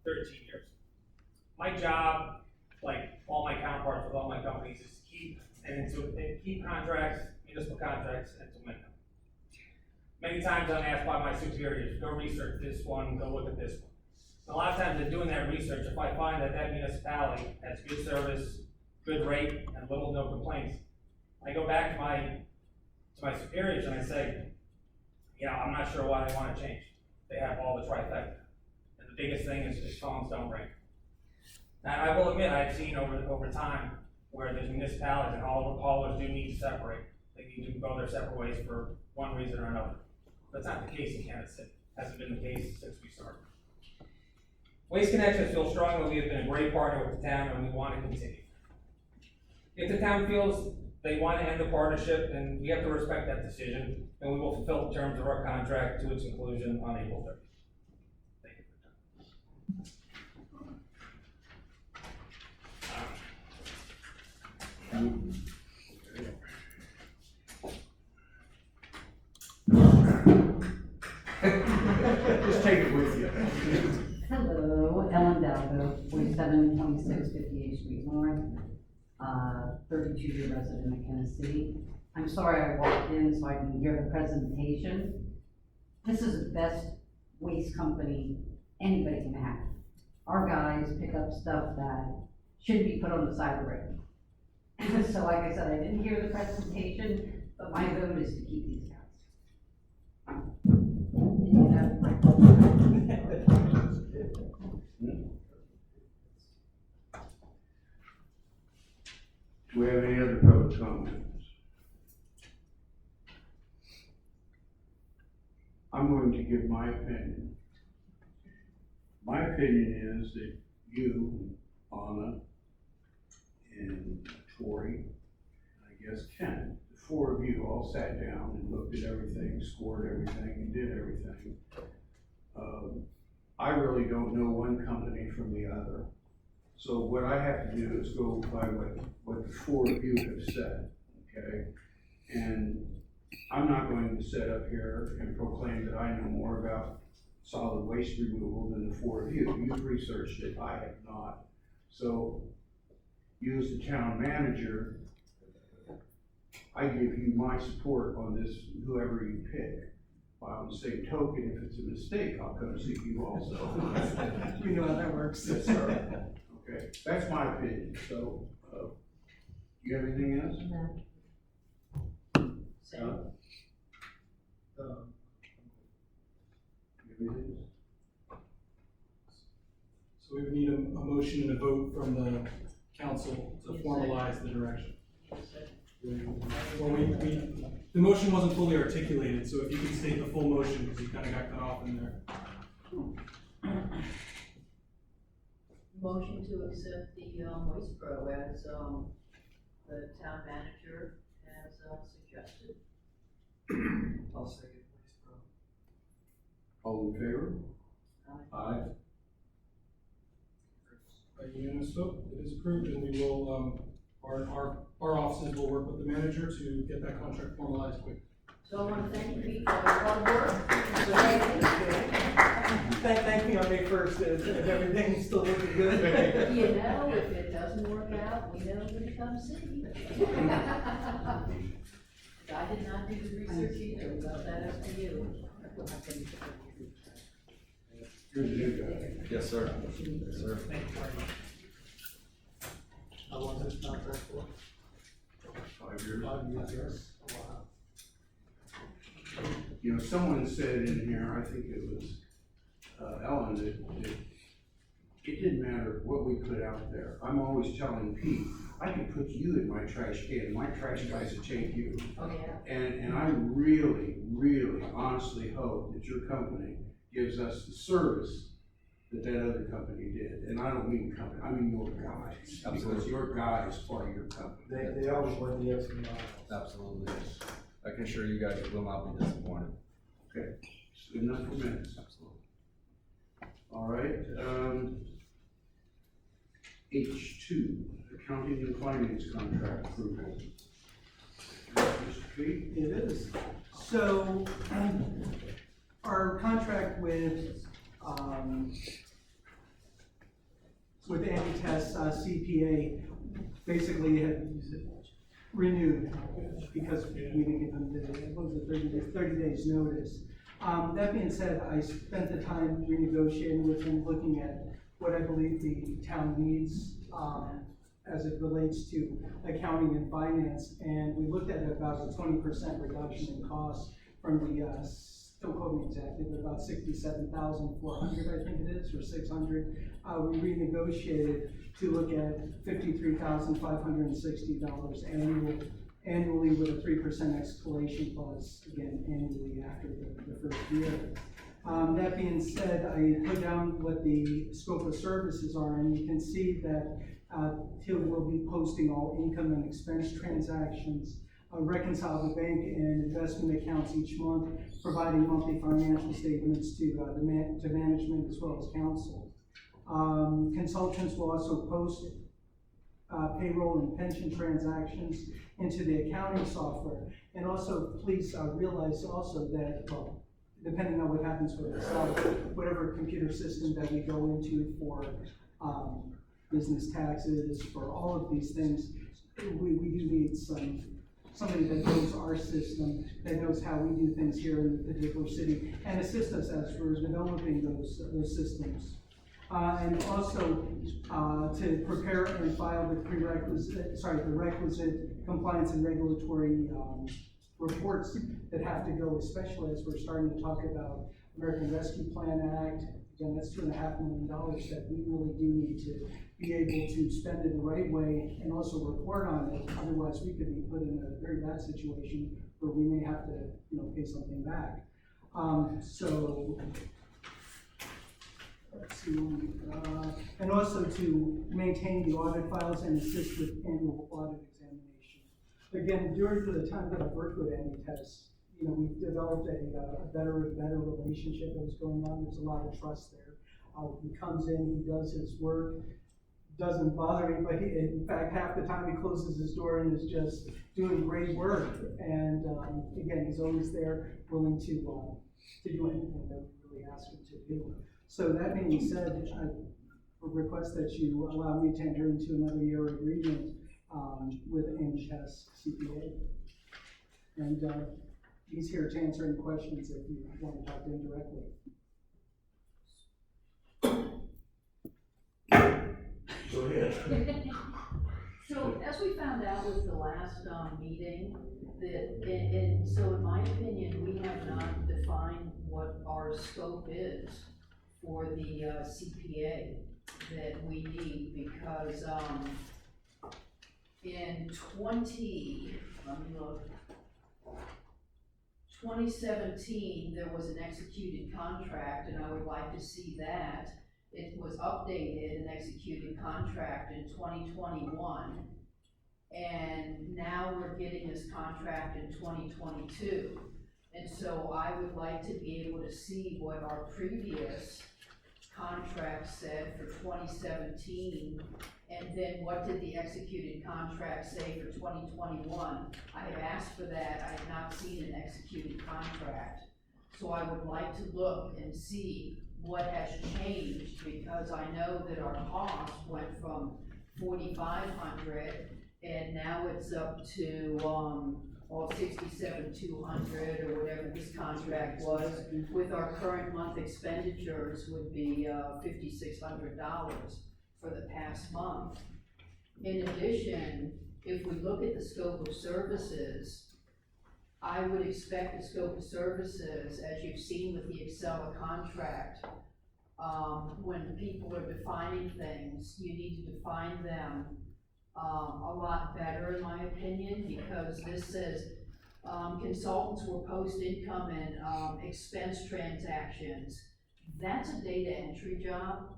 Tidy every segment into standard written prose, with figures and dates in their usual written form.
13 years. My job, like all my counterparts with all my companies, is to keep contracts, municipal contracts, and to win them. Many times I'm asked by my superiors, go research this one, go look at this one. And a lot of times in doing that research, if I find that that municipality has good service, good rate, and little to no complaints, I go back to my superiors and I say, I'm not sure why they want to change. They have all the trifecta. And the biggest thing is phones don't ring. Now, I will admit, I've seen over time where there's municipalities and all the haulers do need to separate. They need to go their separate ways for one reason or another. That's not the case in Kenneth City. Hasn't been the case since we started. Waste Connections feels strongly we have been a great partner with the town and we want to continue. If the town feels they want to end the partnership, then we have to respect that decision, and we will fulfill the terms of our contract to its conclusion on April 30th. Thank you. Just take it with you. Hello, Ellen Dalgo, 4726 58th Street North, 32-year resident of Kenneth City. I'm sorry I walked in so I can hear the presentation. This is the best waste company anybody can have. Our guys pick up stuff that shouldn't be put on the side of the road. So like I said, I didn't hear the presentation, but my vote is to keep these guys. Do we have any other public comments? I'm going to give my opinion. My opinion is that you, Anna, and Tori, and I guess Ken, the four of you all sat down and looked at everything, scored everything, and did everything. I really don't know one company from the other. So what I have to do is go by what the four of you have said, okay? And I'm not going to sit up here and proclaim that I know more about solid waste removal than the four of you. You've researched it, I have not. So you as the town manager, I give you my support on this, whoever you pick. On the same token, if it's a mistake, I'll come see you also. We know how that works. Yes, sir. Okay, that's my opinion. So, you have anything else? No. You have anything? So we would need a motion and a vote from the council to formalize the direction. Well, the motion wasn't fully articulated, so if you could state the full motion, because you kind of got cut off in there. Motion to accept the Waste Pro as the town manager has suggested. I'll second Waste Pro. All in favor? Aye. A unanimous vote, it is approved, and we will, our offices will work with the manager to get that contract formalized quick. So I want to thank you Pete for your hard work. Thank me on May 1st if everything's still looking good. You know, if it doesn't work out, we know when to come see. I did not do the research either, we left that up to you. You're the new guy. Yes, sir. Yes, sir. How long is this contract for? 5 years. 5 years. Wow. You know, someone said in here, I think it was Ellen, that it didn't matter what we put out there. I'm always telling Pete, I can put you in my trash can. My trash guys will take you. Oh, yeah. And I really, really honestly hope that your company gives us the service that other company did. And I don't mean company, I mean your guys. Absolutely. Because your guys are your company. They always went the extra mile. Absolutely. I can assure you guys will not be disappointed. Okay, it's good enough for minutes. Absolutely. All right, H2, accounting and finance contract approval. Mr. Pete? It is. So, our contract with with Andy Test, CPA, basically had renewed because we didn't give them the 30 days notice. That being said, I spent the time renegotiating with him, looking at what I believe the town needs, as it relates to accounting and finance, and we looked at about a 20% reduction in costs from the, don't quote me exactly, but about 67,400, I think it is, or 600. We renegotiated to look at $53,560 annually with a 3% escalation clause, again, annually after the first year. That being said, I put down what the scope of services are, and you can see that Till will be posting all income and expense transactions, reconcile the bank and investment accounts each month, providing monthly financial statements to management as well as council. Consultants will also post payroll and pension transactions into the accounting software. And also, please realize also that, well, depending on what happens with the whatever computer system that we go into for business taxes, for all of these things, we do need somebody that knows our system, that knows how we do things here in the particular city, and assist us as we're developing those systems. And also to prepare and file the requisite compliance and regulatory reports that have to go, especially as we're starting to talk about American Rescue Plan Act. Again, that's $2.5 million that we really do need to be able to spend it the right way and also report on it. Otherwise, we could be put in a very bad situation where we may have to, pay something back. So let's see, and also to maintain the audit files and assist with annual audit examination. Again, during the time that I've worked with Andy Test, we've developed a better relationship that was going on. There's a lot of trust there. He comes in, he does his work, doesn't bother anybody. In fact, half the time he closes his door and is just doing great work. And again, he's always there, willing to do anything that we really ask him to do. So that being said, I request that you allow me to enter into another year agreement with Andy Test CPA. And he's here to answer any questions if you want to talk to him directly. Go ahead. So as we found out with the last meeting, that so in my opinion, we have not defined what our scope is for the CPA that we need, because in 2017, there was an executed contract, and I would like to see that. It was updated, an executed contract in 2021, and now we're getting this contract in 2022. And so I would like to be able to see what our previous contract said for 2017, and then what did the executed contract say for 2021? I have asked for that. I have not seen an executed contract. So I would like to look and see what has changed, because I know that our cost went from 4,500 and now it's up to 67,200 or whatever this contract was, with our current month expenditures would be $5,600 for the past month. In addition, if we look at the scope of services, I would expect the scope of services, as you've seen with the Excel contract, when people are defining things, you need to define them a lot better, in my opinion, because this says consultants will post income and expense transactions. That's a data entry job.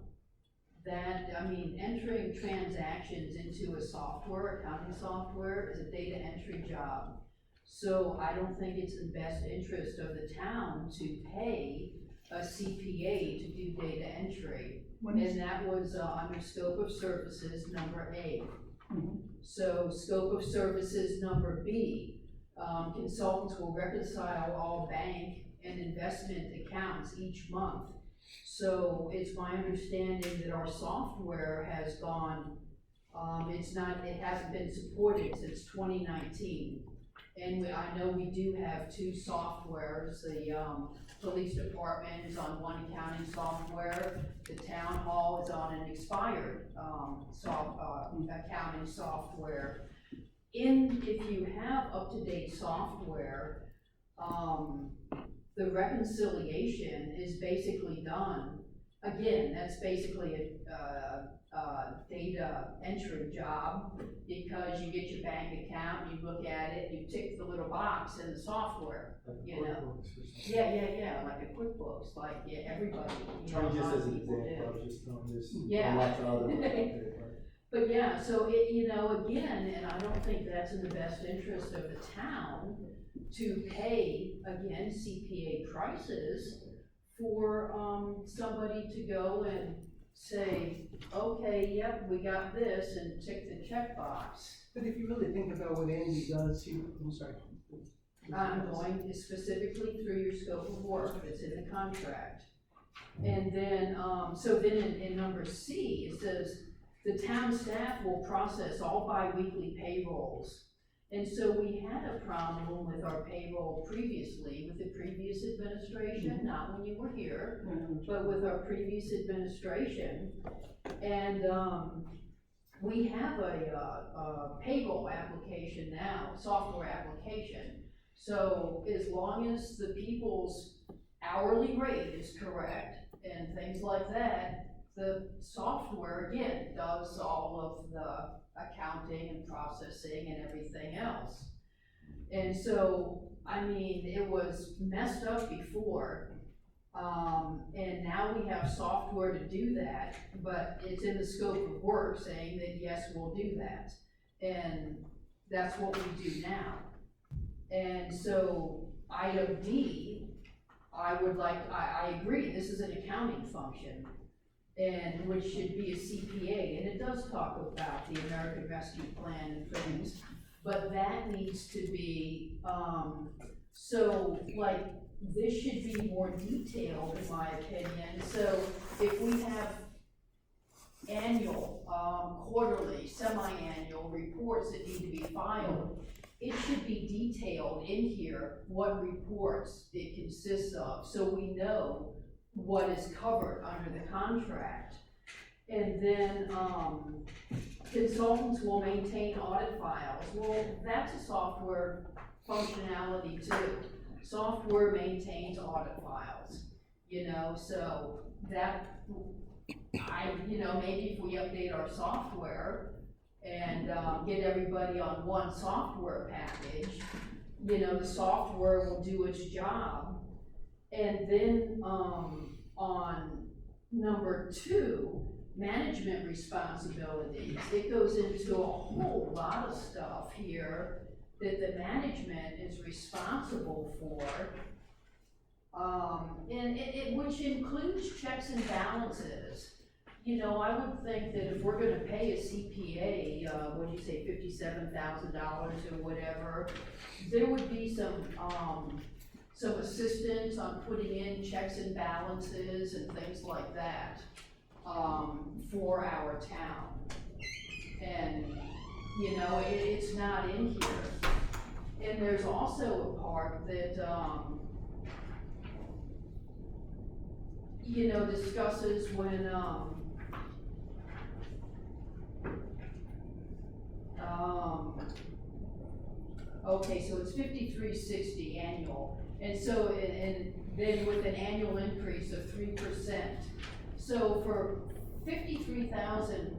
Entering transactions into a software, accounting software, is a data entry job. So I don't think it's in the best interest of the town to pay a CPA to do data entry. And that was under scope of services number A. So scope of services number B, consultants will reconcile all bank and investment accounts each month So it's my understanding that our software has gone, it hasn't been supported since 2019. And I know we do have two softwares. The police department is on one accounting software. The town hall is on an expired accounting software. If you have up-to-date software, the reconciliation is basically done. Again, that's basically a data entry job, because you get your bank account, you look at it, you tick the little box in the software, you know? Yeah, like a QuickBooks, like, yeah, everybody, you know, a Just lot as of an people example, I do. was just throwing this. Yeah. Lots of other ones out there, right? But yeah, so it, you know, again, and I don't think that's in the best interest of the town to pay, again, CPA prices for, somebody to go and say, okay, yep, we got this, and tick the checkbox. But if you really think about what Andy does, I'm sorry. I'm going specifically through your scope of work that's in the contract. And then, so then in number C, it says, the town staff will process all bi-weekly payrolls. And so we had a problem with our payroll previously, with the previous administration, not when you were here, but with our previous administration. And, we have a payroll application now, software application. So as long as the people's hourly rate is correct and things like that, the software, again, does all of the accounting and processing and everything else. And so, I mean, it was messed up before, and now we have software to do that, but it's in the scope of work saying that, yes, we'll do that. And that's what we do now. And so, item D, I agree, this is an accounting function, and which should be a CPA, and it does talk about the American Rescue Plan and things, but that needs to be, so, like, this should be more detailed, in my opinion. So if we have annual, quarterly, semi-annual reports that need to be filed, it should be detailed in here what reports it consists of, so we know what is covered under the contract. And then, consultants will maintain audit files. Well, that's a software functionality too. Software maintains audit files, you know, so that, maybe if we update our software and, get everybody on one software package, you know, the software will do its job. And then, on number 2, management responsibilities, it goes into a whole lot of stuff here that the management is responsible for, and which includes checks and balances. You know, I would think that if we're gonna pay a CPA, what'd you say, $57,000 or whatever, there would be some assistance on putting in checks and balances and things like that, for our town. And, you know, it's not in here. And there's also a part that, discusses when, okay, so it's 5360 annual. And so, and then with an annual increase of 3%. So for $53,000,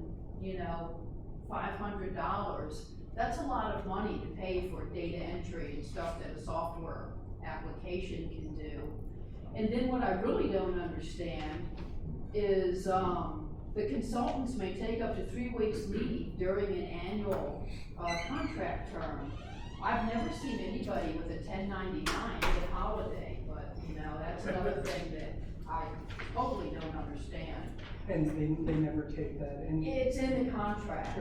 $500, that's a lot of money to pay for data entry and stuff that a software application can do. And then what I really don't understand is, the consultants may take up to 3 weeks leave during an annual, contract term. I've never seen anybody with a 1099 with a holiday, but, that's another thing that I totally don't understand. And they never take that in. It's in the contract.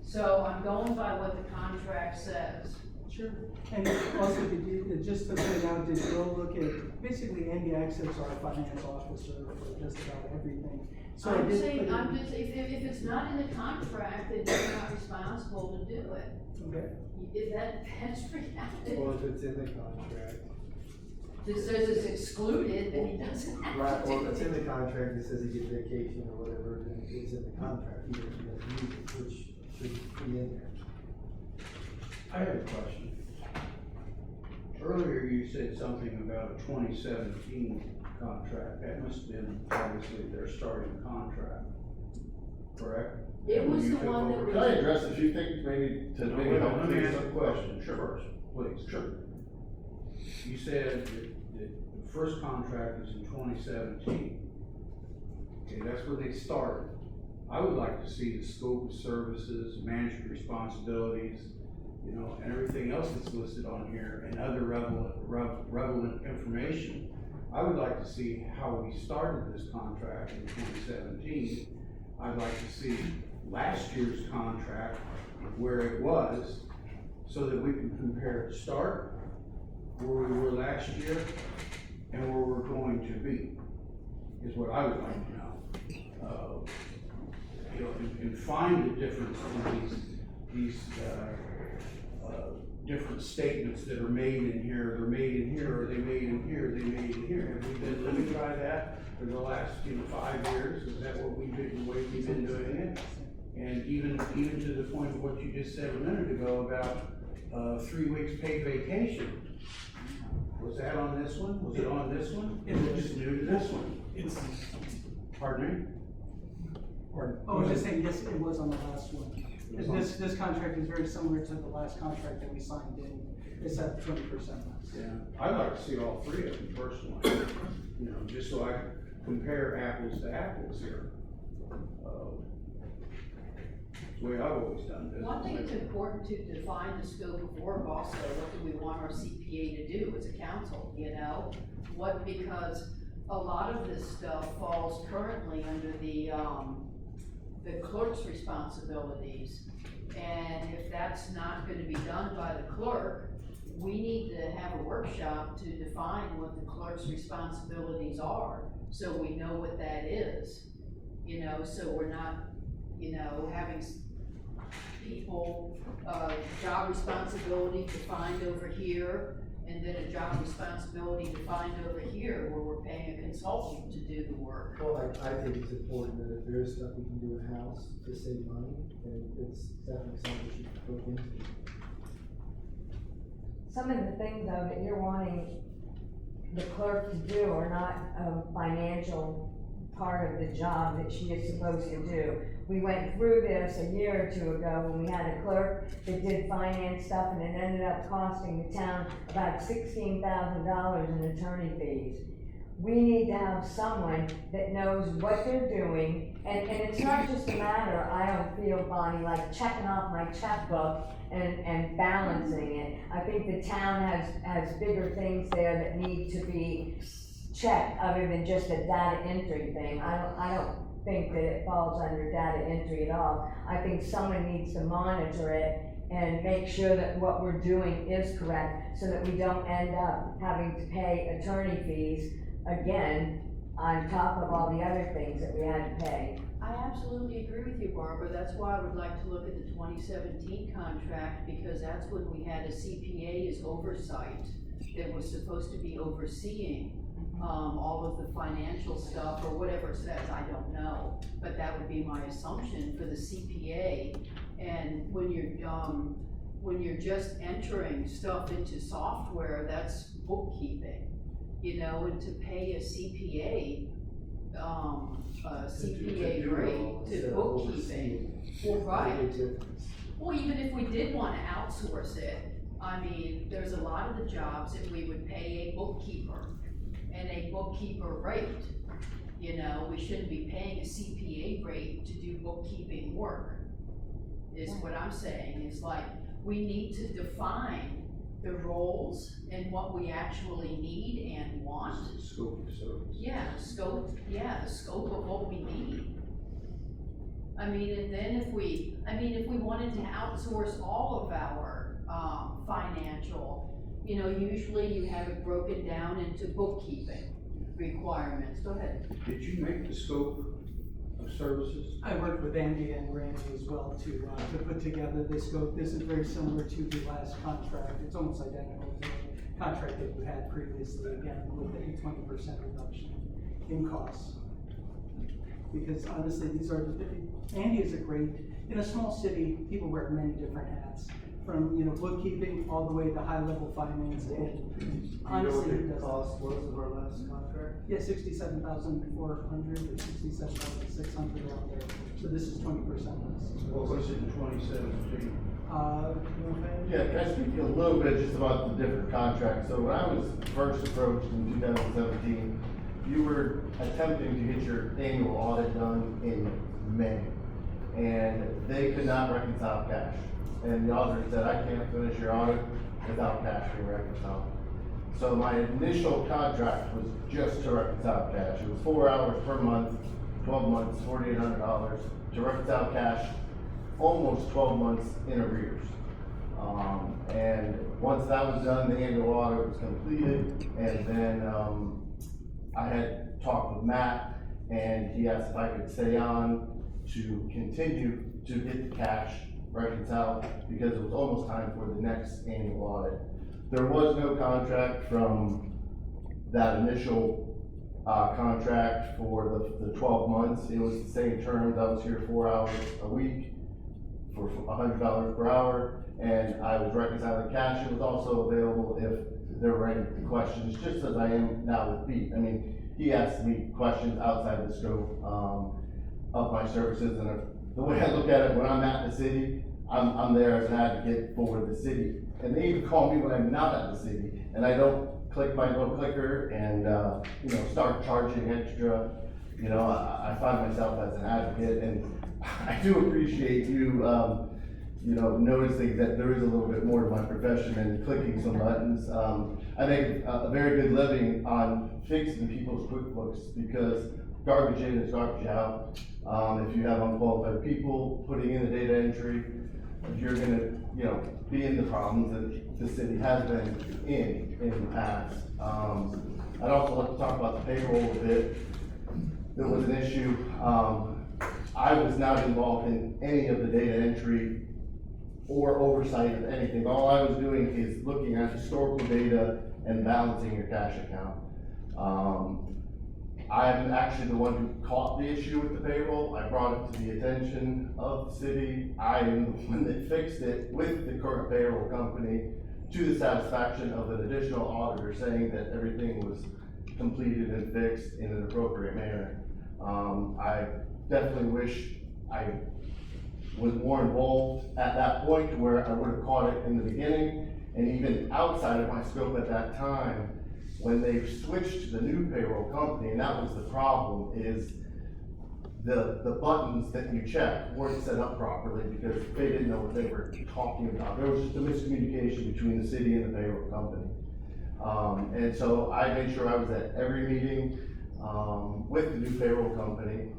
So I'm going by what the contract says. Sure. And also, just to point out, did Bill look at, basically Andy acts as our finance officer for just about everything. So I I'm did saying, put I'm in- just, if it's not in the contract, then you're not responsible to do it. Okay. If that's reality. Well, if it's in the contract. If it says it's excluded, then he doesn't have Right, to well, do if it's it. in the contract, it says he gets vacation or whatever, then it's in the contract, he doesn't use it, which should be in there. I have a question. Earlier you said something about a 2017 contract. That must have been obviously their starting contract, correct? It was When you the took one that over? Can I address a few things, maybe, to No, maybe wait, help let me clear ask some a question questions? Sure. first, please. Sure. You said that the first contract is in 2017. Okay, that's where they started. I would like to see the scope of services, management responsibilities, you know, and everything else that's listed on here and other relevant information. I would like to see how we started this contract in 2017. I'd like to see last year's contract, where it was, so that we can compare start, where we were last year, and where we're going to be, is what I would like to know. You know, and find the difference in these different statements that are made in here, they're made in here, or they made in here, they made in here. Have we been living by that for the last, 5 years? Is that what we've been, the way we've been doing it? And even to the point of what you just said a minute ago about 3 weeks paid vacation. Was that on this one? Was it on this one? Is it just new to this one? It's, Pardon me? or, Oh, I was just saying, yes, it was on the last one. This contract is very similar to the last contract that we signed in, it's at 20% less. Yeah, I'd like to see all three of them personally, you know, just so I can compare apples to apples here. It's the way I've always done business. One thing it's important to define the scope of work also, what do we want our CPA to do as a council, you know? Because a lot of this stuff falls currently under the clerk's responsibilities. And if that's not gonna be done by the clerk, we need to have a workshop to define what the clerk's responsibilities are, so we know what that is. You know, so we're not, having people, job responsibility defined over here, and then a job responsibility defined over here, where we're paying a consultant to do the work. Well, I think it's important that if there is stuff we can do in-house to save money, then it's definitely something we should look into. Some of the things though that you're wanting the clerk to do are not a financial part of the job that she is supposed to do. We went through this a year or two ago when we had a clerk that did finance stuff, and it ended up costing the town about $16,000 in attorney fees. We need to have someone that knows what they're doing, and it's not just a matter, I don't feel, Bonnie, like checking off my checkbook and balancing it. I think the town has bigger things there that need to be checked, other than just a data entry thing. I don't think that it falls under data entry at all. I think someone needs to monitor it and make sure that what we're doing is correct, so that we don't end up having to pay attorney fees again on top of all the other things that we had to pay. I absolutely agree with you, Barbara. That's why I would like to look at the 2017 contract, because that's when we had a CPA as oversight that was supposed to be overseeing all of the financial stuff, or whatever it says, I don't know. But that would be my assumption for the CPA. And when you're just entering stuff into software, that's bookkeeping, and to pay a CPA, rate to bookkeeping. Well, right. Well, even if we did wanna outsource it, I mean, there's a lot of the jobs that we would pay a bookkeeper and a bookkeeper rate. We shouldn't be paying a CPA rate to do bookkeeping work, is what I'm saying. It's like, we need to define the roles and what we actually need and want. The scope of service. Yeah, the scope of what we need. I mean, and then if we wanted to outsource all of our financial, you know, usually you have it broken down into bookkeeping requirements. Go ahead. Did you make the scope of services? I worked with Andy and Randy as well to put together this scope. This is very similar to the last contract. It's almost identical to the contract that we had previously, again, with the 20% reduction in costs. Because honestly, Andy is a great, in a small city, people wear many different hats. From, you know, bookkeeping all the way to high-level finance, and Do you know honestly, what he the does. cost was of our last contract? Yeah, 67,400 or 67,600 around there. So this is 20% less. What was it in 2017? Yeah, can I speak a little bit just about the different contracts? So when I was first approached in 2017, you were attempting to get your annual audit done in May, and they could not reconcile cash. And the auditor said, I can't finish your audit without cash being reconciled. So my initial contract was just to reconcile cash. It was 4 hours per month, 12 months, $4,800 to reconcile cash, almost 12 months in arrears. And once that was done, the annual audit was completed, and then I had talked with Matt, and he asked if I could stay on to continue to get the cash reconciled, because it was almost time for the next annual audit. There was no contract from that initial contract for the 12 months. It was the same terms. I was here 4 hours a week for $100 per hour, and I was reconciling cash. It was also available if there were any questions, just as I am now with Pete. I mean, he asked me questions outside the scope of my services, and the way I look at it, when I'm at the city, I'm there as an advocate for the city. And they even call me when I'm not at the city, and I don't click my little clicker and, you know, start charging extra. You know, I find myself as an advocate, and I do appreciate you, you know, noticing that there is a little bit more to my profession than clicking some buttons. I make a very good living on fixing people's QuickBooks, because garbage in is garbage out. If you have unqualified people putting in the data entry, you're gonna, you know, be in the problems that the city has been in the past. I'd also like to talk about the payroll a bit. There was an issue. I was not involved in any of the data entry or oversight of anything. All I was doing is looking at historical data and balancing your cash account. I'm actually the one who caught the issue with the payroll. I brought it to the attention of the city. I am the one that fixed it with the current payroll company, to the satisfaction of an additional auditor saying that everything was completed and fixed in an appropriate manner. I definitely wish I was more involved at that point, to where I would have caught it in the beginning, and even outside of my scope at that time. When they switched to the new payroll company, and that was the problem, is the buttons that you check weren't set up properly, because they didn't know what they were talking about. There was just a miscommunication between the city and the payroll company. And so I made sure I was at every meeting with the new payroll company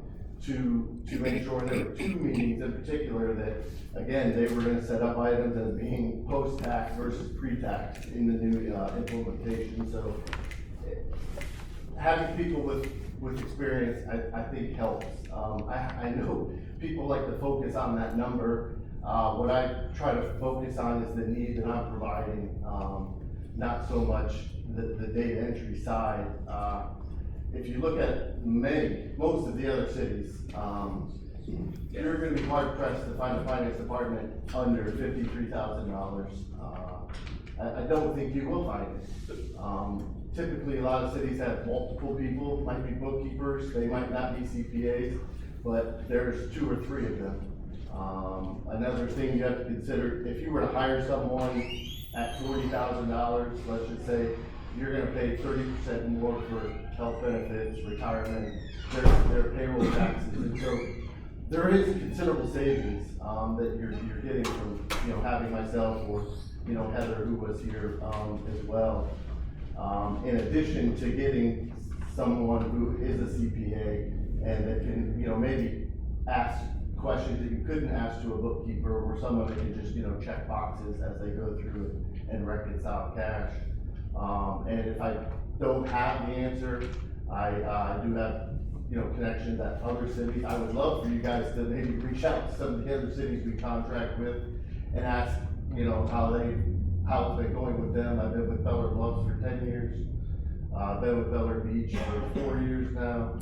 to make sure there were 2 meetings in particular that, again, they were gonna set up items as being post-tax versus pre-tax in the new implementation. So having people with experience, I think helps. I know people like to focus on that number. What I try to focus on is the need that I'm providing, not so much the data entry side. If you look at most of the other cities, you're gonna be hard pressed to find a finance department under $53,000. I don't think you will find it. Typically, a lot of cities have multiple people, might be bookkeepers, they might not be CPAs, but there's 2 or 3 of them. Another thing you have to consider, if you were to hire someone at $40,000, let's just say, you're gonna pay 30% more for health benefits, retirement, their payroll taxes, and so there is considerable savings that you're getting from, you know, having myself, or, you know, Heather, who was here as well. In addition to getting someone who is a CPA and that can, you know, maybe ask questions that you couldn't ask to a bookkeeper, or someone that can just, check boxes as they go through and reconcile cash. And if I don't have the answer, I do have, connections at other cities. I would love for you guys to maybe reach out to some of the other cities we contract with and ask, how it's been going with them. I've been with Beller Bluffs for 10 years. I've been with Beller Beach for 4 years now,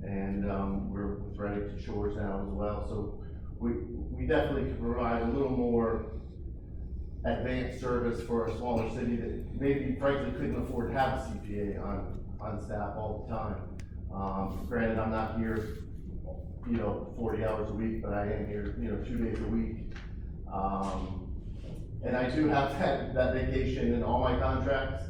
and we're with Reddington Shores now as well. So we definitely can provide a little more advanced service for a smaller city that maybe frankly couldn't afford to have a CPA on staff all the time. Granted, I'm not here, 40 hours a week, but I am here, 2 days a week. And I do have that vacation in all my contracts.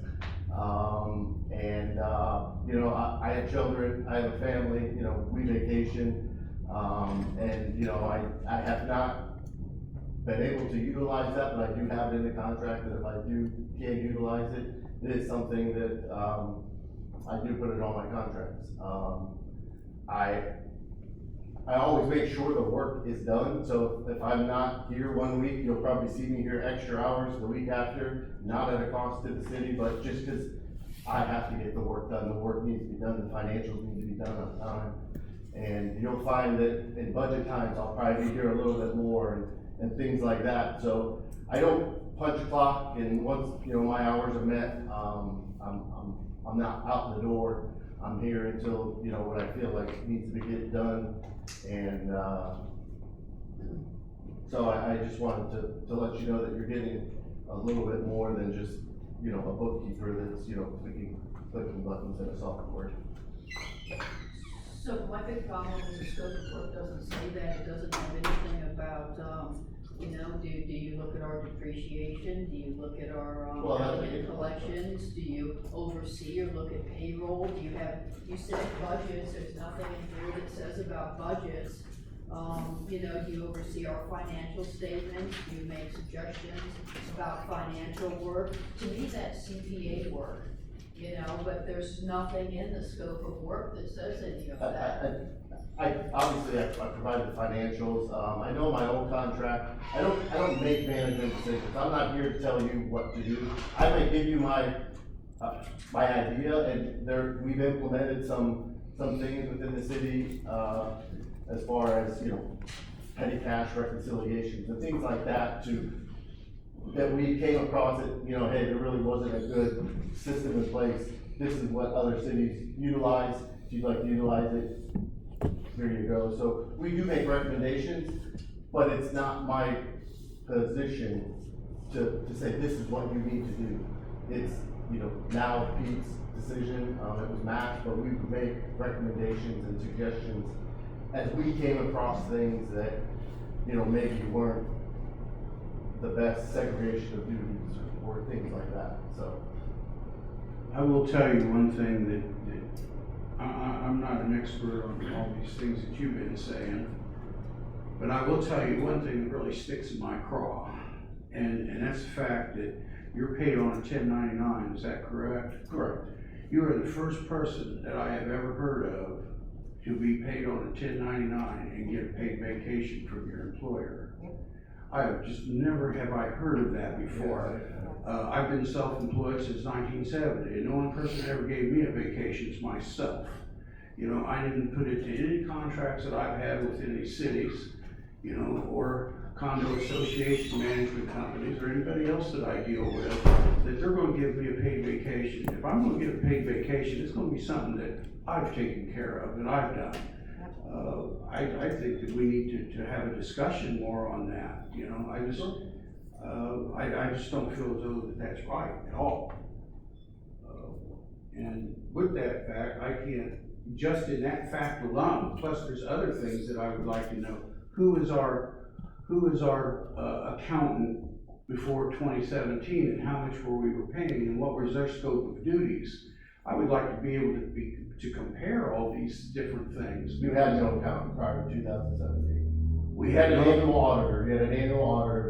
I have children, I have a family, we vacation. I have not been able to utilize that, but I do have it in the contract that if I can utilize it, it is something that, I do put it on my contracts. I always make sure the work is done, so if I'm not here 1 week, you'll probably see me here extra hours the week after, not at a cost to the city, but just because I have to get the work done. The work needs to be done, the financials need to be done on time. And you'll find that in budget times, I'll probably be here a little bit more and things like that. So I don't punch a clock, and once, my hours are met, I'm not out the door. I'm here until, what I feel like needs to be get done. And, so I just wanted to let you know that you're getting a little bit more than just, a bookkeeper that's, clicking buttons in a software. So my big problem is the scope of work doesn't say that, it doesn't have anything about, do you look at our depreciation? Do you look at our, element collections? Do you oversee or look at payroll? You set budgets, there's nothing in here that says about budgets. Do you oversee our financial statements? Do you make suggestions about financial work? To me, that's CPA work, but there's nothing in the scope of work that says any of that. I provide the financials. I know my own contract. I don't make management decisions. I'm not here to tell you what to do. I may give you my idea, and we've implemented some things within the city, as far as, petty cash reconciliations and things like that that we came across it, hey, there really wasn't a good system in place. This is what other cities utilize. If you'd like to utilize it, here you go. So we do make recommendations, but it's not my position to say this is what you need to do. It's, now Pete's decision, it was Matt's, but we would make recommendations and suggestions as we came across things that, maybe weren't the best segregation of duties or things like that, so. I will tell you one thing that I'm not an expert on all these things that you've been saying, but I will tell you one thing that really sticks in my craw, and that's the fact that you're paid on a 1099, is that correct? Correct. You are the first person that I have ever heard of to be paid on a 1099 and get a paid vacation from your employer. I have just never have I heard of that before. I've been self-employed since 1970, and the only person that ever gave me a vacation is myself. I didn't put it to any contracts that I've had with any cities, or condo association management companies or anybody else that I deal with, that they're going to give me a paid vacation. If I'm going to get a paid vacation, it's going to be something that I've taken care of, that I've done. I think that we need to have a discussion more on that. I just don't feel as though that's right at all. And with that fact, I can't, just in that fact alone, plus there's other things that I would like to know. Who is our accountant before 2017, and how much we were paying, and what was their scope of duties? I would like to be able to compare all these different things. You had no accountant prior to 2017. We You had an annual auditor,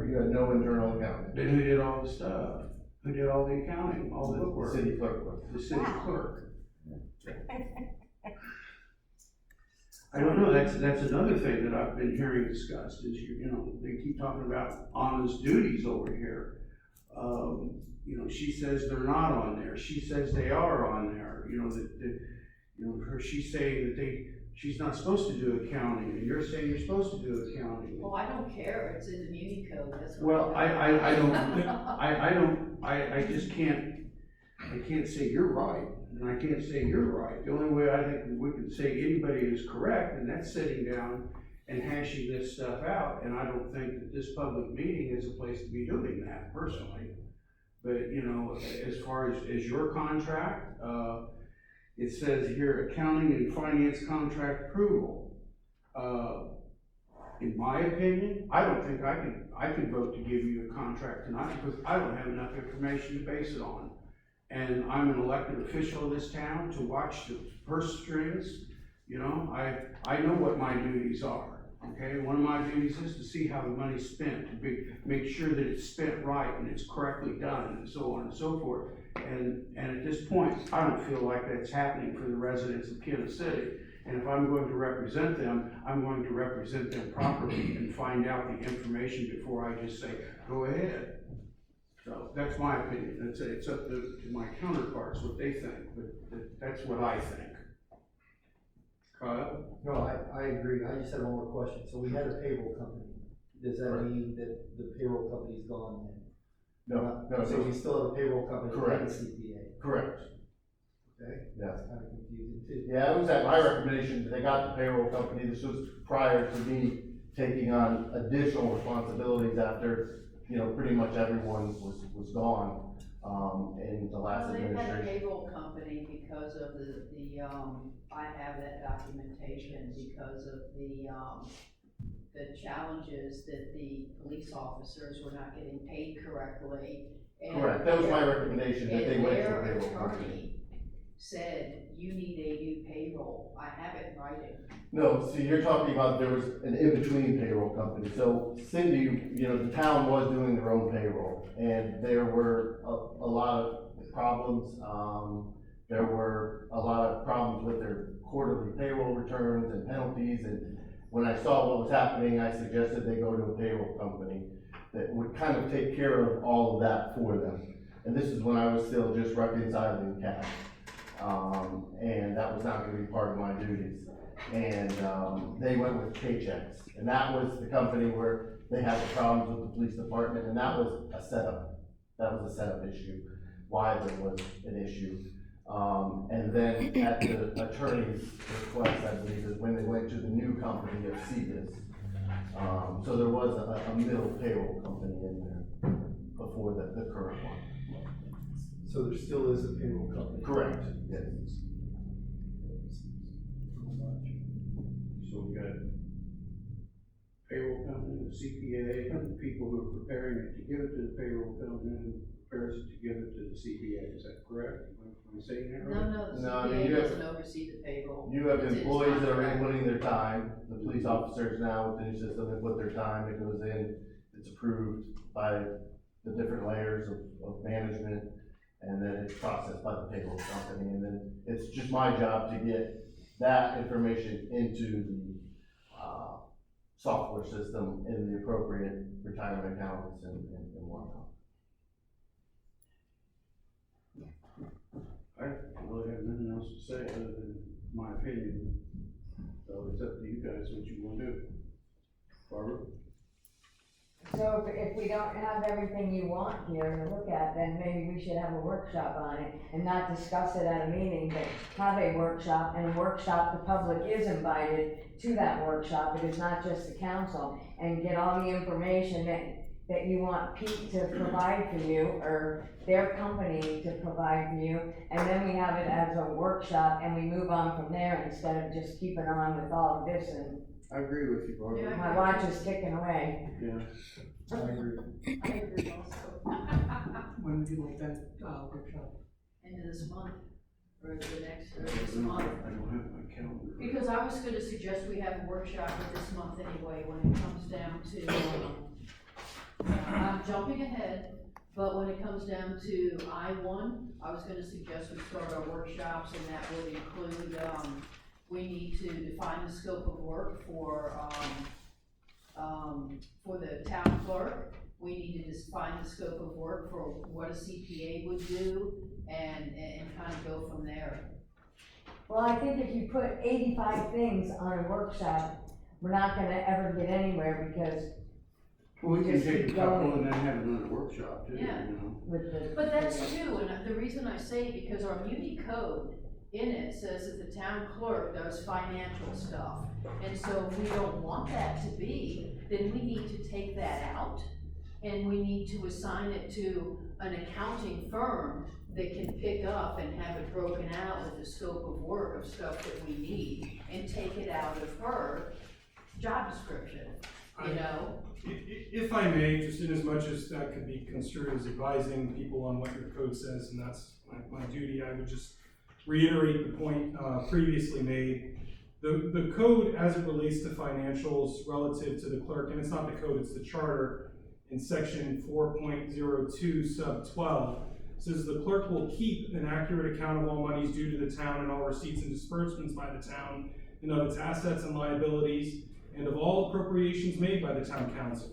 you had no internal accountant. Then who did all the stuff? Who did all the accounting, all the The bookwork? city clerk was. The city clerk. I don't know, that's another thing that I've been hearing discussed, is they keep talking about honest duties over here. She says they're not on there, she says they are on there, she's saying that she's not supposed to do accounting, and you're saying you're supposed to do accounting. Well, I don't care, it's in the muni code, that's what. Well, I just can't say you're right, and I can't say you're right. The only way I think we can say anybody is correct, and that's sitting down and hashing this stuff out, and I don't think that this public meeting is a place to be doing that, personally. But, as far as your contract, it says here, accounting and finance contract approval. In my opinion, I don't think I can vote to give you a contract tonight, because I don't have enough information to base it on. And I'm an elected official of this town to watch the purse strings. I know what my duties are, okay? One of my duties is to see how the money's spent, to make sure that it's spent right and it's correctly done, and so on and so forth. And at this point, I don't feel like that's happening for the residents of Kenneth City. And if I'm going to represent them, I'm going to represent them properly and find out the information before I just say, go ahead. So that's my opinion. It's up to my counterparts what they think, but that's what I think. Kyle? No, I agree. I just had one more question. So we had a payroll company. Does that Correct. mean that the payroll company's gone then? No, So we still have a payroll company Correct. and a CPA? correct. Okay, Yes. that's kind of confusing too. Yeah, it was at my recommendation, they got the payroll company, this was prior to me taking on additional responsibilities after, pretty much everyone was gone, in the last Well, they had a administration. payroll company because of I have that documentation because of the challenges that the police officers were not getting paid correctly. And Correct, that was my recommendation, that they and went to their a payroll company. attorney said, you need a new payroll. I have it in writing. No, see, you're talking about there was an in-between payroll company. So Cindy, the town was doing their own payroll, and there were a lot of problems. There were a lot of problems with their quarterly payroll returns and penalties, and when I saw what was happening, I suggested they go to a payroll company that would kind of take care of all of that for them. And this is when I was still just reconciling cash. And that was not gonna be part of my duties. And, they went with paychecks, and that was the company where they had the problems with the police department, and that was a setup. That was a setup issue, why there was an issue. And then at the attorney's request, I believe, is when they went to the new company of CBIS. So there was a middle payroll company in there before the current one. So there still is a payroll company? Correct, yes. So we got payroll company, the CPA, and the people who are preparing it to give it to the payroll company, who prepares it to give it to the CPA. Is that correct? Am I saying that right? No, the No, I mean, CPA you have- doesn't oversee the payroll. You have It's its employees that are contract. inputting their time, the police officers now with the new system, they put their time, it goes in, it's approved by the different layers of management, and then it's processed by the payroll company, and then it's just my job to get that information into the, software system in the appropriate retirement accounts and whatnot. I really have nothing else to say other than my opinion. So it's up to you guys what you want to do. Barbara? So if we don't have everything you want here to look at, then maybe we should have a workshop on it and not discuss it at a meeting, but have a workshop, and a workshop, the public is invited to that workshop. It is not just the council, and get all the information that you want Pete to provide for you, or their company to provide for you, and then we have it as a workshop and we move on from there instead of just keeping on with all of this, and I agree with you, Barbara. Yeah. my watch is ticking away. Yeah. I agree. I agree also. When would you like that, workshop? End of this month, or the next, or I this don't month. have my calendar. Because I was gonna suggest we have a workshop for this month anyway, when it comes down to, I'm jumping ahead, but when it comes down to I-1, I was gonna suggest we start our workshops, and that would include, We need to define the scope of work for the town clerk. We need to define the scope of work for what a CPA would do and kind of go from there. Well, I think if you put 85 things on a workshop, we're not gonna ever get anywhere because Well, we can Just take a keep couple going. and then have another workshop too, you Yeah. know? with the. But that's true, and the reason I say, because our muni code in it says that the town clerk does financial stuff. And so if we don't want that to be, then we need to take that out, and we need to assign it to an accounting firm that can pick up and have it broken out with the scope of work of stuff that we need, and take it out of her job description, you know? If I may, just in as much as that could be construed as advising people on what your code says, and that's my duty, I would just reiterate the point previously made. The code as it relates to financials relative to the clerk, and it's not the code, it's the charter, in section 4.02 sub 12, says the clerk will keep an accurate account of all monies due to the town and all receipts and disbursements by the town, and of its assets and liabilities, and of all appropriations made by the town council.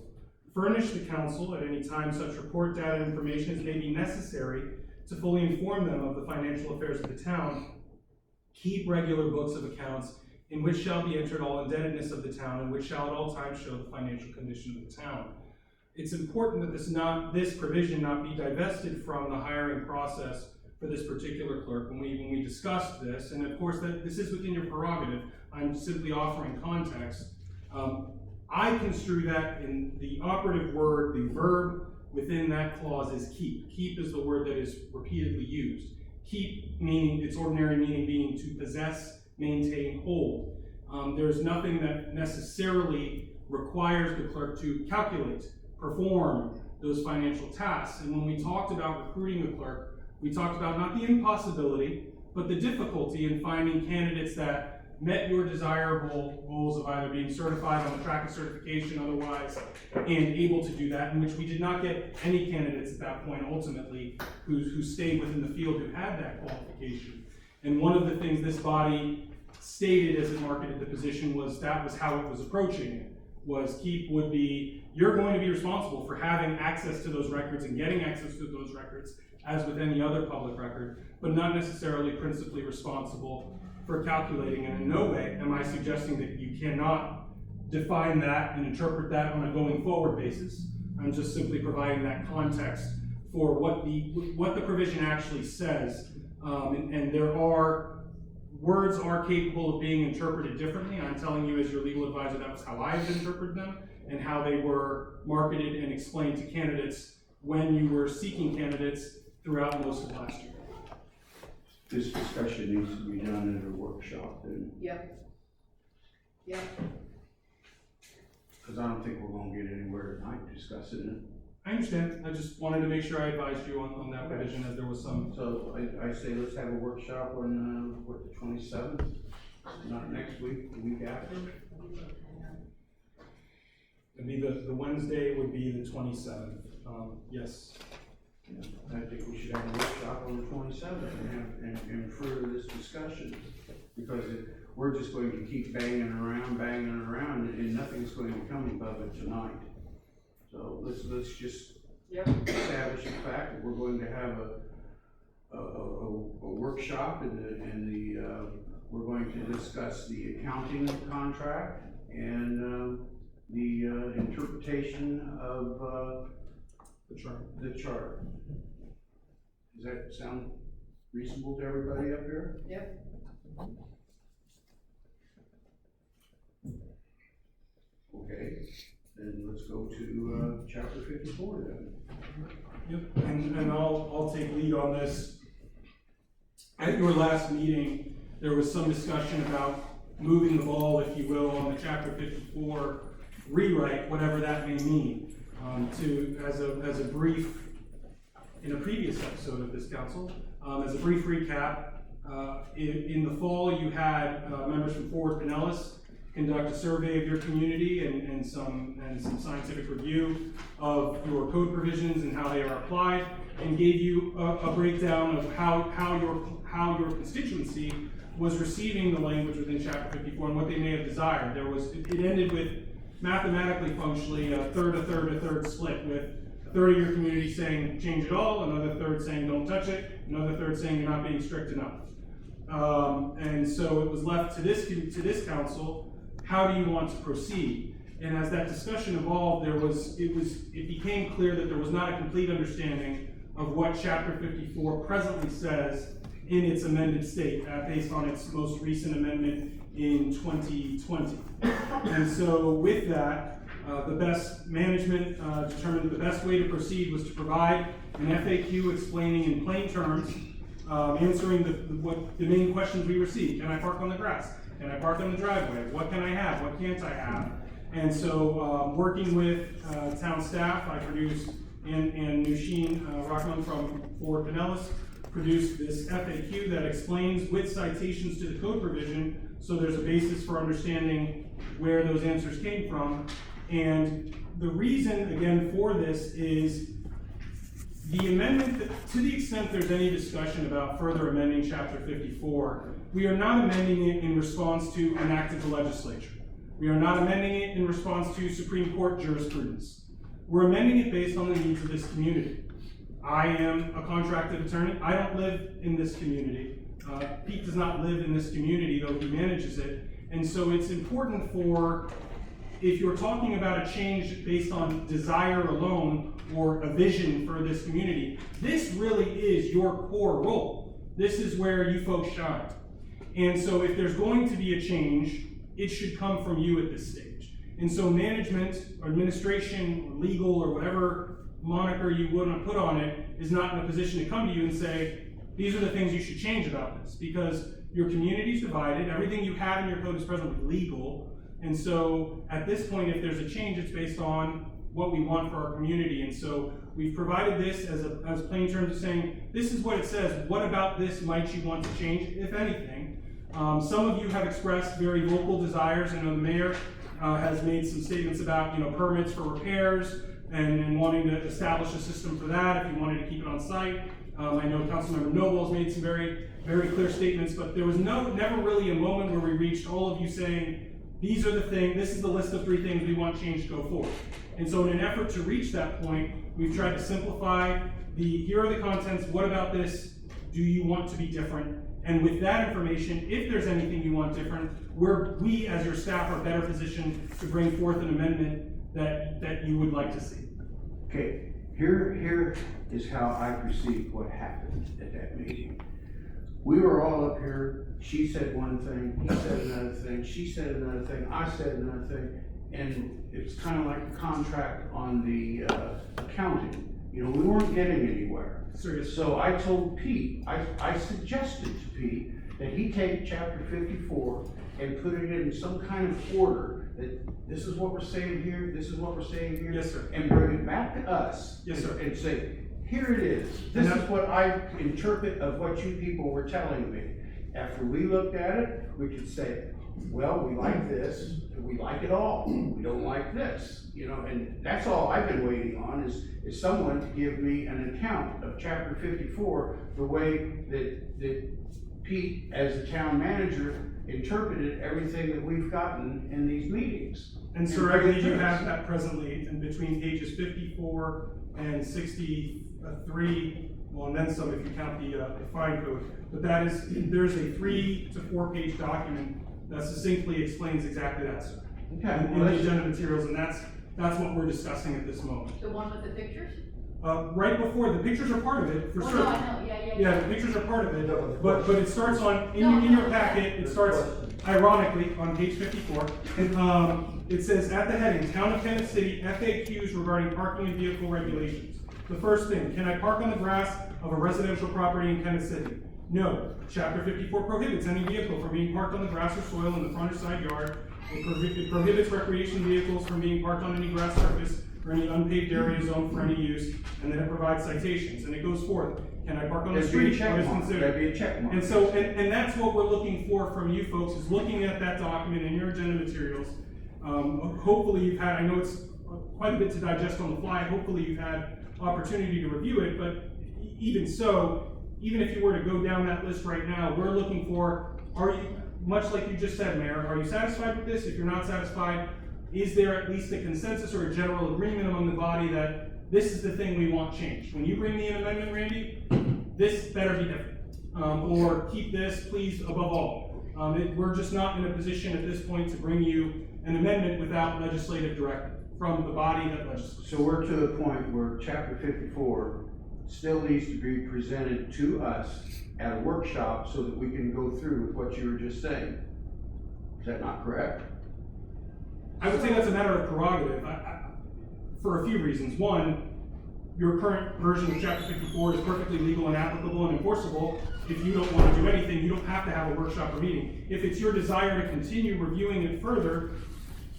Furnish the council at any time such report, data, and information as may be necessary to fully inform them of the financial affairs of the town. Keep regular books of accounts in which shall be entered all indebtedness of the town, and which shall at all times show the financial condition of the town. It's important that this provision not be divested from the hiring process for this particular clerk. When we discussed this, and of course that this is within your prerogative, I'm simply offering context. I construe that in the operative word, the verb within that clause is keep. Keep is the word that is repeatedly used. Keep meaning, its ordinary meaning being to possess, maintain, hold. There's nothing that necessarily requires the clerk to calculate, perform those financial tasks. And when we talked about recruiting the clerk, we talked about not the impossibility, but the difficulty in finding candidates that met your desirable goals of either being certified on the track of certification otherwise, and able to do that, in which we did not get any candidates at that point ultimately who stayed within the field who had that qualification. And one of the things this body stated as it marketed the position was that was how it was approaching it, was keep would be, you're going to be responsible for having access to those records and getting access to those records as with any other public record, but not necessarily principally responsible for calculating. And in no way am I suggesting that you cannot define that and interpret that on a going forward basis. I'm just simply providing that context for what the provision actually says. And there are, words are capable of being interpreted differently. I'm telling you as your legal advisor, that was how I would interpret them and how they were marketed and explained to candidates when you were seeking candidates throughout most of last year. This discussion needs to be done at a workshop then, Yep. Yep. because I don't think we're gonna get anywhere tonight discussing it. I understand. I just wanted to make sure I advised you on that provision, as there was some. So I say let's have a workshop on, the 27th, not next week, the week after. It'd be the Wednesday would be the 27th. Yes. I think we should have a workshop on the 27th and further this discussion, because we're just going to keep banging around, and nothing's going to come of it tonight. So let's just establish the fact that we're going to have a workshop and we're going to discuss the accounting contract and the interpretation of the chart. Does that sound reasonable to everybody up here? Yep. Okay, then let's go to chapter 54 then. Yep. And I'll take lead on this. At your last meeting, there was some discussion about moving the ball, if you will, on the chapter 54 rewrite, whatever that may mean. As a brief, in a previous episode of this council, as a brief recap, in the fall you had members from Forward Pinellas conduct a survey of your community and some scientific review of your code provisions and how they are applied, and gave you a breakdown of how your constituency was receiving the language within chapter 54 and what they may have desired. It ended with mathematically, functionally, a third split, with a third of your community saying change it all, another third saying don't touch it, another third saying you're not being strict enough. And so it was left to this council, how do you want to proceed? And as that discussion evolved, it became clear that there was not a complete understanding of what chapter 54 presently says in its amended state, based on its most recent amendment in 2020. And so with that, the best management determined that the best way to proceed was to provide an FAQ explaining in plain terms, answering the main questions we received. Can I park on the grass? Can I park on the driveway? What can I have? What can't I have? And so, working with town staff, I produced, and Nushin Rockman from Fort Pinellas produced this FAQ that explains with citations to the code provision, so there's a basis for understanding where those answers came from. And the reason, again, for this is the amendment, to the extent there's any discussion about further amending chapter 54, we are not amending it in response to an act of the legislature. We are not amending it in response to Supreme Court jurisprudence. We're amending it based on the needs of this community. I am a contracted attorney. I don't live in this community. Pete does not live in this community, though he manages it. And so it's important for, if you're talking about a change based on desire alone or a vision for this community, this really is your core role. This is where you folks shine. And so if there's going to be a change, it should come from you at this stage. And so management, or administration, or legal, or whatever moniker you want to put on it, is not in a position to come to you and say, these are the things you should change about this, because your community is divided, everything you have in your code is presently legal, and so at this point, if there's a change, it's based on what we want for our community. And so we've provided this as plain terms of saying, this is what it says, what about this might you want to change, if anything? Some of you have expressed very vocal desires. I know the mayor has made some statements about, permits for repairs and wanting to establish a system for that if you wanted to keep it on site. I know Councilmember Noble has made some very, very clear statements, but there was never really a moment where we reached all of you saying, these are the things, this is the list of 3 things we want change to go forward. And so in an effort to reach that point, we've tried to simplify here are the contents, what about this do you want to be different? And with that information, if there's anything you want different, we as your staff are better positioned to bring forth an amendment that you would like to see. Okay, here is how I perceive what happened at that meeting. We were all up here, she said one thing, he said another thing, she said another thing, I said another thing, and it's kind of like the contract on the accounting. We weren't getting anywhere. Serious. So I told Pete, I suggested to Pete that he take chapter 54 and put it in some kind of order, that this is what we're saying here, this is what we're saying here. Yes, sir. And bring it back to us. Yes, sir. And say, here it is. This is what I interpret of what you people were telling me. After we looked at it, we could say, well, we like this, we like it all. We don't like this, and that's all I've been waiting on is someone to give me an account of chapter 54, the way that Pete, as the town manager, interpreted everything that we've gotten in these meetings. And sir, I believe you have that presently in between pages 54 and 63, well, and then some if you count the fine code. But there's a 3 to 4 page document that succinctly explains exactly that, sir. Okay. In the agenda materials, and that's what we're discussing at this moment. The one with the pictures? Right before, the pictures are part of it, for Oh, sure. no, I know, yeah. Yeah, the pictures are part of No, it, the but it starts on, No, in your no. packet, it starts ironically on page 54. It says, at the heading, Town of Kenneth City, FAQs regarding parking and vehicle regulations. The first thing, can I park on the grass of a residential property in Kenneth City? No. Chapter 54 prohibits any vehicle from being parked on the grass or soil in the front or side yard. It prohibits recreation vehicles from being parked on any grass surface or any unpaved area zoned for any use, and then it provides citations, and it goes forth. Can I park on the street? What is considered? That'd be a check mark. And so, and that's what we're looking for from you folks, is looking at that document in your agenda materials. Hopefully you've had, I know it's quite a bit to digest on the fly, hopefully you've had opportunity to review it, but even so, even if you were to go down that list right now, we're looking for, are you, much like you just said, Mayor, are you satisfied with this? If you're not satisfied, is there at least a consensus or a general agreement among the body that this is the thing we want changed? When you bring me an amendment, Randy, this better be different. Or keep this, please, above all. We're just not in a position at this point to bring you an amendment without legislative directive from the body that legislates. So we're to the point where chapter 54 still needs to be presented to us at a workshop so that we can go through with what you were just saying. Is that not correct? I would say that's a matter of prerogative, for a few reasons. One, your current version of chapter 54 is perfectly legal and applicable and enforceable. If you don't want to do anything, you don't have to have a workshop or meeting. If it's your desire to continue reviewing it further,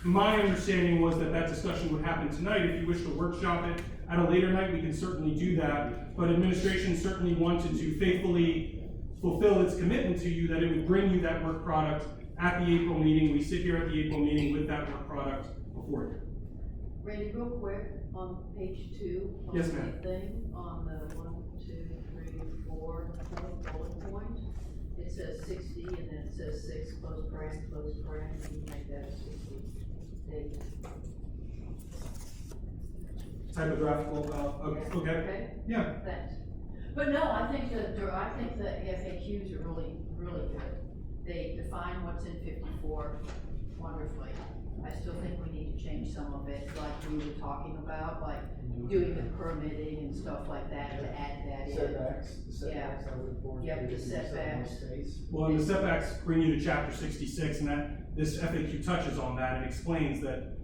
my understanding was that that discussion would happen tonight. If you wish to workshop it at a later night, we can certainly do that. But administration certainly wanted to faithfully fulfill its commitment to you that it would bring you that work product at the April meeting. We sit here at the April meeting with that work product before you. Randy, real quick, on page 2, on Yes, the ma'am. thing, on the 1, 2, 3, 4, bullet point, it says 60, and then it says 6, close paren, and you make that 60 days. Typographical, okay, Okay? yeah. Thanks. But no, I think the FAQs are really, really good. They define what's in 54 wonderfully. I still think we need to change some of it, like we were talking about, like doing the permitting and stuff like that, to add that in. The setbacks, I would want. Yep, the setbacks. Well, and the setbacks bring you to chapter 66, and that, this FAQ touches on that and explains that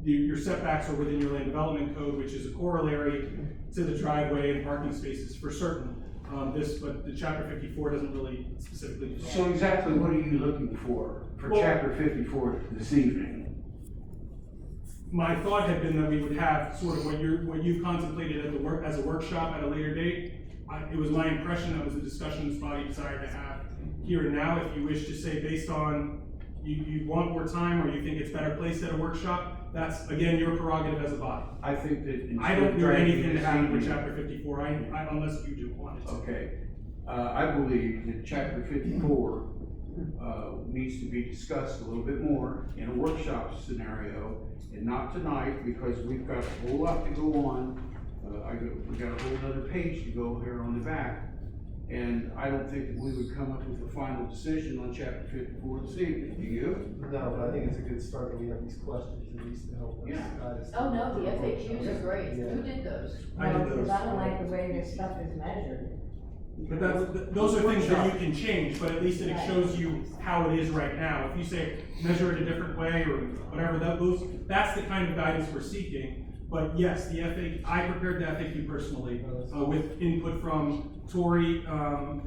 your setbacks are within your land development code, which is a corollary to the driveway and parking spaces for certain. But the chapter 54 doesn't really specifically. So exactly what are you looking for Well, chapter 54 this evening? My thought had been that we would have sort of what you contemplated at as a workshop at a later date. It was my impression that was a discussion this body desired to have here and now. If you wish to say based on you want more time or you think it's better placed at a workshop, that's again your prerogative as a body. I think that. I don't do anything to this happen with evening- chapter 54, unless you do want it to. Okay, I believe that chapter 54 needs to be discussed a little bit more in a workshop scenario, and not tonight, because we've got a whole lot to go on. We've got a whole other page to go here on the back, and I don't think that we would come up with a final decision on chapter 54 this evening, do you? No, but I think it's a good start that we have these questions, at least to help us Yeah. guide us. Oh, no, the FAQs are great. Yeah. Who did those? I did Well, because those. I don't like the way this stuff is measured. But those are things that you can change, but at least it shows you how it is right now. If you say, measure it a different way or whatever, that's the kind of guidance we're seeking. But yes, I prepared the FAQ personally, with input from Tori,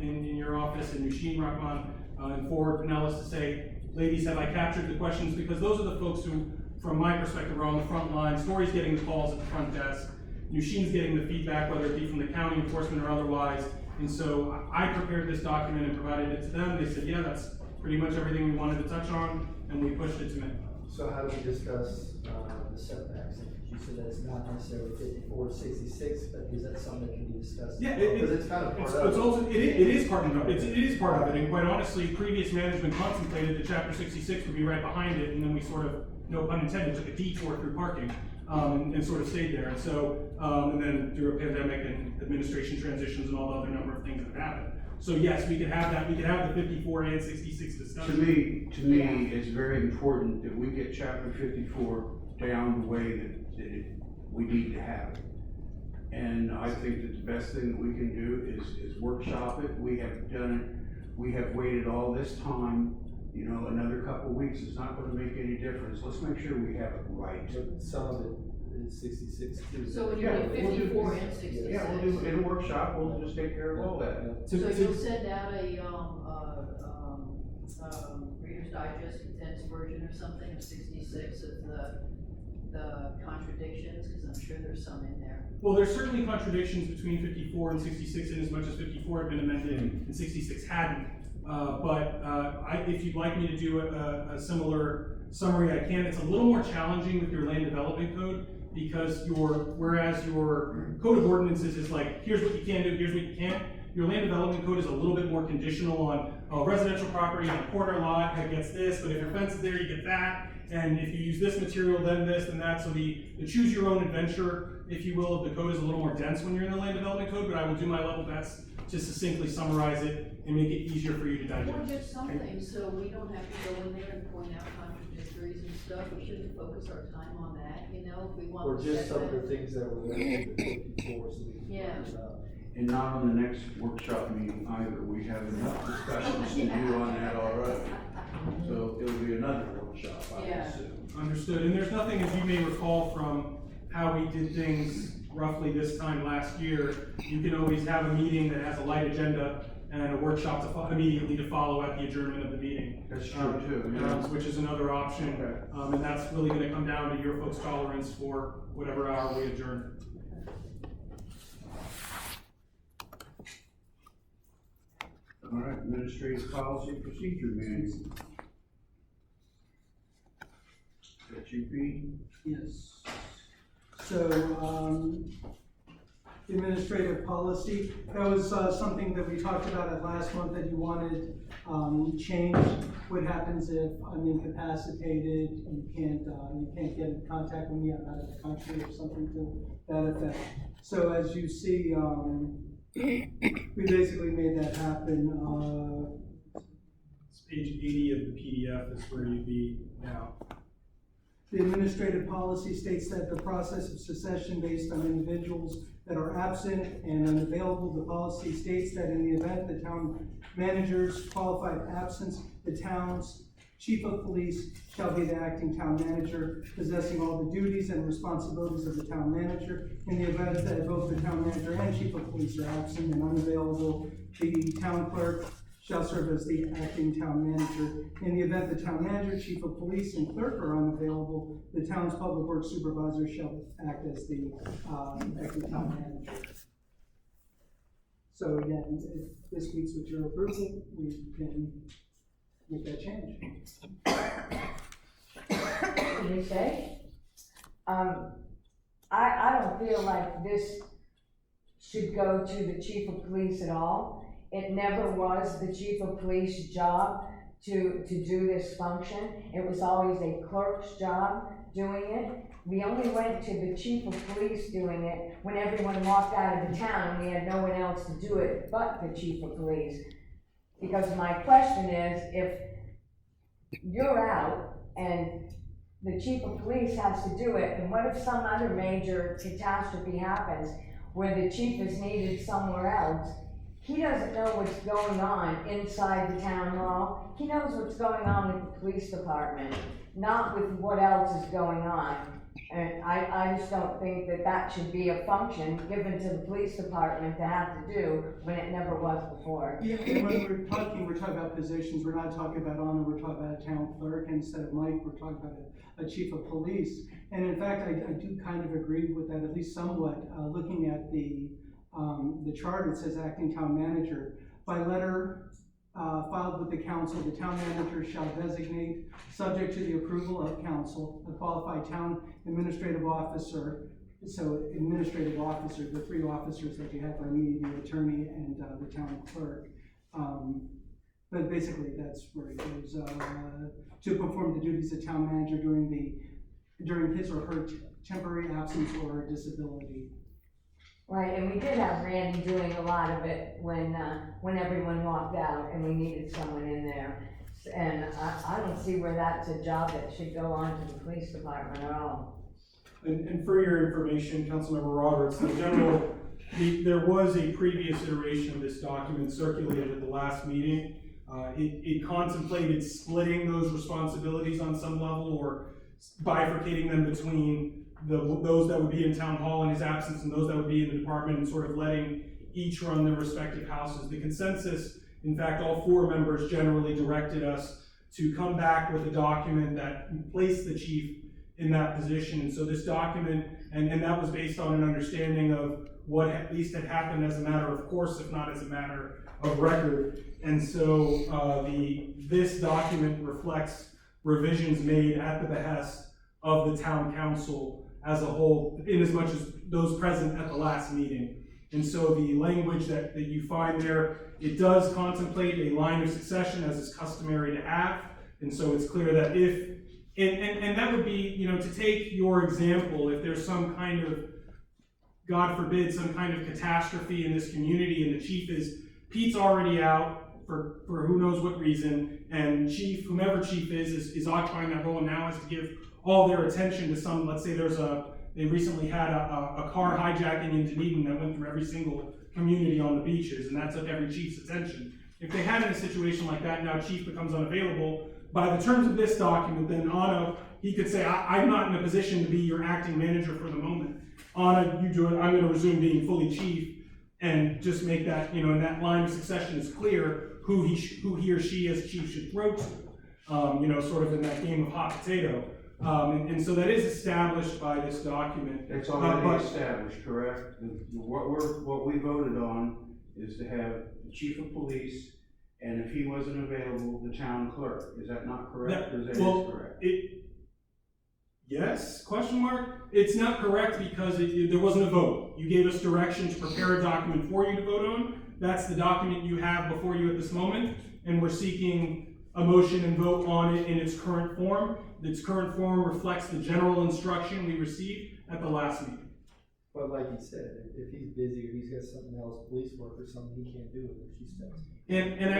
in your office, and Eugene Rahman, and Ford Pinellas to say, ladies, have I captured the questions? Because those are the folks who, from my perspective, are on the front lines. Tori's getting the calls at the front desk. Eugene's getting the feedback, whether it be from the county enforcement or otherwise. And so I prepared this document and provided it to them. They said, yeah, that's pretty much everything we wanted to touch on, and we pushed it to me. So how do we discuss, the setbacks? You said that it's not necessarily 54 to 66, but is that something that can be discussed? Yeah, Because it's kind of part of it. also, it is part of it. It is part of it, and quite honestly, previous management contemplated that chapter 66 would be right behind it, and then we sort of, no pun intended, took a detour through parking, and sort of stayed there. And so, and then through a pandemic and administration transitions and all the other number of things that have happened. So yes, we could have that. We could have the 54 and 66 discussion. To me, it's very important that we get chapter 54 down the way that we need to have it. And I think that the best thing that we can do is workshop it. We have done it. We have waited all this time. You know, another couple of weeks is not gonna make any difference. Let's make sure we have it right. But some of it is 66 too. So when you Yeah, do we'll do- 54 and 66. Yeah, we'll do, in a workshop, we'll just take care of all that. So you'll send out a, Reader's Digest condensed version or something of 66 of the contradictions, because I'm sure there's some in there. Well, there's certainly contradictions between 54 and 66 in as much as 54 had been amended and 66 hadn't. If you'd like me to do a similar summary, I can. It's a little more challenging with your land development code because whereas your code of ordinances is like, here's what you can do, here's what you can't. your land development code is a little bit more conditional on residential property on a corner lot that gets this, but if your fence is there, you get that. And if you use this material, then this, then that. So the choose your own adventure, if you will, of the code is a little more dense when you're in the land development code, but I will do my level best to succinctly summarize it and make it easier for you to Or digest. just something, so we don't have to go in there and point out contradictories and stuff, we shouldn't focus our time on that, you know, if we want Or to just set some of the that. things that were mentioned before, so we can. Yeah. find out. And not on the next workshop meeting either, we have enough discussions to do on that already. So it'll be another workshop, I would Yeah. assume. Understood, and there's nothing, as you may recall from how we did things roughly this time last year, you can always have a meeting that has a light agenda and a workshop immediately to follow at the adjournment of the meeting. That's true too, yeah. Which is another option, Okay. and that's really gonna come down to your folks' tolerance for whatever hour we adjourn. All right, administrative policy procedure manual. That you be? Yes. So, administrative policy, that was, something that we talked about at last month that you wanted, changed. What happens if I'm incapacitated, you can't get in contact with me, I'm out of the country or something to that effect. So as you see, we basically made that happen, It's page 80 of the PDF is where you'd be now. The administrative policy states that the process of secession based on individuals that are absent and unavailable, the policy states that in the event the town manager's qualified absence, the town's chief of police shall be the acting town manager, possessing all the duties and responsibilities of the town manager. In the event that both the town manager and chief of police are absent and unavailable, the town clerk shall serve as the acting town manager. In the event the town manager, chief of police, and clerk are unavailable, the town's public works supervisor shall act as the acting town manager. So again, if this meets with your approval, we can make that change. Did you say? I don't feel like this should go to the chief of police at all. It never was the chief of police's job to do this function. It was always a clerk's job doing it. We only went to the chief of police doing it when everyone walked out of the town and we had no one else to do it but the chief of police. Because my question is, if you're out and the chief of police has to do it, and what if some other major catastrophe happens where the chief is needed somewhere else? He doesn't know what's going on inside the town hall. He knows what's going on with the police department, not with what else is going on. And I just don't think that that should be a function given to the police department to have to do when it never was before. Yeah, and when we're talking about positions, we're not talking about honor, we're talking about a town clerk, and instead of Mike, we're talking about a chief of police. And in fact, I do kind of agree with that, at least somewhat, looking at the chart, it says acting town manager. By letter filed with the council, the town manager shall designate, subject to the approval of council, a qualified town administrative officer. So administrative officer, the three officers that you have are me, the attorney, and the town clerk. But basically, that's where it goes, to perform the duties of town manager during his or her temporary absence or disability. Right, and we did have Randy doing a lot of it when everyone walked out and we needed someone in there. And I don't see where that's a job that should go on to the police department at all. And for your information, Councilmember Roberts, there was a previous iteration of this document circulated at the last meeting. It contemplated splitting those responsibilities on some level or bifurcating them between those that would be in town hall in his absence and those that would be in the department, and sort of letting each run their respective houses. The consensus, in fact, all four members generally directed us to come back with a document that placed the chief in that position. And so this document, and that was based on an understanding of what at least had happened as a matter of course, if not as a matter of record. And so this document reflects revisions made at the behest of the town council as a whole, in as much as those present at the last meeting. And so the language that you find there, it does contemplate a line of succession as is customary to have. And so it's clear that if, and that would be, to take your example, if there's some kind of, God forbid, some kind of catastrophe in this community and the chief Pete's already out for who knows what reason, and whomever chief is occupying that role and now has to give all their attention to some, let's say they recently had a car hijacking in Dunedin that went through every single community on the beaches, and that took every chief's attention. If they had in a situation like that, now chief becomes unavailable, by the terms of this document, then Anna, he could say, I'm not in a position to be your acting manager for the moment. Anna, you do it, I'm gonna resume being fully chief, and just make that, and that line of succession is clear, who he or she as chief should throw to, sort of in that game of hot potato. And so that is established by this document. It's already established, correct? What we voted on is to have the chief of police, and if he wasn't available, the town clerk. Is that not correct? Or is that correct? Yes, question mark? It's not correct because there wasn't a vote. You gave us direction to prepare a document for you to vote on. That's the document you have before you at this moment, and we're seeking a motion and vote on it in its current form. Its current form reflects the general instruction we received at the last meeting. But like you said, if he's busy or he's got something else, police work or something, he can't do it if she steps in. And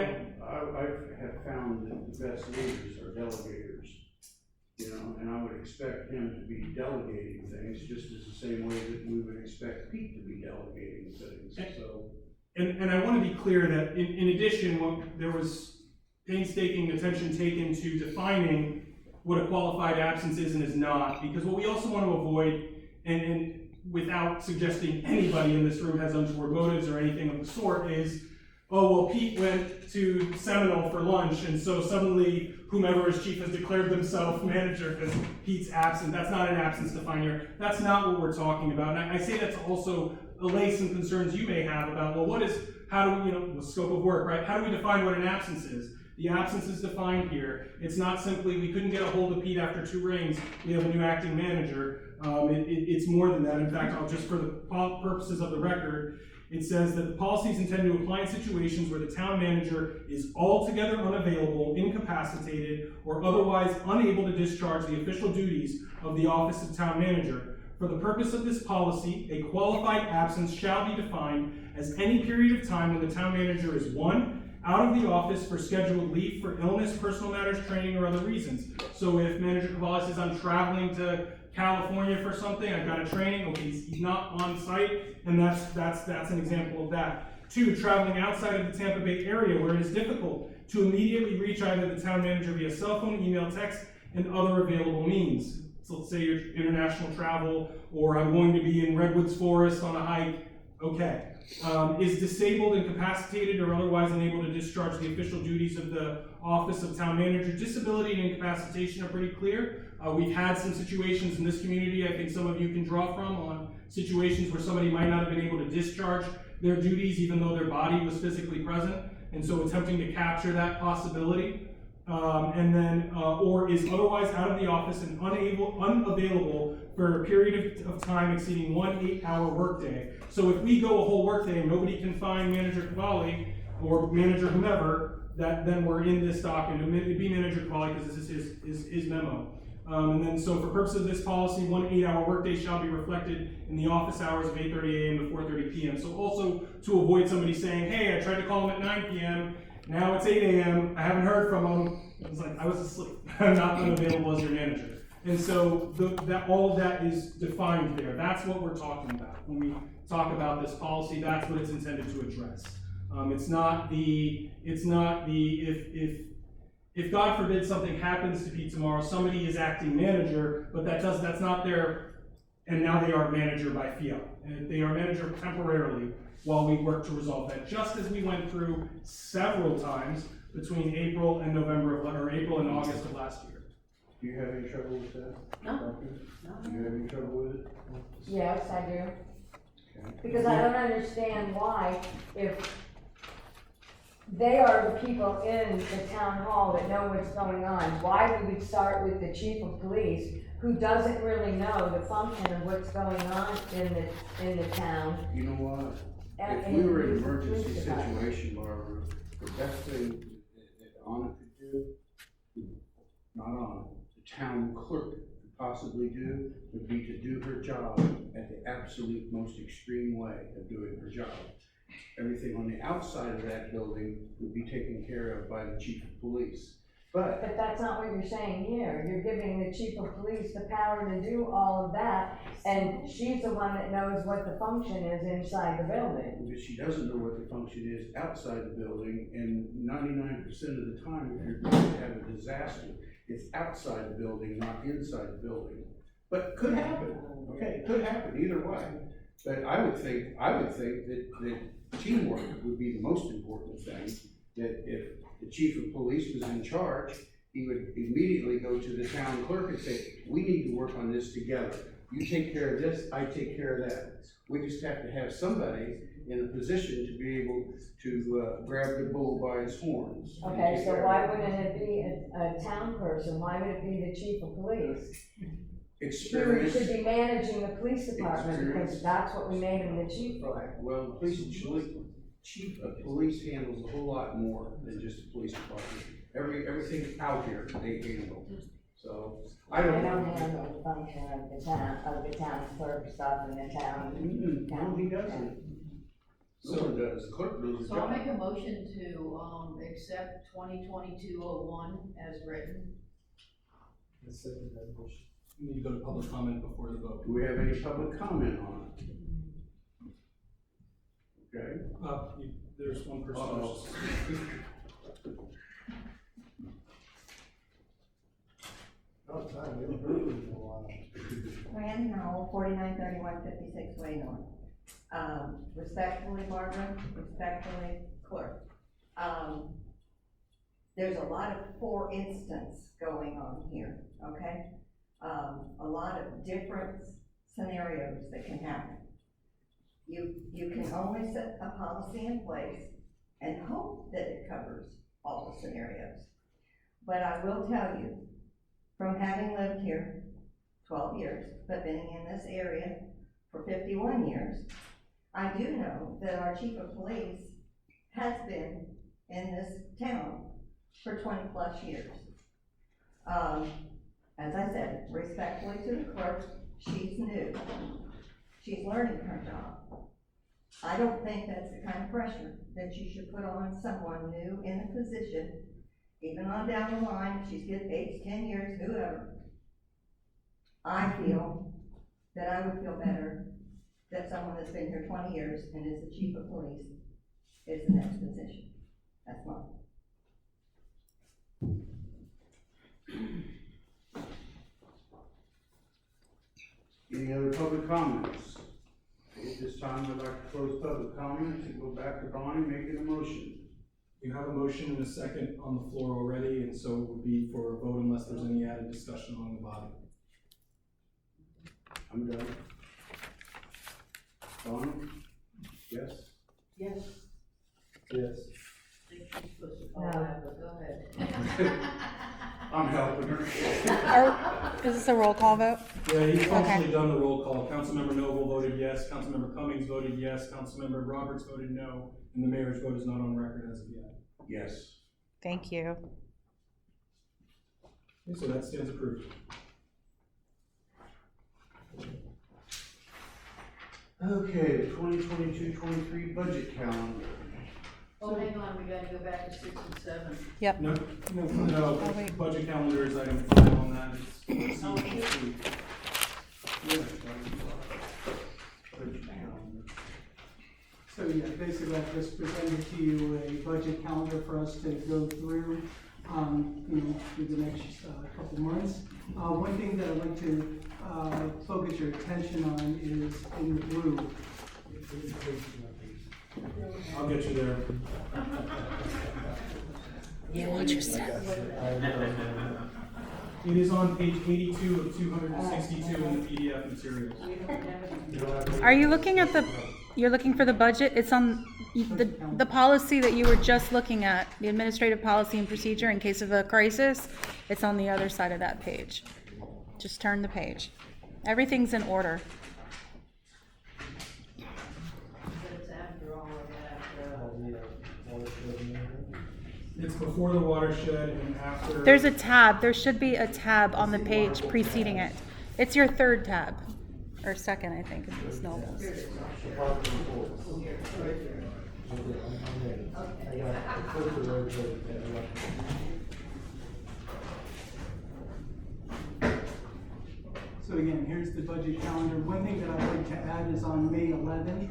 I have found that the best leaders are delegators, and I would expect him to be delegating things just as the same way that we would expect Pete to be delegating things. And I want to be clear that in addition, there was painstaking attention taken to defining what a qualified absence is and is not, because what we also want to avoid, and without suggesting anybody in this room has untoward motives or anything of the sort, is, oh, well, Pete went to Seminole for lunch, and so suddenly whomever is chief has declared themselves manager because Pete's absent. That's not an absence defined here. That's not what we're talking about. And I say that to also allay some concerns you may have about, well, how do we, the scope of work, right? How do we define what an absence is? The absence is defined here. It's not simply, we couldn't get a hold of Pete after 2 rings, we have a new acting manager. It's more than that. In fact, just for the purposes of the record, it says that the policy is intended to apply in situations where the town manager is altogether unavailable, incapacitated, or otherwise unable to discharge the official duties of the office of town manager. For the purpose of this policy, a qualified absence shall be defined as any period of time when the town manager is 1, out of the office for scheduled leave for illness, personal matters, training, or other reasons. So if Manager Cavalli says, I'm traveling to California for something, I've got a training, okay, he's not on site, and that's an example of that. 2, traveling outside of the Tampa Bay area where it is difficult to immediately reach either the town manager via cell phone, email, text, and other available means. So let's say you're international travel, or I'm going to be in Redwoods Forest on a hike, okay. Is disabled, incapacitated, or otherwise unable to discharge the official duties of the office of town manager. Disability and incapacitation are pretty clear. We've had some situations in this community, I think some of you can draw from, on situations where somebody might not have been able to discharge their duties even though their body was physically present, and so attempting to capture that possibility. Or is otherwise out of the office and unavailable for a period of time exceeding 1 8-hour workday. So if we go a whole workday and nobody can find Manager Cavalli or Manager whomever, then we're in this document. It'd be Manager Cavalli because this is his memo. So for purposes of this policy, 1 8-hour workday shall be reflected in the office hours of 8:30 a.m. to 4:30 p.m. So also to avoid somebody saying, hey, I tried to call him at 9 p.m., now it's 8 a.m., I haven't heard from him. It's like, I was asleep. I'm not unavailable as your manager. And so all of that is defined there. That's what we're talking about. When we talk about this policy, that's what it's intended to address. It's not the if God forbid something happens to Pete tomorrow, somebody is acting manager, but that's not their, and now they are manager by fiat. They are manager temporarily while we work to resolve that, just as we went through several times between April and April and August of last year. Do you have any trouble with that? No. Do you have any trouble with it? Yes, I do. Okay. Because I don't understand why, if they are the people in the town hall that know what's going on, why we would start with the chief of police, who doesn't really know the function of what's going on in the town. You know what? If we were in an emergency situation, Barbara, the best thing that Anna could do, not Anna, the town clerk could possibly do, would be to do her job at the absolute most extreme way of doing her job. Everything on the outside of that building would be taken care of by the chief of police. But But that's not what you're saying here. You're giving the chief of police the power to do all of that, and she's the one that knows what the function is inside the building. because she doesn't know what the function is outside the building, and 99% of the time, if you're going to have a disaster, it's outside the building, not inside the building. But could happen, okay, could happen either way. But I would think that teamwork would be the most important thing, that if the chief of police was in charge, he would immediately go to the town clerk and say, we need to work on this together. You take care of this, I take care of that. We just have to have somebody in a position to be able to grab the bull by his horns. and Okay, take so care why of it. wouldn't it be a town person? Why would it be the chief of police? Who Experience. should be managing the police department, because Experience. that's what we made him the chief for. Well, the chief of police handles a whole lot more than just the police department. Everything out here, they handle. So, I They don't don't know. handle the function of the town clerk stuff in the town. No, he doesn't. No one does. The clerk knows the So I'll job. make a motion to, accept 2022-01 as written. I second that motion. You need to go to public comment before the vote. Do we have any public comment on it? Okay. There's one person. Uh-oh. Oh, time, we haven't heard from you in a while. Randy Howell, 4931 56 Way North. Respectfully, Barbara, respectfully, clerk. There's a lot of for instance going on here, okay? A lot of different scenarios that can happen. You can only set a policy in place and hope that it covers all the scenarios. But I will tell you, from having lived here 12 years, but been in this area for 51 years, I do know that our chief of police has been in this town for 20 plus years. As I said, respectfully to the clerk, she's new. She's learning her job. I don't think that's the kind of pressure that you should put on someone new in a position, even on down the line, if she's get 8 to 10 years, whoever. I feel that I would feel better that someone that's been here 20 years and is the chief of police is the next position. That's mine. Any other public comments? At this time, I'd like to close public comments and go back to Bonnie making a motion. You have a motion and a second on the floor already, and so it would be for a vote unless there's any added discussion among the body. I'm done. Bonnie? Yes? Yes. Yes. I think she's supposed to follow that, but go ahead. I'm helping her. Is this a roll call vote? Yeah, he's Okay. actually done the roll call. Councilmember Noble voted yes, Councilmember Cummings voted yes, Councilmember Roberts voted no, and the mayor's vote is not on record as of yet. Yes. Thank you. Okay, so that stands approved. Okay, the 2022-23 budget calendar. Oh, hang on, we gotta go back to 6 and 7. Yep. No, Oh, wait. budget calendar is item 5 on that. It's Oh, C. Yes, budget calendar. So yeah, basically I've just presented to you a budget calendar for us to go through, through the next couple months. One thing that I'd like to focus your attention on is in the blue. I'll get you there. You watch your step. It is on page 82 of 262 in the PDF materials. Are you looking at you're looking for the budget? It's on the policy that you were just looking at, the administrative policy and procedure in case of a crisis. It's on the other side of that page. Just turn the page. Everything's in order. But it's after It's before the watershed and after. There's a tab, there should be a tab on the page preceding it. It's your third tab, or second, I think, in these novels. So again, here's the budget calendar. One thing that I'd like to add is on May 11th,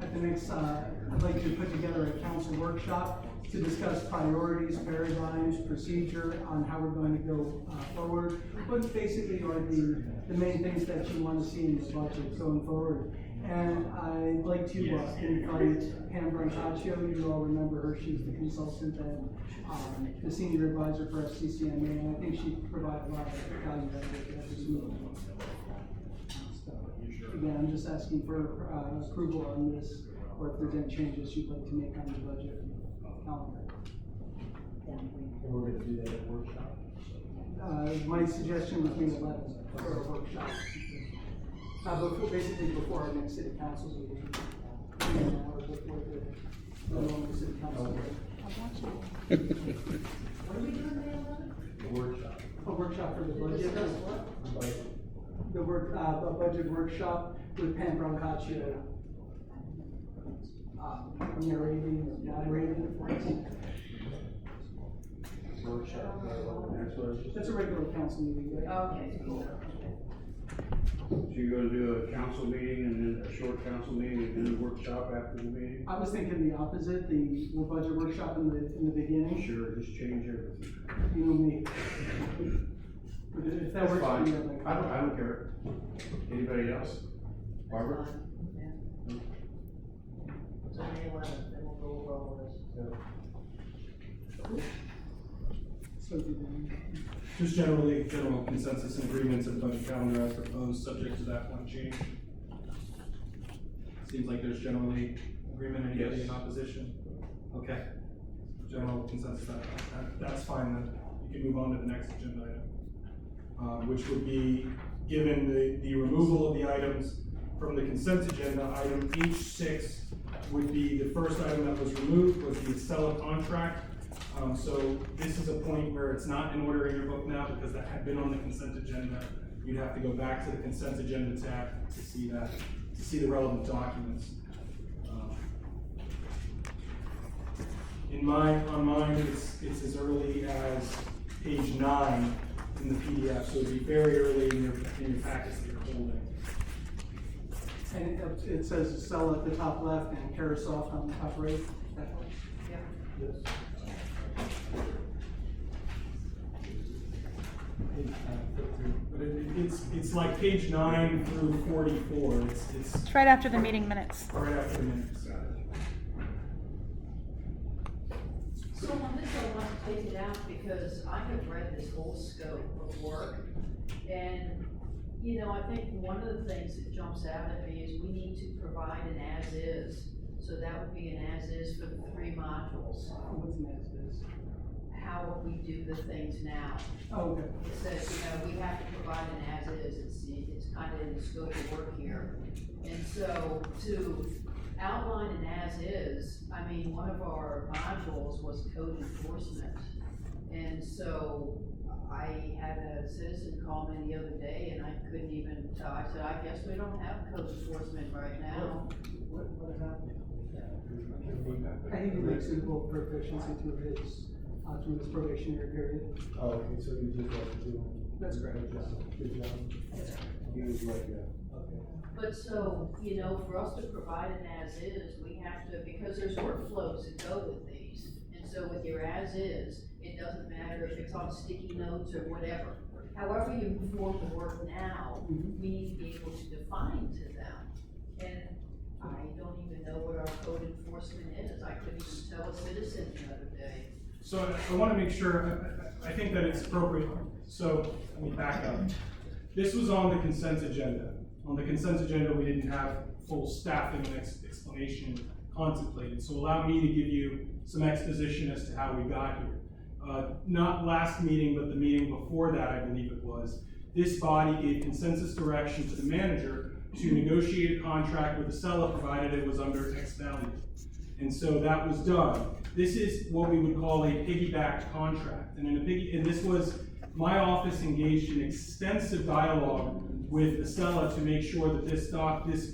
at the next, I'd like to put together a council workshop to discuss priorities, paradigms, procedure on how we're going to go forward. What basically are the main things that you want to see in the budget going forward. And I'd like to invite Pam Brancaccio. You all remember her. She's the consultant and the senior advisor for FCCMA, and I think she provided a lot of value at this meeting. Again, I'm just asking for approval on this, or if there's any changes you'd like to make on the budget calendar. We're gonna do that at workshop. My suggestion was May 11th for a workshop. Basically before our next city council meeting. Or before the normal city council meeting. What are we doing May 11th? The workshop. A workshop for the budget. Discuss what? A budget workshop with Pam Brancaccio. Narrating, moderating. Workshop. That's That's a regular council meeting, right? Okay, cool. So you're gonna do a council meeting and then a short council meeting and then a workshop after the meeting? I was thinking the opposite, the budget workshop in the beginning. Sure, just change everything. You know me. But if that That's works for you, fine. I'd like. I don't care. Anybody else? Barbara? Yeah. So May 11th, then we'll go over all this. So do then. Just general consensus and agreement to the budget calendar as proposed, subject to that one change. Seems like there's generally agreement, anybody in Yes. opposition? Okay. General consensus, that's fine then. You can move on to the next agenda item, which would be, given the removal of the items from the consent agenda, item H6 would be the first item that was removed, was the Acela contract. So this is a point where it's not in order in your book now because that had been on the consent agenda. You'd have to go back to the consent agenda tab to see that, to see the relevant documents. On mine, it's as early as page 9 in the PDF, so it'd be very early in your packets that you're holding. And it says sell at the top left and Carasoft on the top right. That one. Yeah. But it's like page 9 through 44. It's It's right after the meeting minutes. right after the minutes. So on this, I want to take it out because I have read this whole scope of work. And, you know, I think one of the things that jumps out at me is we need to provide an as-is. So that would be an as-is for the 3 modules. What's next is? How we do the things now. Oh, okay. It says, you know, we have to provide an as-is, it's kind of in the scope of work here. And so to outline an as-is, I mean, one of our modules was code enforcement. And so I had a citizen call me the other day and I couldn't even tell, I said, I guess we don't have code enforcement right now. What happened? I think it makes it full proficiency through his probationary period. Oh, okay, so you just have to do. That's correct. Good job. He was like that. Okay. But so, you know, for us to provide an as-is, we have to, because there's workflows that go with these. And so with your as-is, it doesn't matter if it's on sticky notes or whatever. However you perform the work now, we need to be able to define to them. And I don't even know what our code enforcement is. I couldn't even tell a citizen the other day. So I want to make sure, I think that it's appropriate. So let me back up. This was on the consent agenda. On the consent agenda, we didn't have full staffing and explanation contemplated. So allow me to give you some exposition as to how we got here. Not last meeting, but the meeting before that, I believe it was. This body gave consensus direction to the manager to negotiate a contract with the seller provided it was under X value. And so that was done. This is what we would call a piggybacked contract. And this was, my office engaged in extensive dialogue with Acela to make sure that this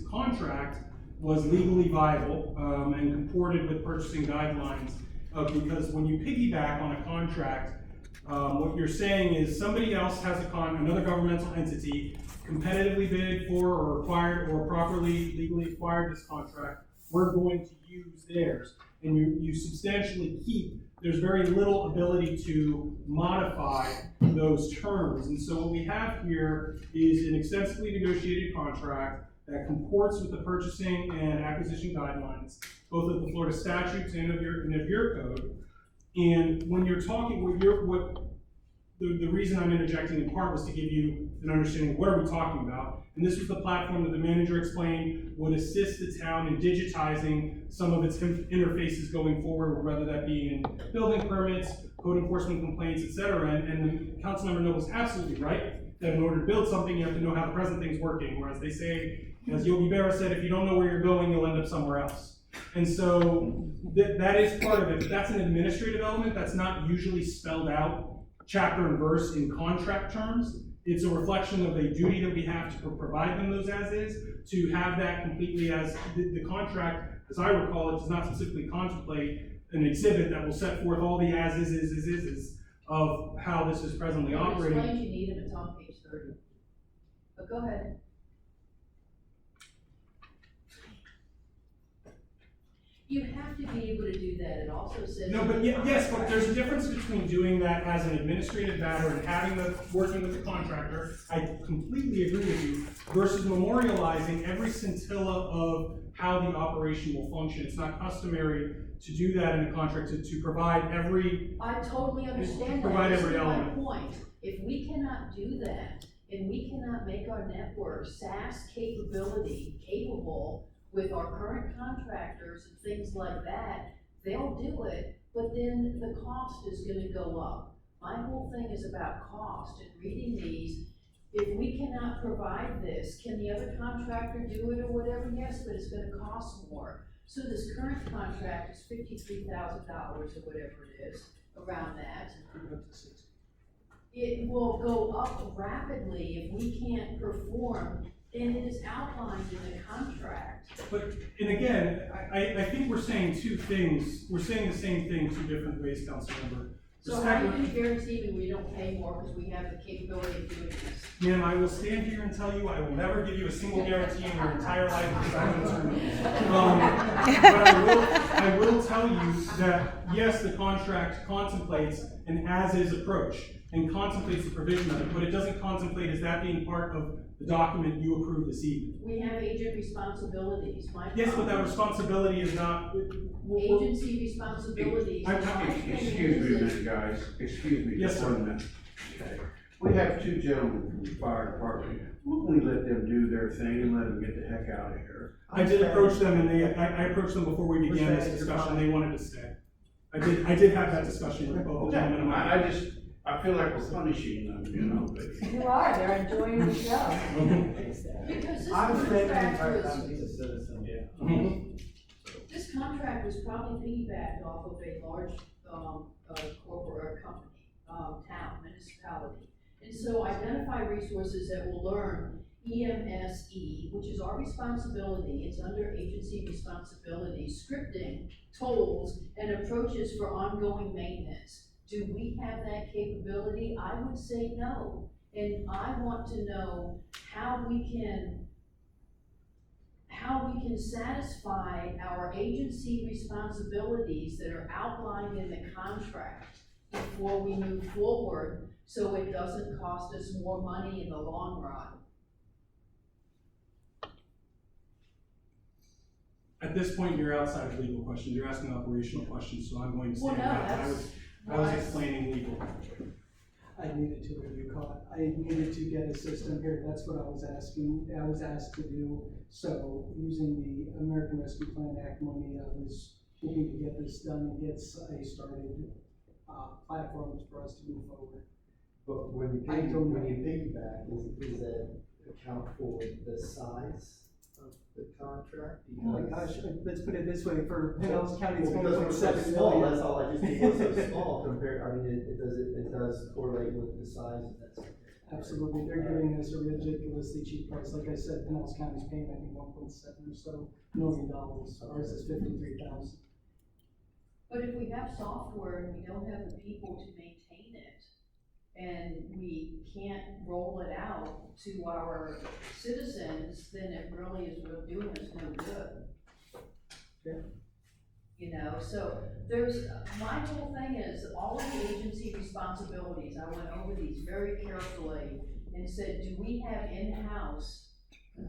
contract was legally viable, and comported with purchasing guidelines. Because when you piggyback on a contract, what you're saying is somebody else has another governmental entity competitively bid for or acquired or properly legally acquired this contract. We're going to use theirs, and you substantially keep. There's very little ability to modify those terms, and so what we have here is an extensively negotiated contract that comports with the purchasing and acquisition guidelines, both of the Florida statutes and of your code. And when you're talking, the reason I'm interjecting in part was to give you an understanding of what are we talking about. And this was the platform that the manager explained would assist the town in digitizing some of its interfaces going forward, whether that be in building permits, code enforcement complaints, etc. And Councilmember Noble's absolutely right that in order to build something, you have to know how the present thing's working. Whereas they say, as Yogi Berra said, if you don't know where you're going, you'll end up somewhere else. And so that is part of it. But that's an administrative element that's not usually spelled out chapter and verse in contract terms. It's a reflection of a duty that we have to provide them those as is, to have that completely as the contract, as I recall, it does not specifically contemplate an exhibit that will set forth all the as is of how this is presently operating. Explain you need them, it's on page 30. But go ahead. You have to be able to do that. It also says. No, but yes, but there's a difference between doing that as an administrative matter and having working with the contractor. I completely agree with you. Versus memorializing every scintilla of how the operation will function. It's not customary to do that in a contract to provide every. I totally understand that. Provide every This is my element. point. If we cannot do that, and we cannot make our network SaaS capable with our current contractors and things like that, they'll do it, but then the cost is gonna go up. My whole thing is about cost, and reading these, if we cannot provide this, can the other contractor do it or whatever? Yes, but it's gonna cost more. So this current contract is $53,000 or whatever it is, around that. It will go up rapidly if we can't perform, and it is outlined in the contract. But, and again, I think we're saying two things. We're saying the same thing two different ways, Councilmember. So how do you guarantee me we don't pay more because we have the capability of doing this? Ma'am, I will stand here and tell you, I will never give you a single guarantee in your entire life because I'm an attorney. But I will tell you that, yes, the contract contemplates an as-is approach and contemplates the provision of it, but it doesn't contemplate as that being part of the document you approved this evening. We have agent responsibilities. Yes, but that responsibility is not. Agency responsibilities. Excuse me a minute, guys, excuse me, Yes, just sir. 1 minute. Okay. We have two gentlemen from the fire department, why don't we let them do their thing and let them get the heck out of here? I did approach them and I approached them before we began this discussion, they wanted to stay. I did have that discussion with both of them. I feel like we're punishing them, you know, but. You are, they're enjoying the show. Because this I'm contract was, he's a citizen, yeah. this contract was probably piggybacked off of a large, corporate company, town, municipality. And so identify resources that will learn EMSE, which is our responsibility, it's under agency responsibility, scripting, tools, and approaches for ongoing maintenance. Do we have that capability? I would say no. And I want to know how we can satisfy our agency responsibilities that are outlined in the contract before we move forward, so it doesn't cost us more money in the long run. At this point, you're outside of legal questions, you're asking operational questions, so I'm going to Well, stand no, back. I was explaining legal. I needed to, what you call it, I needed to get a system here, that's what I was asked to do. So, using the American Rescue Plan Act money, I was hoping to get this done and get a started, platforms for us to move forward. But when you I don't know. piggyback, does that account for the size of the contract? Oh my Because- gosh, let's put it this way, for Pinellas County, it's Well, one because point we're so seven small, million. that's all, I just think we're so small compared, I mean, it does correlate with the size of that. Absolutely, they're giving us a ridiculously cheap price, like I said, Pinellas County's paying, I think, $1.7 or so million, ours is 53,000. But if we have software and we don't have the people to maintain it, and we can't roll it out to our citizens, then it really is doing us no good. Yeah. You know, so there's, my whole thing is, all of the agency responsibilities, I went over these very carefully and said, do we have in-house,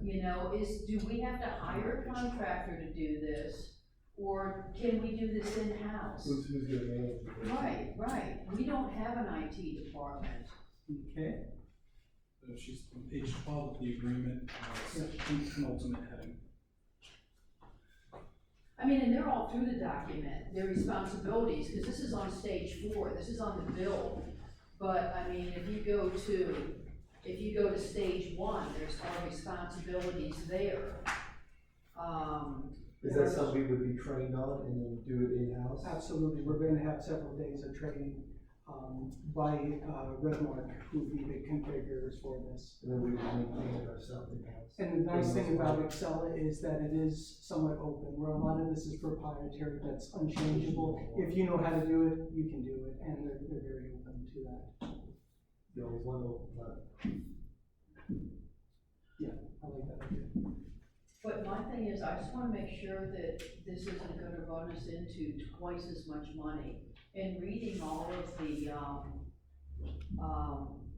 you know, do we have to hire a contractor to do this? Or can we do this in-house? Who's gonna manage it? Right, we don't have an IT department. Okay, So she's on page 12 of the agreement, penultimate heading. I mean, and they're all through the document, their responsibilities, because this is on stage 4, this is on the bill. But, I mean, if you go to stage 1, there's our responsibilities there. Is that something we would be trained on and then do it in-house? absolutely, we're gonna have several days of training, by, Redmark, who would be the configurers for this. And then we would maintain it ourselves in-house? And the nice thing about Excel is that it is somewhat open, where a lot of this is proprietary, that's unchangeable. If you know how to do it, you can do it, and they're very open to that. You always want to open up. Yeah, I like that idea. But my thing is, I just wanna make sure that this isn't gonna run us into twice as much money. And reading all of the,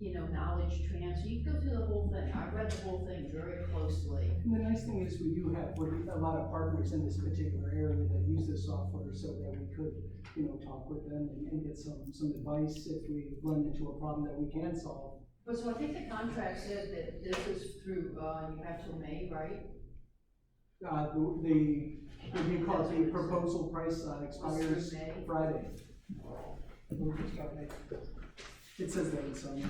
you know, knowledge transfer, you go through the whole thing, I read the whole thing very closely. And the nice thing is we do have a lot of partners in this particular area that use this software so that we could, you know, talk with them and get some advice if we run into a problem that we can solve. But so I think the contract said that this is through, you have till May, right? What do you call it, the proposal price expires May. Friday. It says that in some.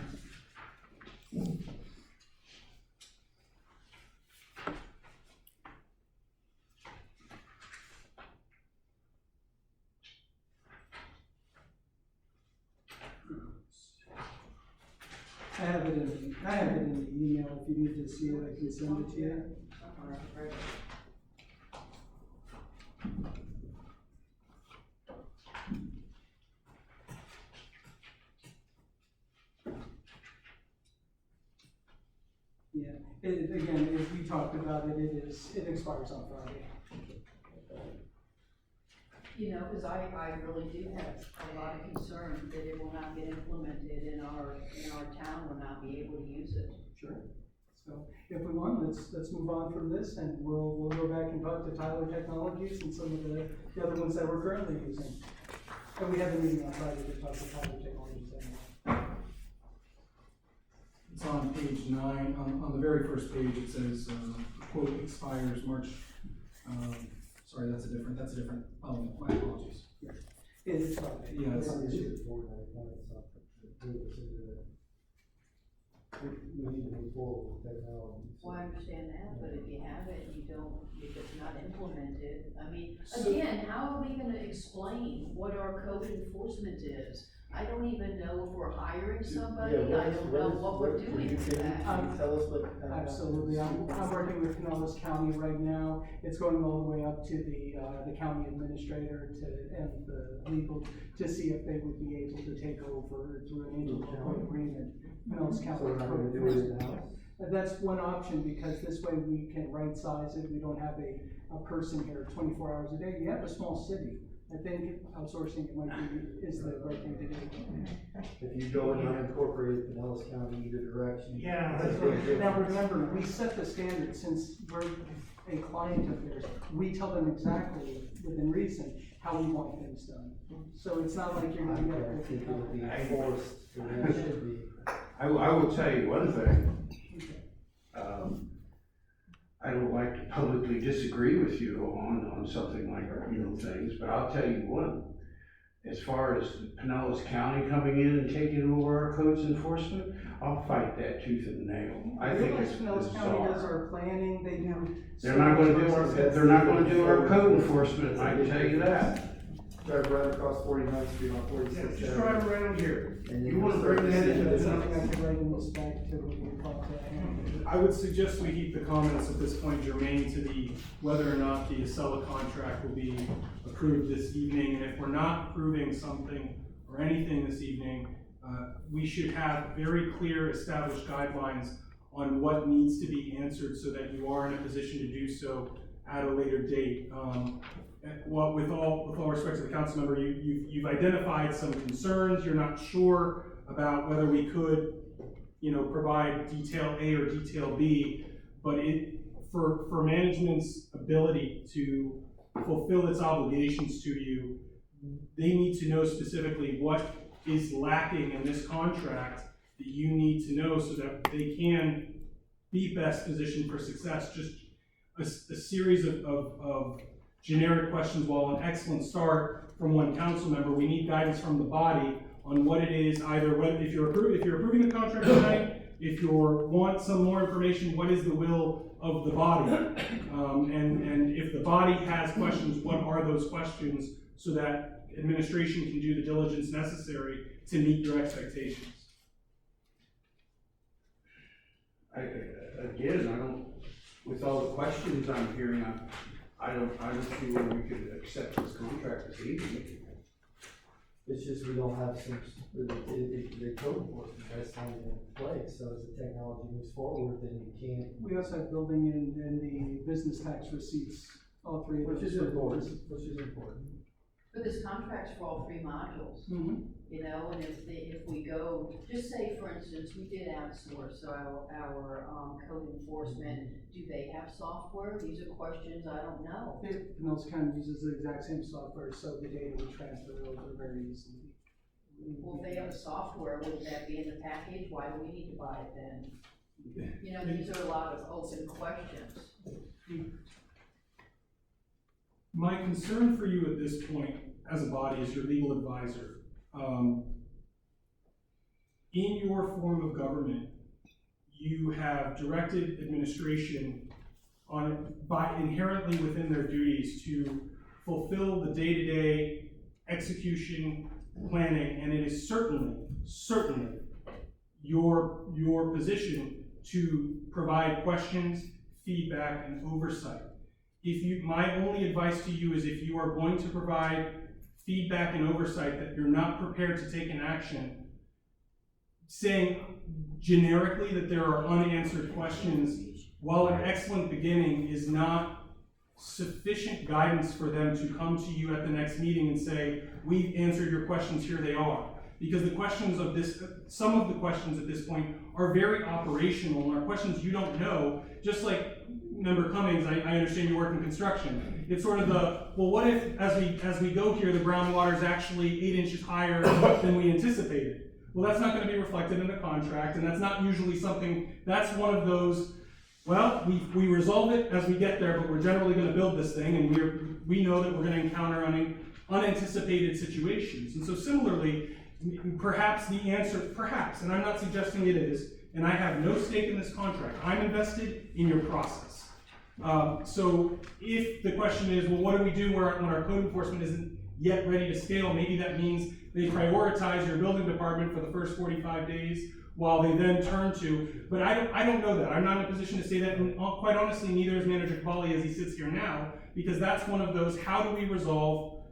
I have it in the email, if you need to see it, I can send it to you. Yeah, again, as we talked about it, it expires on Friday. You know, cause I really do have a lot of concern that it will not get implemented in our town, will not be able to use it. Sure. So if we want, let's move on from this, and we'll go back and talk to Tyler Technologies and some of the other ones that we're currently using. And we have a meeting on Friday to talk to Tyler Technologies anyway. It's on page 9, on the very first page, it says, quote expires March, sorry, that's a different, oh, my apologies. It is Friday. Yeah, it's, We need to move forward with technology. Well, I understand that, but if you have it, and you don't, if it's not implemented, I mean, So- again, how are we gonna explain what our code enforcement is? I don't even know if we're hiring somebody, I don't know what we're doing with that. Can you tell us what? Absolutely, I'm working with Pinellas County right now, it's going all the way up to the county administrator and the legal, to see if they would be able to take over through an interlocal agreement. Pinellas County. So we're not gonna do it in-house? That's one option, because this way we can right size it, we don't have a person here 24 hours a day. You have a small city, I think outsourcing it is the right thing to do. If you go in unincorporated Pinellas County, either direction. Yeah, that's that's a big right. Now difference. remember, we set the standard since we're a client of theirs. We tell them exactly, within reason, how we want things done. So it's not like you're I gonna don't think get. it'll be enforced, the way it should be. I will tell you one thing. I don't like to publicly disagree with you on something like, things, but I'll tell you one. as far as Pinellas County coming in and taking over our codes enforcement, I'll fight that tooth and nail. I think it's Pinellas County does bizarre. our planning, they do. They're not gonna do our code enforcement, I can tell you that. Drive right across 49th Street on 46th. Just drive around here. And You wanna bring that into That's the something I could write in this back to when we talk to him. I would suggest we keep the comments at this point germane to the, whether or not the Acela contract will be approved this evening. And if we're not approving something or anything this evening, we should have very clear established guidelines on what needs to be answered so that you are in a position to do so at a later date. With all respect to the council member, you've identified some concerns. You're not sure about whether we could, provide detail A or detail B, but for management's ability to fulfill its obligations to you, they need to know specifically what is lacking in this contract that you need to know so that they can be best positioned for success. Just a series of generic questions, while an excellent start from one council member, we need guidance from the body on what it is, either whether, if you're approving the contract tonight, if you want some more information, what is the will of the body? And if the body has questions, what are those questions so that administration can do the diligence necessary to meet your expectations? With all the questions I'm hearing, I don't see where we could accept this contract this evening. It's just we don't have some, the code enforcement, that's not even in place, so as the technology moves forward, then you can't. We also have building and the business tax receipts, all three of those. Which is important. But this contract's for all three modules, Mhm. and if we go, just say, for instance, we did outsource our code enforcement, do they have software? These are questions I don't know. Pinellas County uses the exact same software, so the data would transfer over very easily. Well, if they have a software, wouldn't that be in the package? Why do we need to buy it then? These are a lot of open questions. My concern for you at this point, as a body, is your legal advisor. In your form of government, you have directed administration by inherently within their duties to fulfill the day-to-day execution planning, and it is certainly your position to provide questions, feedback, and oversight. My only advice to you is if you are going to provide feedback and oversight that you're not prepared to take an action, saying generically that there are unanswered questions, while an excellent beginning, is not sufficient guidance for them to come to you at the next meeting and say, we've answered your questions, here they are. Because some of the questions at this point are very operational and are questions you don't know, just like Member Cummings, I understand you work in construction. It's sort of what if as we go here, the groundwater is actually 8 inches higher than we anticipated? Well, that's not going to be reflected in the contract, and that's not usually something, that's one of those, well, we resolve it as we get there, but we're generally going to build this thing, and we know that we're going to encounter unanticipated situations. And so similarly, perhaps the answer, and I'm not suggesting it is, and I have no stake in this contract, I'm invested in your process. So if the question is, well, what do we do when our code enforcement isn't yet ready to scale? Maybe that means they prioritize your building department for the first 45 days while they then turn to, but I don't know that. I'm not in a position to say that, and quite honestly, neither is Manager Cavalli as he sits here now, because that's one of those, how do we resolve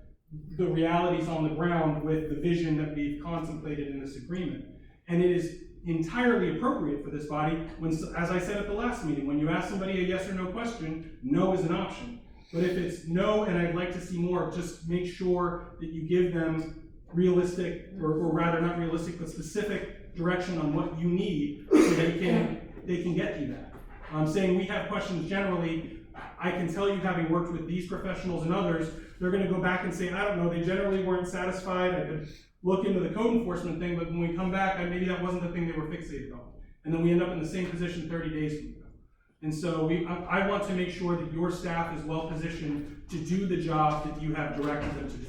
the realities on the ground with the vision that we've contemplated in this agreement? And it is entirely appropriate for this body when, as I said at the last meeting, when you ask somebody a yes or no question, no is an option. But if it's no, and I'd like to see more, just make sure that you give them realistic, or rather not realistic, but specific direction on what you need so they can get you that. I'm saying we have questions generally. I can tell you, having worked with these professionals and others, they're going to go back and say, I don't know, they generally weren't satisfied. I could look into the code enforcement thing, but when we come back, maybe that wasn't the thing they were fixated on. And then we end up in the same position 30 days from now. And so I want to make sure that your staff is well positioned to do the job that you have directed them to do.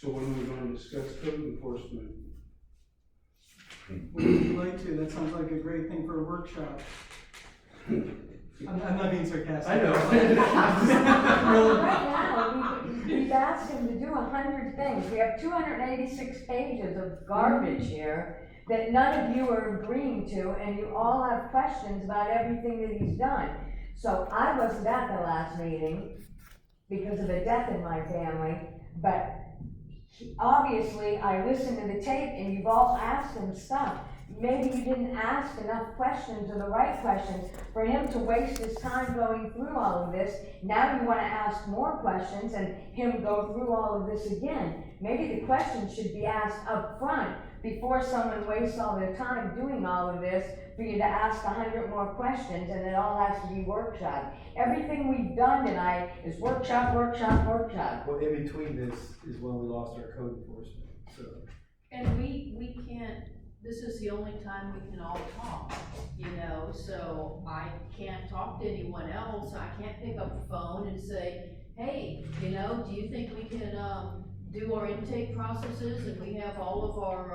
So when are we going to discuss code enforcement? Would you like to? That sounds like a great thing for a workshop. I'm not being sarcastic. I know. Right now, we've asked him to do 100 things. We have 286 pages of garbage here that none of you are agreeing to, and you all have questions about everything that he's done. So I wasn't at the last meeting because of a death in my family, but obviously I listened to the tape and you've all asked him stuff. Maybe you didn't ask enough questions or the right questions for him to waste his time going through all of this. Now you want to ask more questions and him go through all of this again. Maybe the questions should be asked up front before someone wastes all their time doing all of this for you to ask 100 more questions, and it all has to be workshop. Everything we've done tonight is workshop, workshop, workshop. Well, in between this is when we lost our code enforcement, so. And we can't, this is the only time we can all talk, you know, so I can't talk to anyone else. I can't pick up the phone and say, hey, you know, do you think we can, do our intake processes and we have all of our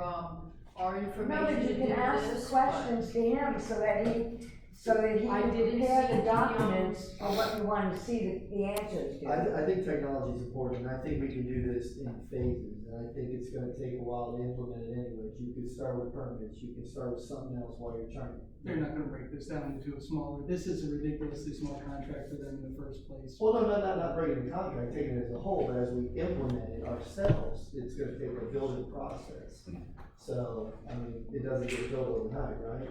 No, information but to you do can ask this? the questions to him so that he I can didn't prepare see the it, documents of what you want to see the answers to. I think technology is important, and I think we can do this in phases, and I think it's gonna take a while to implement it anyways. You could start with permits, you can start with something else while you're trying. They're not gonna break this down into a smaller, this is a ridiculously small contract for them in the first place. Well, no, not breaking the contract, taking it as a whole, but as we implement it ourselves, it's gonna take a building process. So, I mean, it doesn't get built overnight, right?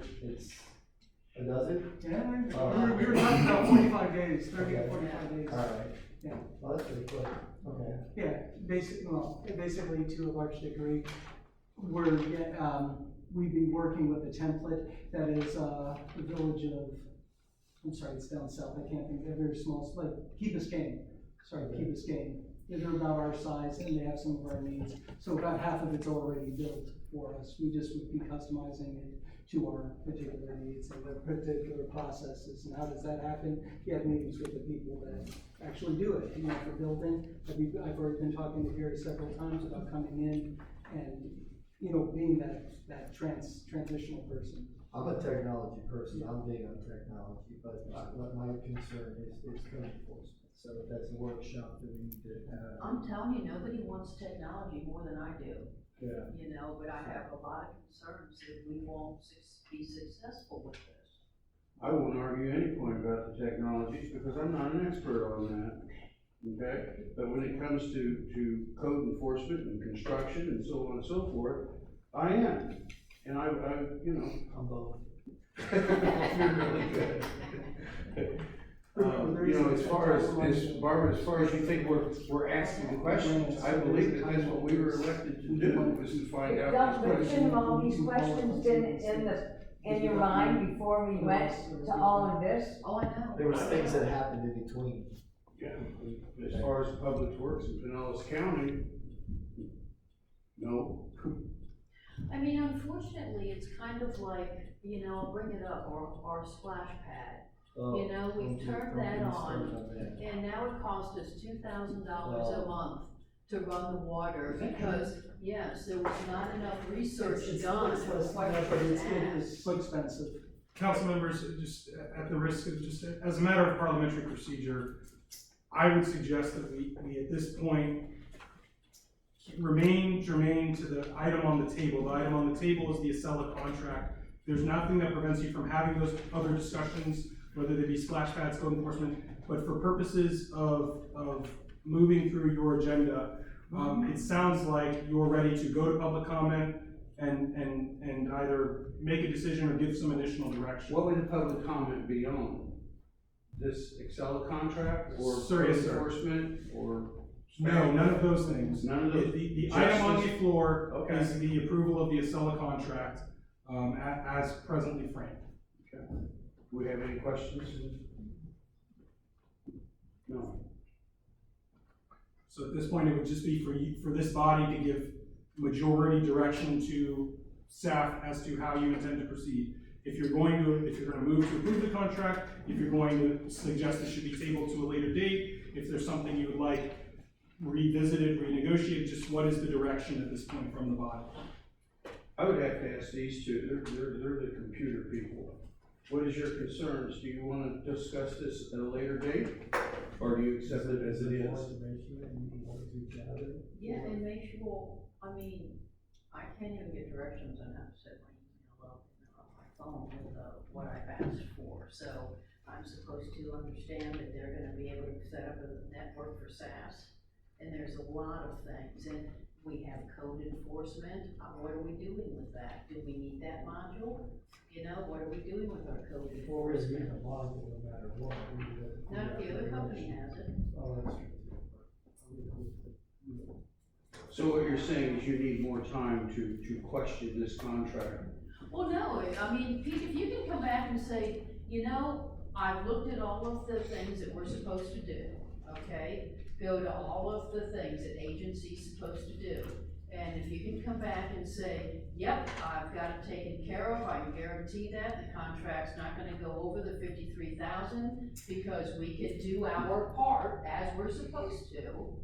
Does it? Yeah, Oh. we were talking about 45 days, 30 to Okay. 45 days. Alright. Yeah. Well, that's pretty quick, okay. Yeah, basically to a large degree, we've been working with a template that is, the village of, I'm sorry, it's down south, I can't think, they're very small, like Key Biscayne, Key Biscayne. They're about our size and they have some of our needs, so about half of it's already built for us. We just would be customizing it to our particular needs and the particular processes. And how does that happen? You have meetings with the people that actually do it, you know, for building. I've already been talking to Gary several times about coming in and, you know, being that transitional person. I'm a technology person, I'm big on technology, but my concern is code enforcement. So if that's a workshop that we need to have. I'm telling you, nobody wants technology more than I do. Yeah. You know, but I have a lot of concerns that we won't be successful with this. I won't argue any point about the technologies because I'm not an expert on that, okay? But when it comes to code enforcement and construction and so on and so forth, I am. And I you know. I'm both. You're really good. You know, as far as Barbara, as far as you think we're asking the questions, I believe that that's what we were elected to do, was to find out But these questions. shouldn't all these questions been in your mind before we went to all of this? Oh, I know. There was things that happened in between. Yeah, as far as Public Works in Pinellas County, no. I mean, unfortunately, it's kind of like, you know, I'll bring it up, our splash pad. You know, we've turned that on, and now it costs us $2,000 a month to run the water, because, yes, there was not enough research done for the questions asked. It's so expensive. Council members, just at the risk of just, as a matter of parliamentary procedure, I would suggest that we at this point remain germane to the item on the table. The item on the table is the Acela contract. There's nothing that prevents you from having those other discussions, whether they be splash pads, code enforcement, but for purposes of moving through your agenda, it sounds like you're ready to go to public comment and either make a decision or give some additional direction. What would the public comment be on? This Acela contract or Sir, code yes, sir. enforcement or? No, none of those things. None of those. The item on the floor Okay. is the approval of the Acela contract, as presently framed. Okay. Do we have any questions? No. So at this point, it would just be for this body to give majority direction to staff as to how you intend to proceed. If you're going to move to approve the contract, if you're going to suggest it should be tabled to a later date, if there's something you would like revisited, renegotiated? Just what is the direction at this point from the body? I would have to ask these two, they're the computer people. What is your concerns? Do you wanna discuss this at a later date? Or do you accept it as it is? Yeah, and make sure, I mean, I can't even get directions on how to set my email up on my phone with what I've asked for. So I'm supposed to understand that they're gonna be able to set up a network for SaaS. And there's a lot of things, and we have code enforcement. What are we doing with that? Do we need that module? You know, what are we doing with our code enforcement? no matter what. Not if the other company has it. Oh, that's true. So what you're saying is you need more time to question this contract? Well, no, I mean, Pete, if you can come back and say, you know, I've looked at all of the things that we're supposed to do, okay? Go to all of the things that agency's supposed to do. And if you can come back and say, yep, I've got it taken care of, I can guarantee that, the contract's not gonna go over the 53,000, because we can do our part as we're supposed to,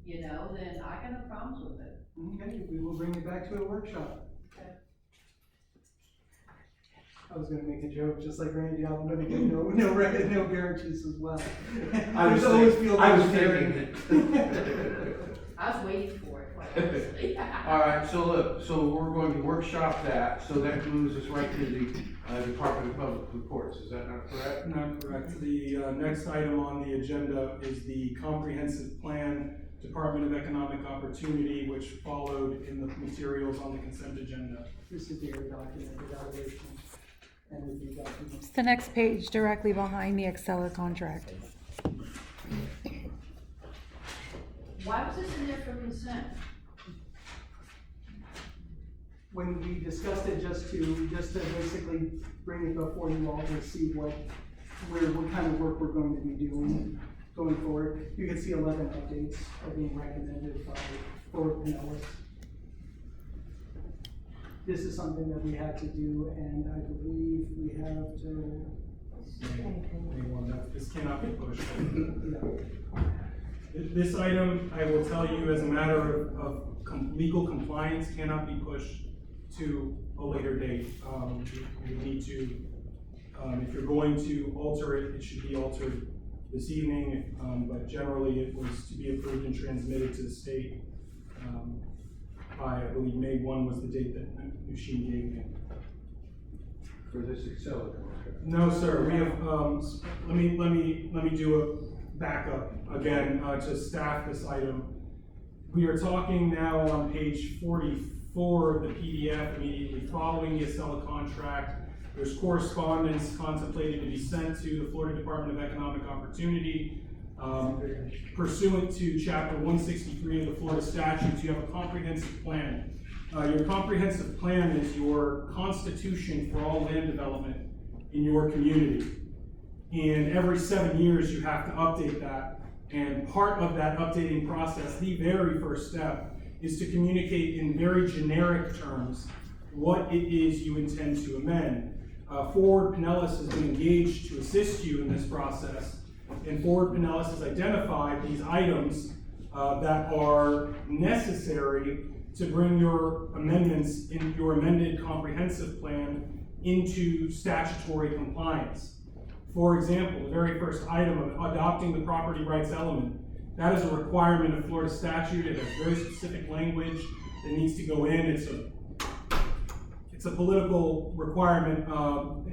you know, then I got no problems with it. Okay, we will bring it back to a workshop. Okay. I was gonna make a joke, just like Randy, I'm gonna get no guarantees as well. I was There's always thinking, field I was engineering. thinking it. I was waiting for it, quite honestly. All right, so look, so we're going to workshop that, so that moves us right to the Department of Public Reports, is that not correct? Not correct. The next item on the agenda is the comprehensive plan, Department of Economic Opportunity, which followed in the materials on the consent agenda. This is the document evaluation and review document. It's the next page directly behind the Exceller contract. Why was this in there for consent? When we discussed it, just to basically bring it before you all to see what kind of work we're going to be doing going forward. You can see 11 updates are being recommended for Pinellas. This is something that we had to do, and I believe we have to, This cannot be pushed. yeah. This item, I will tell you, as a matter of legal compliance, cannot be pushed to a later date. We need to, if you're going to alter it, it should be altered this evening, but generally it was to be approved and transmitted to the state by, I believe, May 1 was the date that Nushin gave me. For this Excel contract? No, sir, we have, let me do a backup again, to staff this item. We are talking now on page 44 of the PDF, immediately following the Acela contract. There's correspondence contemplated to be sent to the Florida Department of Economic Opportunity. Pursuant to chapter 163 of the Florida statutes, you have a comprehensive plan. Your comprehensive plan is your constitution for all land development in your community. And every 7 years, you have to update that. And part of that updating process, the very first step, is to communicate in very generic terms what it is you intend to amend. Forward Pinellas has been engaged to assist you in this process, and Forward Pinellas has identified these items that are necessary to bring your amendments in your amended comprehensive plan into statutory compliance. For example, the very first item of adopting the property rights element, that is a requirement of Florida statute. It has very specific language that needs to go in. It's a political requirement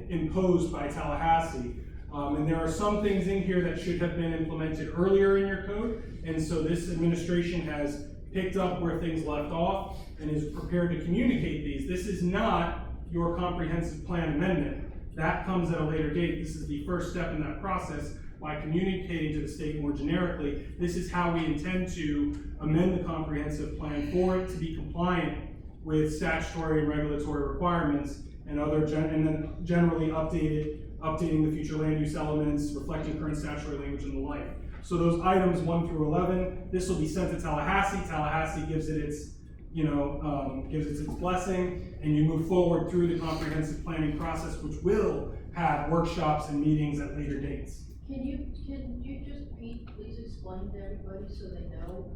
imposed by Tallahassee. And there are some things in here that should have been implemented earlier in your code. And so this administration has picked up where things left off and is prepared to communicate these. This is not your comprehensive plan amendment. That comes at a later date. This is the first step in that process by communicating to the state more generically. This is how we intend to amend the comprehensive plan for it to be compliant with statutory and regulatory requirements and and then generally updating the future land use elements, reflecting current statutory language and the like. So those items 1 through 11, this will be sent to Tallahassee. Tallahassee gives it its, gives it its blessing, and you move forward through the comprehensive planning process, which will have workshops and meetings at later dates. Can you just, Pete, please explain to everybody so they know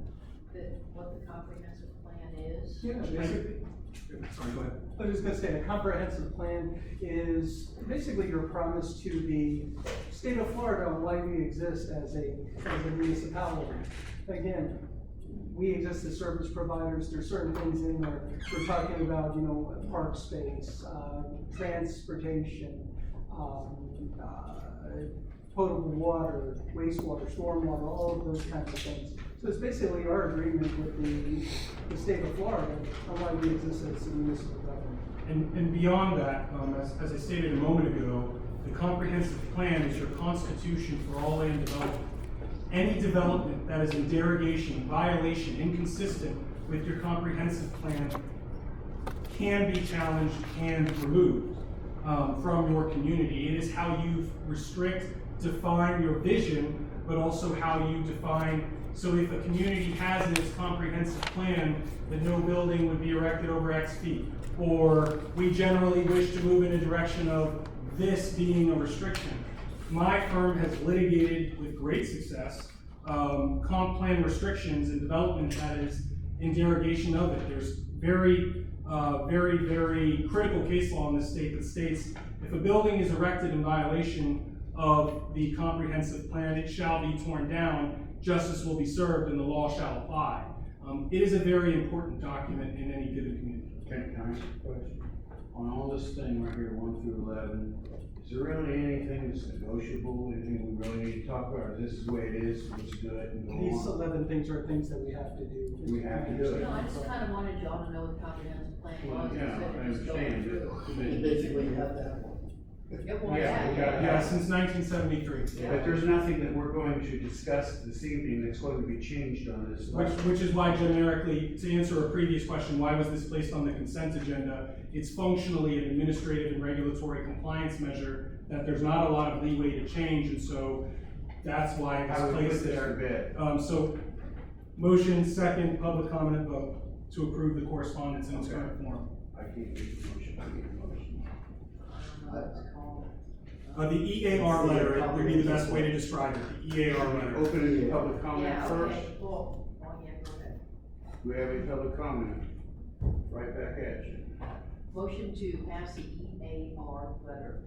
that what the comprehensive plan is? Yeah, basically, Sorry, go ahead. I was just gonna say, a comprehensive plan is basically your promise to the state of Florida on why we exist as a municipality. Again, we exist as service providers, there's certain things in there, we're talking about, park space, transportation, potable water, wastewater, stormwater, all of those kinds of things. So it's basically our agreement with the state of Florida on why we exist as a municipal government. And beyond that, as I stated a moment ago, the comprehensive plan is your constitution for all land development. Any development that is in derogation, violation, inconsistent with your comprehensive plan can be challenged and removed from your community. It is how you restrict, define your vision, but also how you define. So if a community has in its comprehensive plan that no building would be erected over X feet, or we generally wish to move in a direction of this being a restriction, my firm has litigated with great success comp plan restrictions and development that is in derogation of it. There's very critical case law in this state that states if a building is erected in violation of the comprehensive plan, it shall be torn down, justice will be served, and the law shall apply. It is a very important document in any given community. Can I ask a question? On all this thing right here, 1 through 11, is there really anything that's negotiable, anything we really need to talk about, or this is the way it is, what's good, and go These on? 11 things are things that we have to do. We have to do it. No, I just kind of wanted y'all to know what the comprehensive plan Well, was. yeah, instead of I just going understand through. it. Basically, you have to have one. Yeah, we gotta Yeah, have- since 1973. But there's nothing that we're going to discuss this evening that's going to be changed on this. Which is why generically, to answer a previous question, why was this placed on the consent agenda? It's functionally an administrative and regulatory compliance measure that there's not a lot of leeway to change, and so that's why it I was would put placed this to there. bed. So, motion, second, public comment vote to approve the correspondence in its Okay. current form. I can't get the motion, I get the motion. The EAR letter would be the best way to describe it, the EAR letter. Opening the public comment Yeah, first. okay, well, yeah, go ahead. Do we have any public comment? Right back at you. Motion to pass the EAR letter.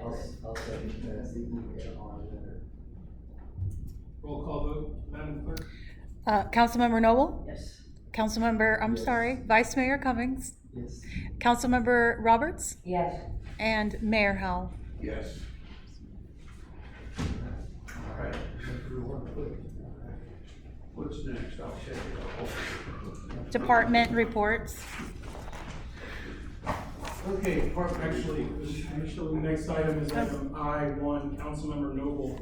I'll second that, CEAR letter. Roll call vote, Madam Clerk? Councilmember Noble? Yes. Councilmember, Vice Mayor Cummings? Yes. Councilmember Roberts? Yes. And Mayor Howell? Yes. All right. What's next? I'll check it out. Department reports. Okay, department. Actually, the next item is item I1, Councilmember Noble.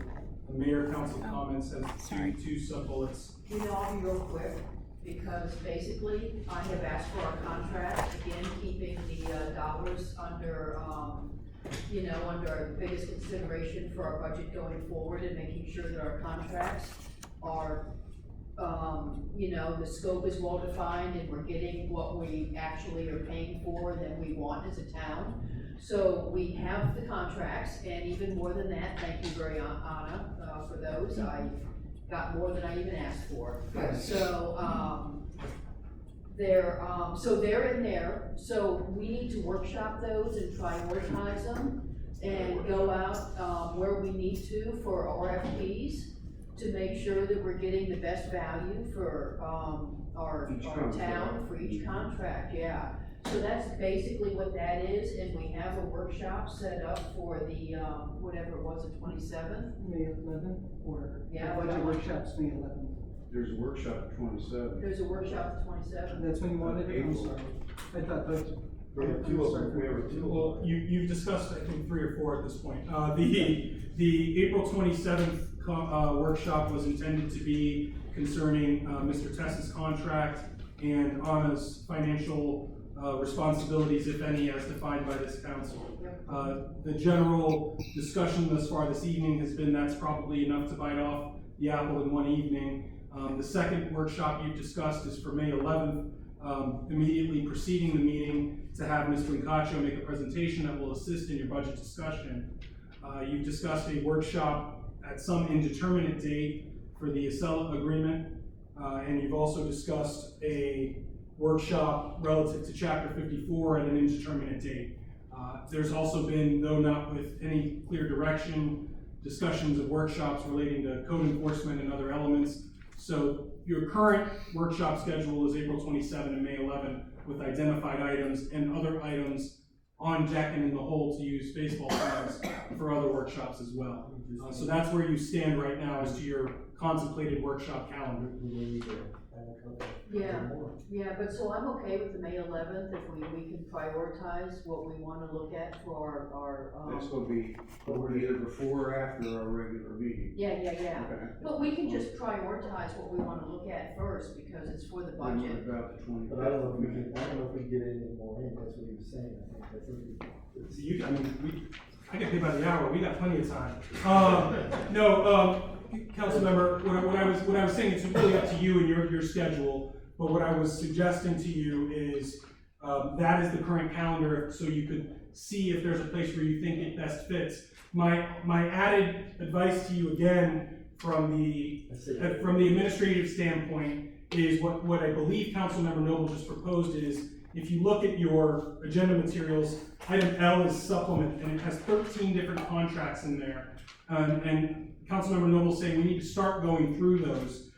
The mayor council comments has Sorry. two sub-bullets. You know, I'll be real quick, because basically, I have asked for our contract, again, keeping the dollars under, under our biggest consideration for our budget going forward, and making sure that our contracts are, the scope is well defined, and we're getting what we actually are paying for than we want as a town. So we have the contracts, and even more than that, thank you very, Anna, for those. I got more than I even asked for. So, they're in there, so we need to workshop those and prioritize them and go out, where we need to for RFPs to make sure that we're getting the best value for, our town, for each contract, yeah. So that's basically what that is, and we have a workshop set up for the, whatever it was, the 27th. May 11th, or Yeah, the budget well, workshops May 11th. There's a workshop at 27. There's a workshop the 27th. That's when you wanted it? I'm April. sorry. I thought that. We have two of them, we have two of them. Well, you've discussed, I think, 3 or 4 at this point. The April 27th workshop was intended to be concerning Mr. Tess's contract and Anna's financial responsibilities, if any, as defined by this council. The general discussion thus far this evening has been that's probably enough to bite off the apple in one evening. The second workshop you've discussed is for May 11th, immediately preceding the meeting, to have Mr. Incacho make a presentation that will assist in your budget discussion. You've discussed a workshop at some indeterminate date for the Acela agreement, and you've also discussed a workshop relative to Chapter 54 at an indeterminate date. There's also been, though not with any clear direction, discussions of workshops relating to code enforcement and other elements. So your current workshop schedule is April 27 and May 11 with identified items and other items on deck and in the hole to use baseball plans for other workshops as well. So that's where you stand right now as to your contemplated workshop calendar. Yeah, but so I'm okay with the May 11th if we can prioritize what we want to look at for our, It's gonna be either before or after our regular meeting. Yeah, Okay. but we can just prioritize what we want to look at first because it's for the And what budget. about the 25th? But I don't know if we can, I don't know if we can get anything more in, that's what he was saying, I think it's. I get paid by the hour, we got plenty of time. Councilmember, what I was saying, it's really up to you and your schedule, but what I was suggesting to you is, that is the current calendar, so you could see if there's a place where you think it best fits. My added advice to you again, from the administrative standpoint, is what I believe Councilmember Noble just proposed is, if you look at your agenda materials, item L is supplement, and it has 13 different contracts in there. And Councilmember Noble saying we need to start going through those.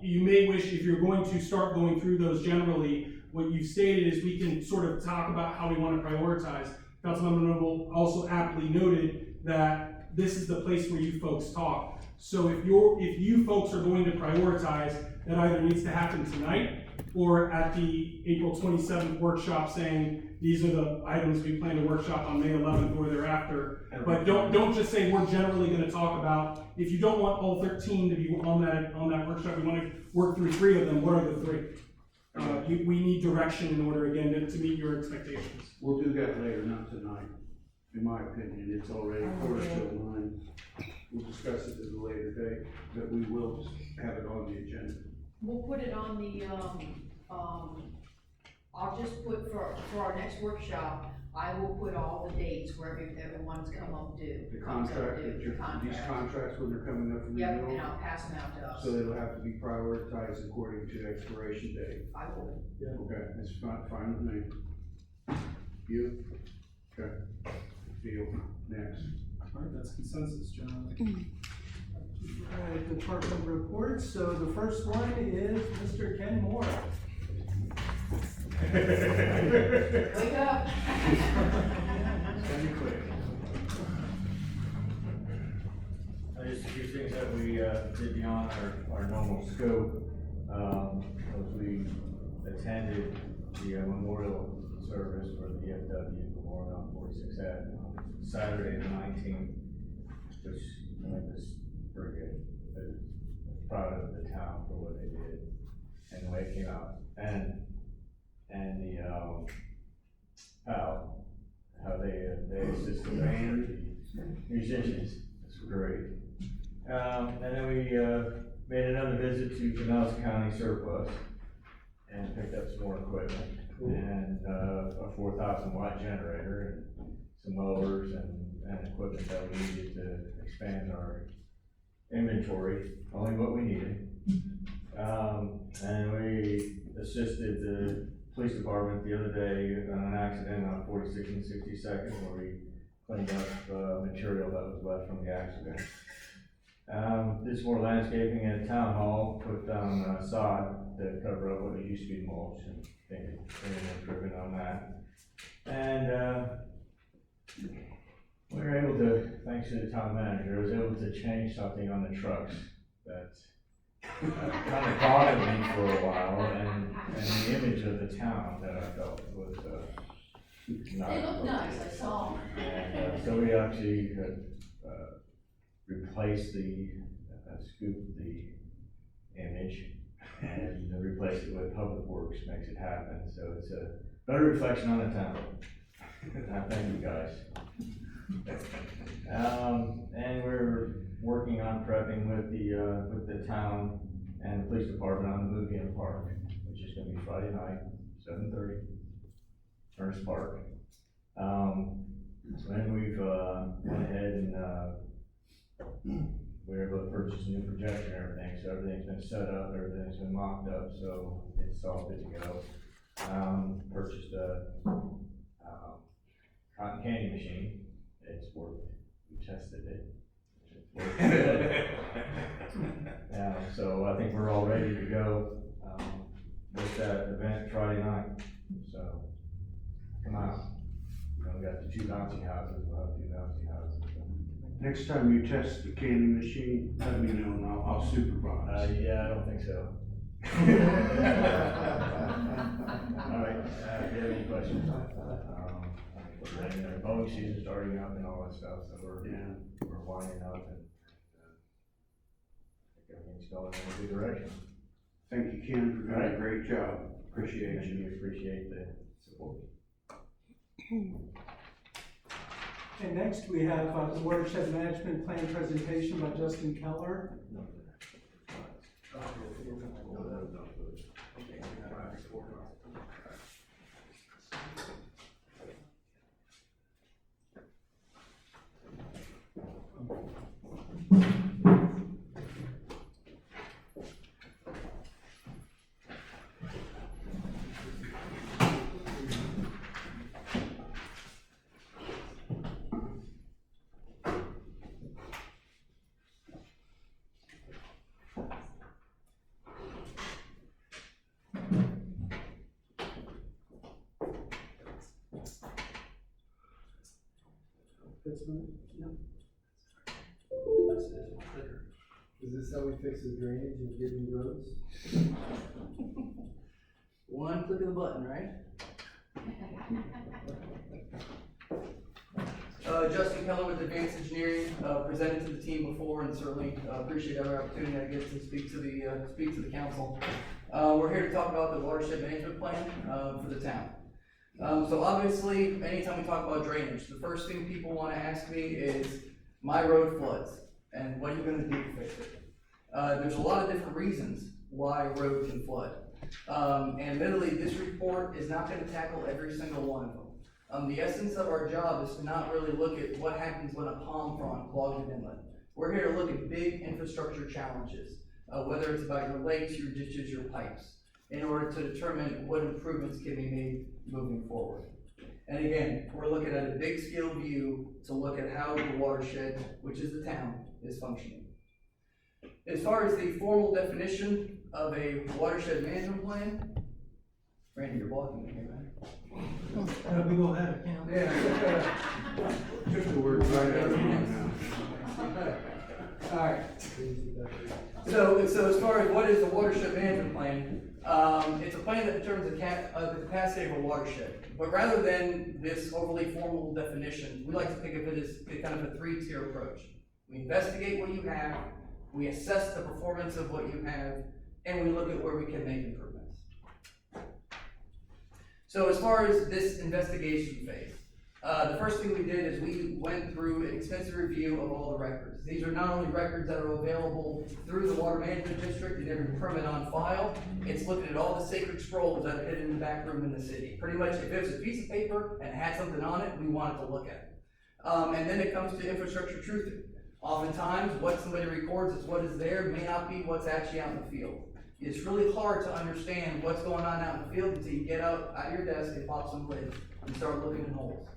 You may wish, if you're going to start going through those generally, what you've stated is we can sort of talk about how we want to prioritize. Councilmember Noble also aptly noted that this is the place where you folks talk. So if you folks are going to prioritize, that either needs to happen tonight or at the April 27th workshop, saying these are the items we plan to workshop on May 11th or thereafter. But don't just say we're generally going to talk about. If you don't want all 13 to be on that workshop, we want to work through 3 of them. What are the 3? We need direction in order again to meet your expectations. We'll do that later, not tonight. In my opinion, it's already 9:15. We'll discuss it at a later date, but we will have it on the agenda. We'll put it on the, I'll just put for our next workshop, I will put all the dates where everyone's come up due. The contract, these contracts when they're coming up for Yep, renewal. and I'll pass them out to us. So it'll have to be prioritized according to expiration date. I will. Okay, that's fine with me. You? Okay. Deal, next. All right, that's consensus, generally. All right, department reports, so the first one is Mr. Ken Moore. Wake up. Very quick. Just a few things that we did beyond our normal scope. Was we attended the memorial service for the VFW Memorial on 46th Avenue on Saturday the 19th, which I think was pretty good. I was proud of the town for what they did and the way it came out. And the how they assisted the musicians. It's great. And then we made another visit to Pinellas County Surplus and picked up some more equipment. Cool. And a 4,000 watt generator and some mowers and equipment that we needed to expand our inventory, only what we needed. And we assisted the police department the other day on an accident on 46th and 62nd where we cleaned up material that was left from the accident. Did some more landscaping at Town Hall, put down sod to cover up what used to be mulch and an improvement on that. And we were able to, thanks to the town manager, I was able to change something on the trucks that kind of bothered me for a while, and the image of the town that I felt was not. They look nice, I saw them. And so we actually replaced scooped the image and replaced it with Public Works, makes it happen. So it's a better reflection on the town. I thank you guys. And we're working on prepping with the town and the police department on the movie in the park, which is gonna be Friday night, 7:30, Ernest Park. So then we've, went ahead and, we were able to purchase a new projector and everything, so everything's been set up, everything's been mocked up, so it's all good to go. Purchased a, cotton candy machine, it's worked, we tested it. It's worked good. So I think we're all ready to go, with that event Friday night, so come out. We got the 2 bouncy houses, we'll have 2 bouncy houses. Next time you test the candy machine, let me know and I'll supervise. Yeah, I don't think so. All right, if you have any questions? Mowing season starting up and all that stuff, so we're winding up and I think everything's going in a good direction. Thank you, Ken, for doing a great job. Appreciate And you. we appreciate the support. And next, we have the watershed management plan presentation by Justin Keller. This one? No. Is this how we fix the drainage and get new roads? One click of the button, right? Justin Keller with Advanced Engineering, presented to the team before, and certainly appreciate every opportunity I get to speak to the council. We're here to talk about the watershed management plan for the town. So obviously, anytime we talk about drainage, the first thing people want to ask me is, my road floods, and what are you going to do to fix it? There's a lot of different reasons why a road can flood. And admittedly, this report is not going to tackle every single one of them. The essence of our job is to not really look at what happens when a palm frond clogs an inlet. We're here to look at big infrastructure challenges, whether it's about your lakes, your ditches, your pipes, in order to determine what improvements can be made moving forward. And again, we're looking at a big scale view to look at how the watershed, which is the town, is functioning. As far as the formal definition of a watershed management plan, Randy, you're blocking me here, man. We go ahead, Yeah. Took the words right out of my mouth. All right. So as far as what is the watershed management plan, it's a plan that determines the capacity of a watershed. But rather than this overly formal definition, we like to think of it as kind of a 3-tier approach. We investigate what you have, we assess the performance of what you have, and we look at where we can make improvements. So as far as this investigation phase, the first thing we did is we went through an extensive review of all the records. These are not only records that are available through the Water Management District and every permit on file, it's looking at all the sacred scrolls that are hidden in the back room in the city. Pretty much, if it was a piece of paper and it had something on it, we wanted to look at it. And then it comes to infrastructure truthing. Oftentimes, what somebody records is what is there, may not be what's actually out in the field. It's really hard to understand what's going on out in the field until you get out of your desk and pop some lids and start looking in holes.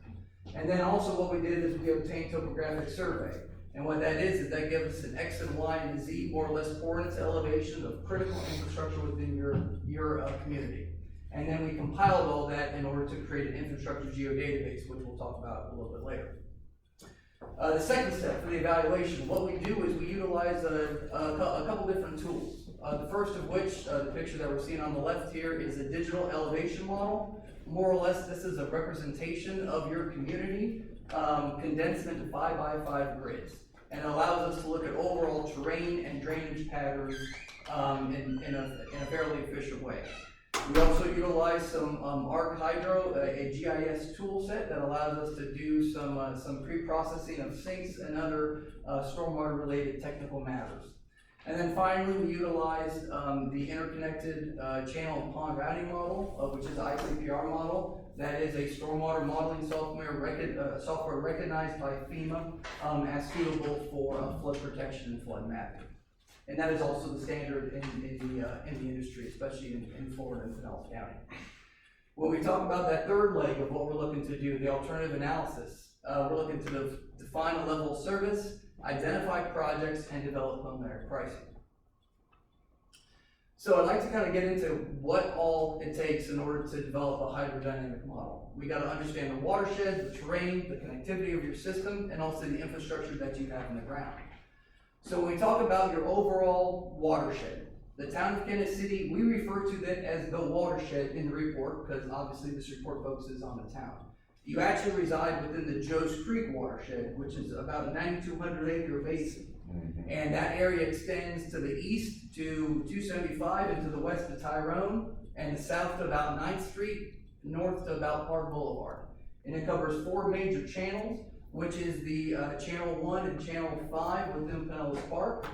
And then also what we did is we obtained topographic survey. And what that is that gives us an X and Y and Z, more or less, coordinates, elevation of critical infrastructure within your community. And then we compiled all that in order to create an infrastructure geodatabase, which we'll talk about a little bit later. The second step for the evaluation, what we do is we utilize a couple different tools. The first of which, the picture that we're seeing on the left here, is a digital elevation model. More or less, this is a representation of your community, condensed into 5x5 grids. And it allows us to look at overall terrain and drainage patterns in a fairly efficient way. We also utilize some Arc Hydro, a GIS tool set that allows us to do some pre-processing of sinks and other stormwater related technical matters. And then finally, we utilized the interconnected channel and pond routing model, which is the ICPR model, That is a stormwater modeling software recognized by FEMA as suitable for flood protection and flood mapping. And that is also the standard in the industry, especially in Florida and Pinellas County. When we talk about that third leg of what we're looking to do, the alternative analysis, we're looking to define a level of service, identify projects, and develop preliminary pricing. So I'd like to kind of get into what all it takes in order to develop a hydrodynamic model. We got to understand the watershed, the terrain, the connectivity of your system, and also the infrastructure that you have in the ground. So when we talk about your overall watershed, the town of Kenneth City, we refer to that as the watershed in the report, because obviously this report focuses on the town. You actually reside within the Joe's Creek watershed, which is about a 9,200 acre basin. And that area extends to the east to 275 and to the west to Tyrone, and the south to about 9th Street, north to about Park Boulevard. And it covers 4 major channels, which is the Channel 1 and Channel 5 within Pinellas Park.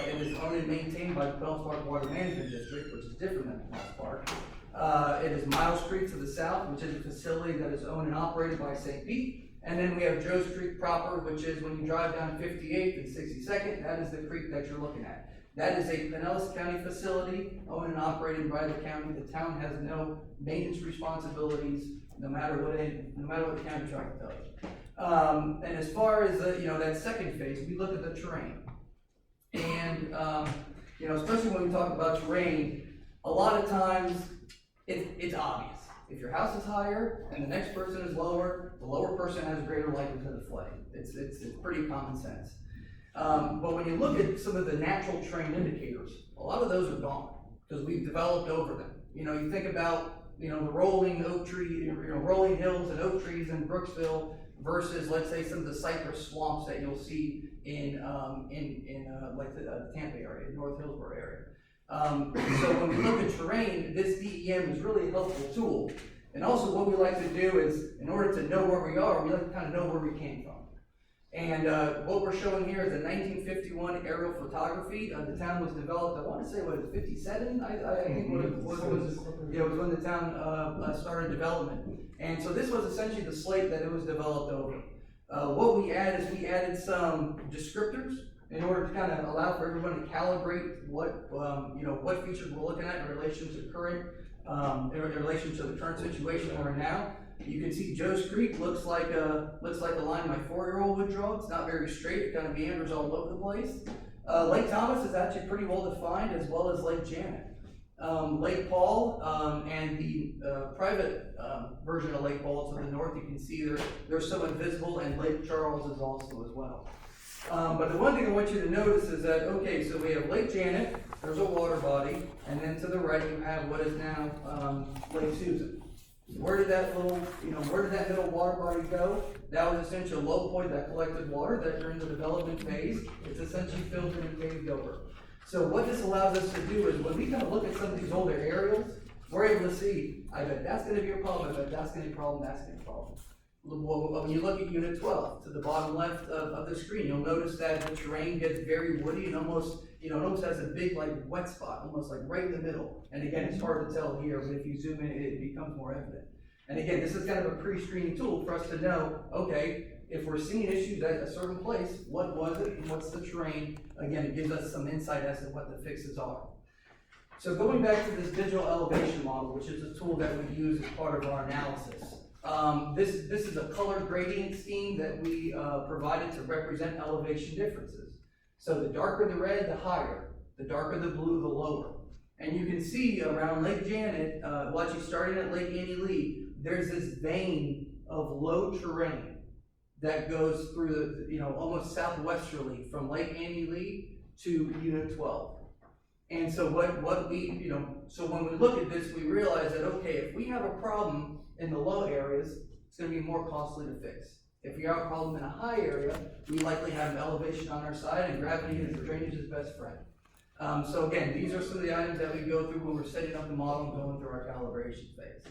It is owned and maintained by the Pinellas Park Water Management District, which is different than Pinellas Park. It is Miles Creek to the south, which is a facility that is owned and operated by St. Pete. And then we have Joe's Creek proper, which is when you drive down 58th and 62nd, that is the creek that you're looking at. That is a Pinellas County facility, owned and operated by the county. The town has no maintenance responsibilities, no matter what the county truck does. And as far as that second phase, we look at the terrain. And especially when we talk about terrain, a lot of times it's obvious. If your house is higher and the next person is lower, the lower person has a greater likelihood of flooding. It's pretty common sense. But when you look at some of the natural terrain indicators, a lot of those are gone because we've developed over them. You think about the rolling oak tree, rolling hills and oak trees in Brooksville versus, let's say, some of the cypress swamps that you'll see in like the Tampa area, North Hillsborough area. So when we look at terrain, this DEM is really a helpful tool. And also what we like to do is, in order to know where we are, we like to kind of know where we came from. And what we're showing here is a 1951 aerial photography. The town was developed, I want to say, what is it, 57? I think what it was when the town started development. And so this was essentially the slate that it was developed over. What we add is we added some descriptors in order to kind of allow for everyone to calibrate what features we're looking at in relation to the current situation we're in now. You can see Joe's Creek looks like a line my 4-year-old would draw. It's not very straight, it kind of meanders all over the place. Lake Thomas is actually pretty well defined, as well as Lake Janet. Lake Paul and the private version of Lake Paul to the north, you can see they're somewhat visible, and Lake Charles is also as well. But the one thing I want you to notice is that, okay, so we have Lake Janet, there's a water body, and then to the right you have what is now Lake Susan. Where did that middle water body go? That was essentially a low point that collected water that during the development phase, it's essentially filtered and paved over. So what this allows us to do is when we kind of look at some of these older aerials, we're able to see, I bet that's going to be a problem, I bet that's going to be a problem, that's going to be a problem. When you look at Unit 12, to the bottom left of the screen, you'll notice that the terrain gets very woody and almost has a big wet spot, almost like right in the middle. And again, it's hard to tell here, but if you zoom in, it becomes more evident. And again, this is kind of a pre-screening tool for us to know, okay, if we're seeing issues at a certain place, what was it and what's the terrain? Again, it gives us some insight as to what the fixes are. So going back to this digital elevation model, which is a tool that we use as part of our analysis. This is a color gradient scheme that we provided to represent elevation differences. So the darker the red, the higher. The darker the blue, the lower. And you can see around Lake Janet, actually starting at Lake Annie Lee, there's this vein of low terrain that goes through almost southwesterly from Lake Annie Lee to Unit 12. And so so when we look at this, we realize that, okay, if we have a problem in the low areas, it's going to be more costly to fix. If we have a problem in a high area, we likely have an elevation on our side, and gravity is drainage's best friend. So again, these are some of the items that we go through when we're setting up the model and going through our calibration phase.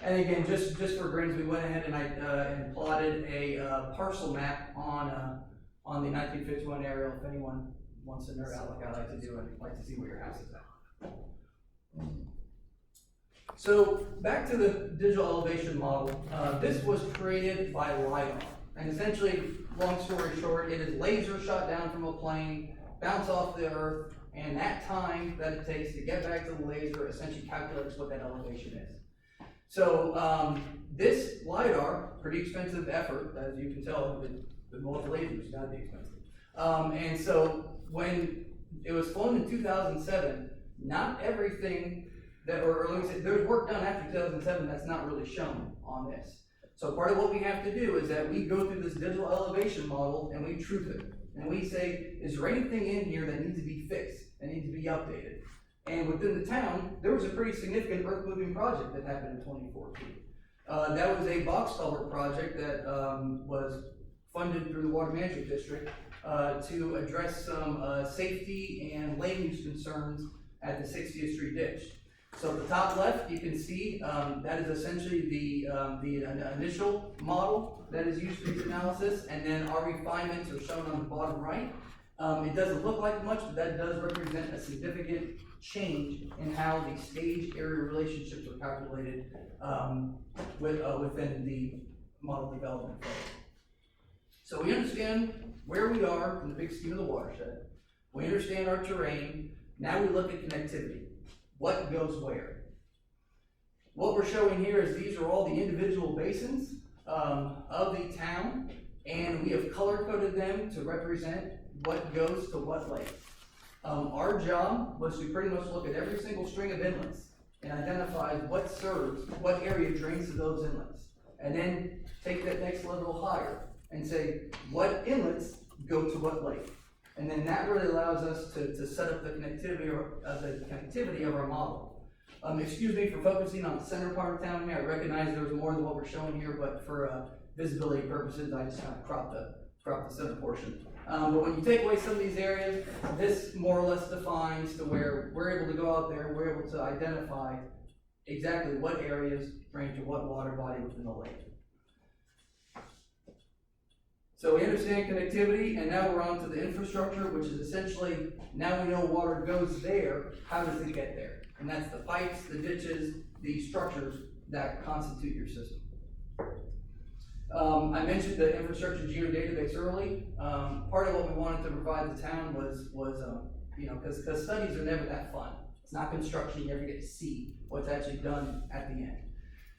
And again, just for grins, we went ahead and plotted a parcel map on the 1951 aerial. If anyone wants to nerd out like I like to do, I'd like to see where your house is at. So back to the digital elevation model, this was created by LiDAR. And essentially, long story short, it is laser shot down from a plane, bounce off the earth, and that time that it takes to get back to the laser essentially calculates what that elevation is. So this LiDAR, pretty expensive effort, as you can tell, the multi-lasers gotta be expensive. And so when it was flown in 2007, not everything that, or let me say, there's work done after 2007 that's not really shown on this. So part of what we have to do is that we go through this digital elevation model and we truth it. And we say, is there anything in here that needs to be fixed, that needs to be updated? And within the town, there was a pretty significant earth moving project that happened in 2014. That was a box culvert project that was funded through the Water Management District to address some safety and lane use concerns at the 60th Street ditch. So at the top left, you can see that is essentially the initial model that is used for this analysis, and then our refinements are shown on the bottom right. It doesn't look like much, but that does represent a significant change in how the stage area relationships are calculated within the model development phase. So we understand where we are in the big scheme of the watershed. We understand our terrain. Now we look at connectivity. What goes where? What we're showing here is these are all the individual basins of the town, and we have color-coded them to represent what goes to what lake. Our job was to pretty much look at every single string of inlets and identify what serves, what area drains to those inlets, and then take that next level higher and say, what inlets go to what lake? And then that really allows us to set up the connectivity of our model. Excuse me for focusing on the center part of town here. I recognize there's more than what we're showing here, but for visibility purposes, I just kind of cropped the center portion. But when you take away some of these areas, this more or less defines to where we're able to go out there, we're able to identify exactly what areas drain to what water body within the lake. So we understand connectivity, and now we're on to the infrastructure, which is essentially, now we know water goes there, how does it get there? And that's the pipes, the ditches, the structures that constitute your system. I mentioned the infrastructure geodatabase early. Part of what we wanted to provide the town was because studies are never that fun. It's not construction, you never get to see what's actually done at the end.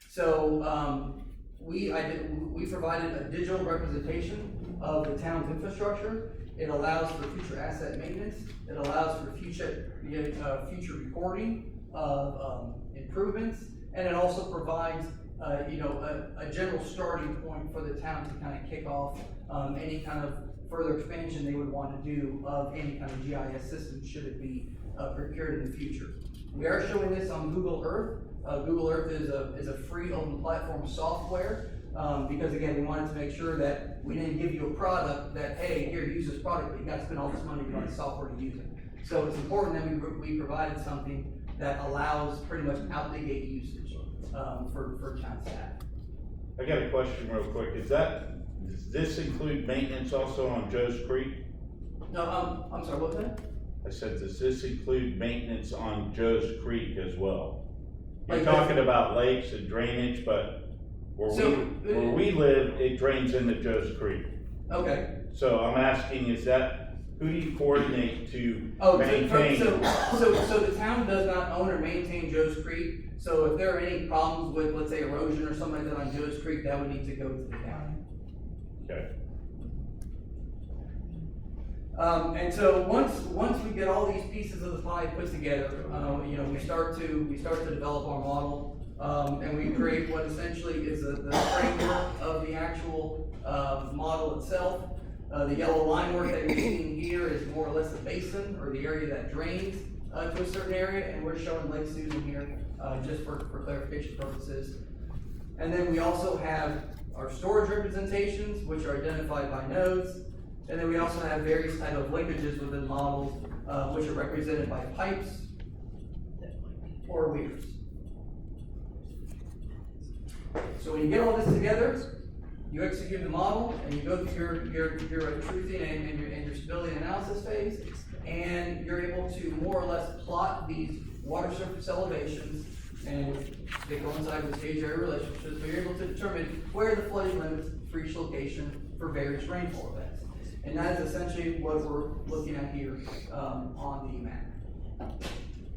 So we provided a digital representation of the town's infrastructure. It allows for future asset maintenance. It allows for future recording of improvements, and it also provides a general starting point for the town to kind of kick off any kind of further expansion they would want to do of any kind of GIS system should it be procured in the future. We are showing this on Google Earth. Google Earth is a free open platform software because again, we wanted to make sure that we didn't give you a product that, hey, here, use this product, but you got to spend all this money to buy software to use it. So it's important that we provided something that allows pretty much out the gate usage for town staff. I got a question real quick. Does this include maintenance also on Joe's Creek? No, I'm sorry, what was that? I said, does this include maintenance on Joe's Creek as well? You're Like talking about lakes and drainage, but where we live, it drains into Joe's Creek. Okay. So I'm asking, who do you coordinate to maintain? maintain? So the town does not own or maintain Joe's Creek. So if there are any problems with, let's say, erosion or something like that on Joe's Creek, that would need to go to the town. Okay. And so once we get all these pieces of the pie put together, we start to develop our model, and we create what essentially is the framework of the actual model itself. The yellow line work that you're seeing here is more or less a basin or the area that drains to a certain area, and we're showing Lake Susan here just for clarification purposes. And then we also have our storage representations, which are identified by nodes. And then we also have various type of linkages within models, which are represented by pipes or weirs. So when you get all this together, you execute the model, and you go through your truthing and your stability analysis phase, and you're able to more or less plot these water surface elevations And they coincide with stage area relationships, we're able to determine where the flooding limits for each location for various rainfall events. And that is essentially what we're looking at here, on the map.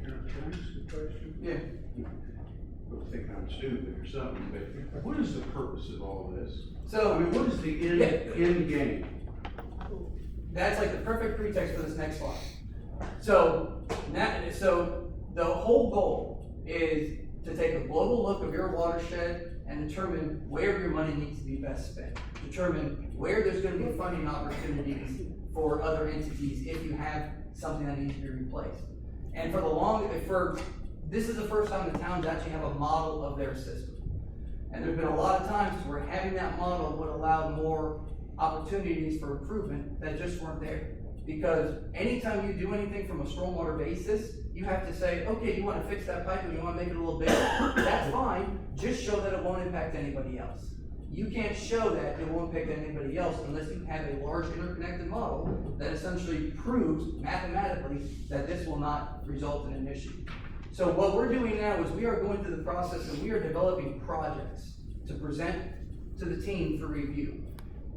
Can I ask a question? Yeah. I think I'm stupid or something, but what is the purpose of all this? So, I mean, what is the end game? that's like the perfect pretext for this next slide. So, so the whole goal is to take a global look of your watershed and determine where your money needs to be best spent. Determine where there's gonna be funding opportunities for other entities if you have something that needs to be replaced. And this is the first time the towns actually have a model of their system. And there's been a lot of times where having that model would allow more opportunities for improvement that just weren't there. Because anytime you do anything from a stormwater basis, you have to say, okay, you wanna fix that pipe and you wanna make it a little bigger, that's fine, just show that it won't impact anybody else. You can't show that it won't impact anybody else unless you have a large interconnected model that essentially proves mathematically that this will not result in an issue. So what we're doing now is we are going through the process and we are developing projects to present to the team for review.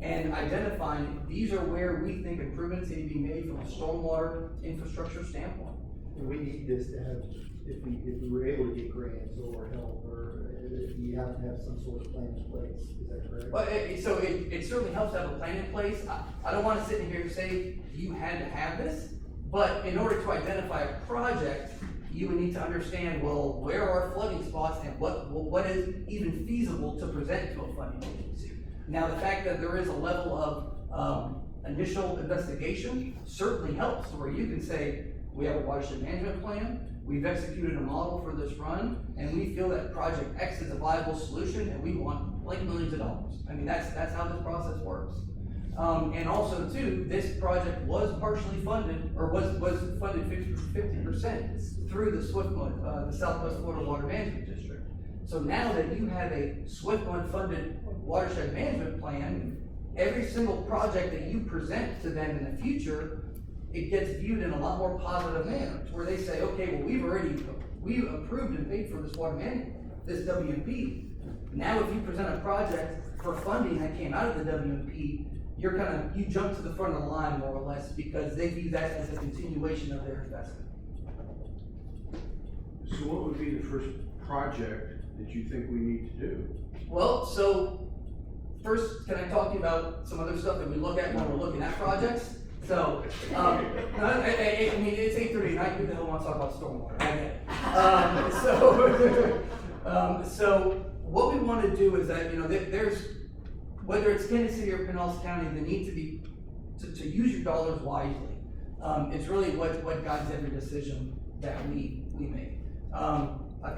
And identifying, these are where we think improvements need to be made from a stormwater infrastructure standpoint. And we need this to have, if we were able to get grants or help, or if you have to have some sort of plan in place, is that correct? But it certainly helps to have a plan in place. I don't wanna sit in here and say you had to have this, but in order to identify a project, you would need to understand, well, where are flooding spots and what is even feasible to present to a funding agency. Now, the fact that there is a level of initial investigation certainly helps, where you can say, we have a watershed management plan, we've executed a model for this run, and we feel that project X is a viable solution, and we want like millions of dollars. I mean, that's how this process works. And also too, this project was partially funded, or was funded 50% through the SWIFT, the Southwest Florida Water Management District. So now that you have a SWIFT funded watershed management plan, every single project that you present to them in the future, it gets viewed in a lot more positive manner, where they say, okay, well, we've approved and paid for this water management, this WMP. Now, if you present a project for funding that came out of the WMP, you jump to the front of the line more or less, because they view that as a continuation of their investment. So what would be the first project that you think we need to do? Well, so first, can I talk to you about some other stuff that we look at when we're looking at projects? So, I mean, it's 8:30 at night, who the hell wants to talk about stormwater? So what we want to do is that, there's, whether it's Kenneth City or Pinellas County, the need to use your dollars wisely. It's really what guides every decision that we make. I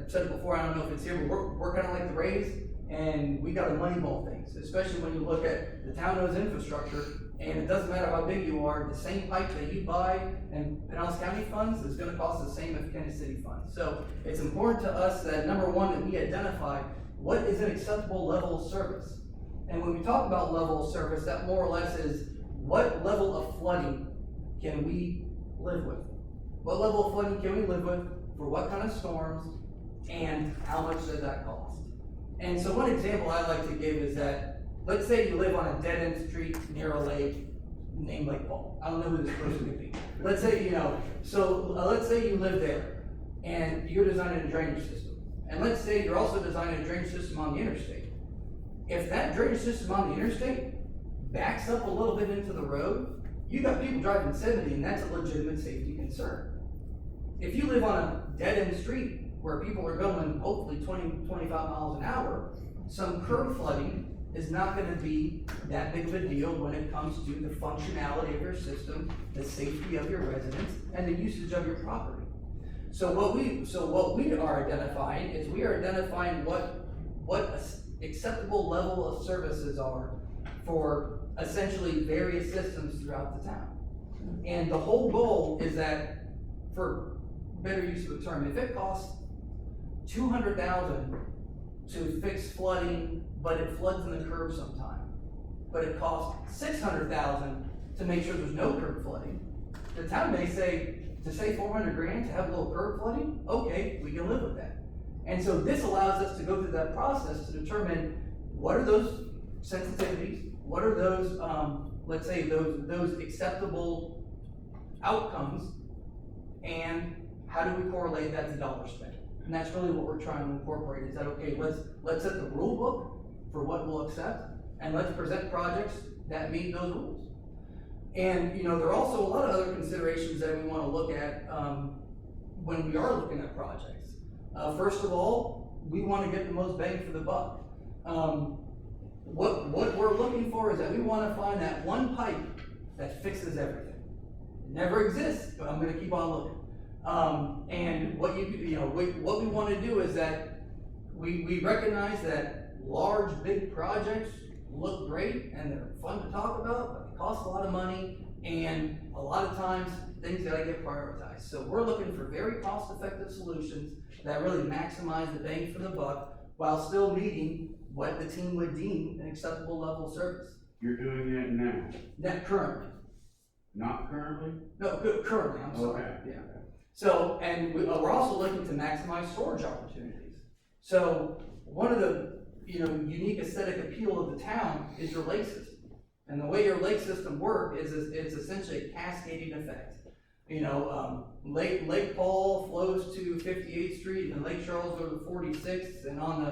said it before, I don't know if it's here, but we're kind of like the Rays, and we got to moneyball things, especially when you look at the town owns infrastructure, and it doesn't matter how big you are, the same pipe that you buy in Pinellas County funds is going to cost the same as Kenneth City funds. So it's important to us that, number one, that we identify what is an acceptable level of service. And when we talk about level of service, that more or less is what level of flooding can we live with? What level of flooding can we live with, for what kind of storms, and how much does that cost? And so one example I like to give is that, let's say you live on a dead-end street near a lake named Lake Paul. I don't know who this person could be. Let's say, let's say you live there, and you're designing a drainage system. And let's say you're also designing a drainage system on the interstate. If that drainage system on the interstate backs up a little bit into the road, you got people driving 70, and that's a legitimate safety concern. If you live on a dead-end street where people are going hopefully 20, 25 miles an hour, some curb flooding is not going to be that big of a deal when it comes to the functionality of your system, the safety of your residents, and the usage of your property. So what we are identifying is what acceptable level of services are for essentially various systems throughout the town. And the whole goal is that, for better use of the term, if it costs $200,000 to fix flooding, but it floods in the curb sometime, but it costs $600,000 to make sure there's no curb flooding, the town may say, to save $400,000 to have a little curb flooding, okay, we can live with that. And so this allows us to go through that process to determine what are those sensitivities, what are those, let's say, those acceptable outcomes, and how do we correlate that to dollar spent? And that's really what we're trying to incorporate, is that, okay, let's set the rule book for what we'll accept, and let's present projects that meet those rules. And, you know, there are also a lot of other considerations that we want to look at when we are looking at projects. First of all, we want to get the most bang for the buck. What we're looking for is that we want to find that one pipe that fixes everything. It never exists, but I'm going to keep on looking. And what what we want to do is that we recognize that large, big projects look great and they're fun to talk about, but they cost a lot of money, and a lot of times things gotta get prioritized. So we're looking for very cost-effective solutions that really maximize the bang for the buck while still meeting what the team would deem an acceptable level of service. You're doing that now? That currently. Not currently? No, currently, I'm sorry. Okay. Yeah. So, and we're also looking to maximize storage opportunities. So one of the unique aesthetic appeal of the town is your lake system. And the way your lake system works is it's essentially a cascading effect. Lake Paul flows to 58th Street, and Lake Charles goes to 46th, and on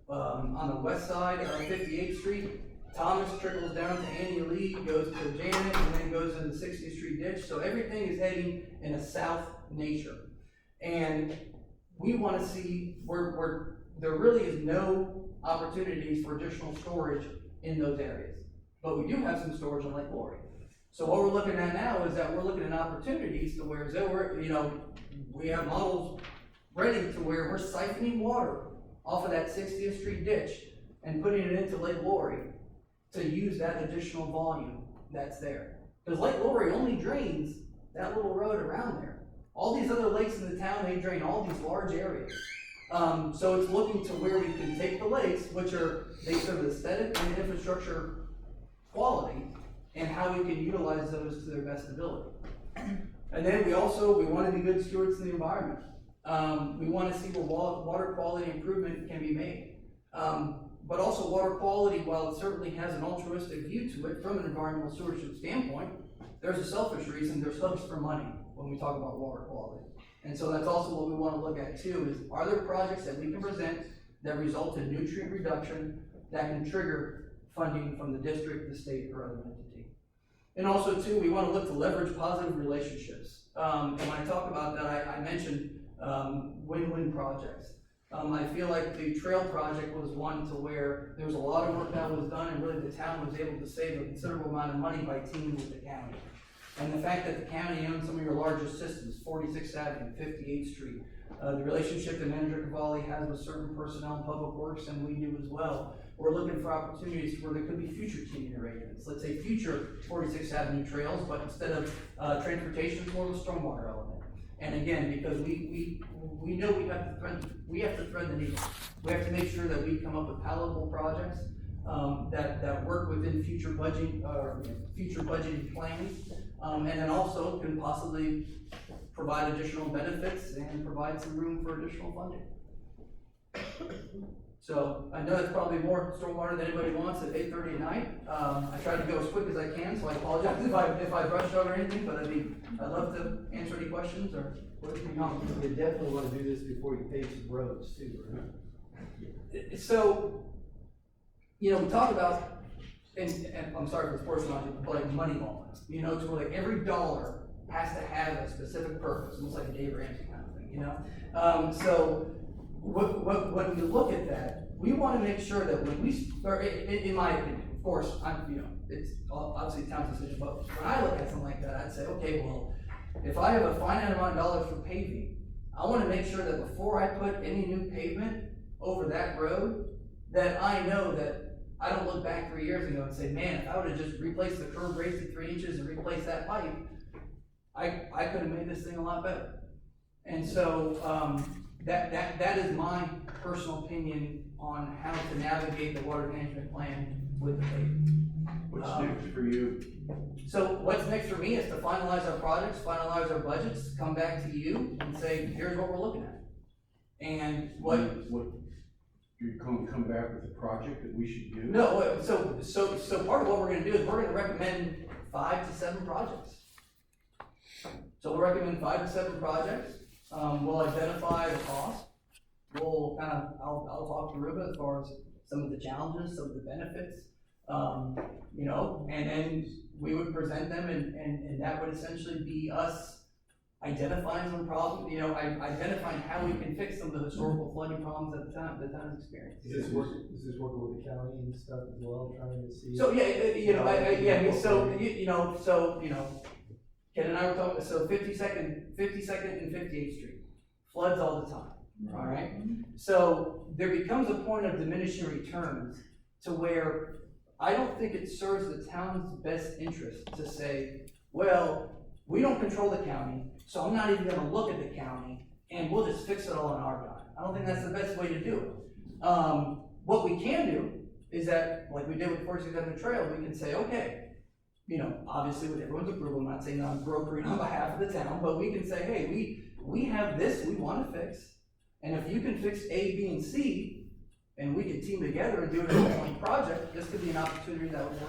the west side of 58th Street, Thomas trickles down to Annie Lee, goes to Janet, and then goes into 60th Street ditch. So everything is heading in a south nature. And we want to see where there really is no opportunities for additional storage in those areas. But we do have some storage on Lake Lowry. So what we're looking at now is that we're looking at opportunities to where we have models ready to where we're siphoning water off of that 60th Street ditch and putting it into Lake Lowry to use that additional volume that's there. Because Lake Lowry only drains that little road around there. All these other lakes in the town, they drain all these large areas. So it's looking to where we can take the lakes, which they serve aesthetic and infrastructure quality, and how we can utilize those to their best ability. And then we want to be good stewards of the environment. We want to see where water quality improvement can be made. But also water quality, while it certainly has an altruistic view to it from an environmental stewardship standpoint, there's a selfish reason, there's hooks for money when we talk about water quality. And so that's also what we want to look at too, is are there projects that we can present that result in nutrient reduction that can trigger funding from the district, the state, or other entity. And also too, we want to look to leverage positive relationships. And when I talk about that, I mentioned win-win projects. I feel like the trail project was one to where there was a lot of work that was done, and really the town was able to save a considerable amount of money by teaming with the county. And the fact that the county owns some of your largest systems, 46th Avenue, 58th Street, the relationship that Manager Cavalli has with certain personnel in public works, and we do as well. We're looking for opportunities where there could be future teaming arrangements. Let's say future 46th Avenue trails, but instead of transportation, more of a stormwater element. And again, because we know we have to thread the needle. We have to make sure that we come up with palatable projects that work within future budgeting plans, and then also can possibly provide additional benefits and provide some room for additional funding. So I know that's probably more stormwater than anybody wants at 8:30 at night. I tried to go as quick as I can, so I apologize if I brushed over anything, but I'd love to answer any questions or what you know. You definitely want to do this before you pave some roads too, right? So, we talk about, and I'm sorry for the sports analogy, but like money laundering, to where like every dollar has to have a specific purpose, almost like a Dave Ramsey kind of thing, So when we look at that, we want to make sure that when we start, in my opinion, of course, it's obviously a town's decision, but when I look at something like that, I'd say, okay, well, if I have a finite amount of dollars for paving, I want to make sure that before I put any new pavement over that road, that I know that I don't look back 3 years ago and say, man, if I would have just replaced the curb, raised it 3 inches and replaced that pipe, I could have made this thing a lot better. And so, that is my personal opinion on how to navigate the water management plan with the paving. What's next for you? So what's next for me is to finalize our projects, finalize our budgets, come back to you and say, here's what we're looking at. And What, you're going to come back with a project that we should do? No, so part of what we're gonna do is we're gonna recommend 5 to 7 projects. So we'll recommend 5 to 7 projects, we'll identify the cost, we'll I'll talk to Ruben as far as some of the challenges, some of the benefits, you know, and then we would present them and that would essentially be us identifying some problems, you know, identifying how we can fix some of the historical flooding problems that the town has experienced. Is this working with the county and stuff as well, trying to see? So, yeah, you know, Ken and I were talking, so 52nd and 58th Street, floods all the time, all right? So there becomes a point of diminishing returns to where I don't think it serves the town's best interest to say, well, we don't control the county, so I'm not even gonna look at the county, and we'll just fix it all on our dime. I don't think that's the best way to do it. What we can do is that, like we did with 4600 Trail, we can say, okay, you know, obviously with everyone's approval, I'm not saying I'm brokering on behalf of the town, but we can say, hey, we have this we wanna fix, and if you can fix A, B, and C, and we can team together and do it as one project, this could be an opportunity that would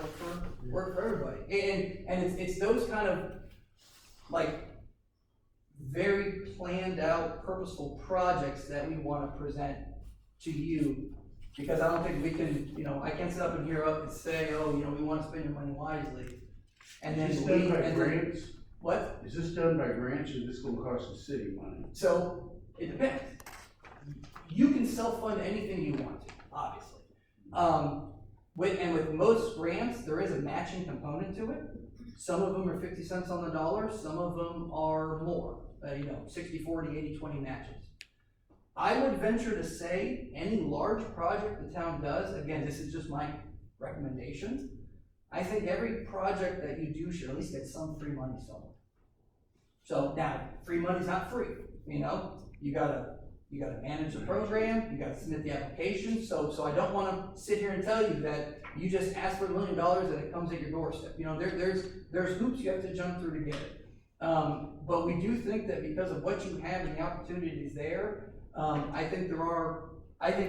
work for everybody. And it's those kind of, like, very planned out, purposeful projects that we wanna present to you, because I don't think we can, you know, I can't sit up in here and say, oh, you know, we wanna spend your money wisely. And then Is this done by grants? What? Is this done by grants, or is this gonna cost the city money? So, it depends. You can self-fund anything you want to, obviously. With most grants, there is a matching component to it. Some of them are 50 cents on the dollar, some of them are more, you know, 60-40, 80-20 matches. I would venture to say any large project the town does, again, this is just my recommendations, I think every project that you do should at least get some free money somewhere. So now, free money's not free, you know, you gotta manage the program, you gotta submit the application, so I don't wanna sit here and tell you that you just ask for $1 million and it comes at your doorstep. You know, there's hoops you have to jump through to get it. But we do think that because of what you have and the opportunities there, I think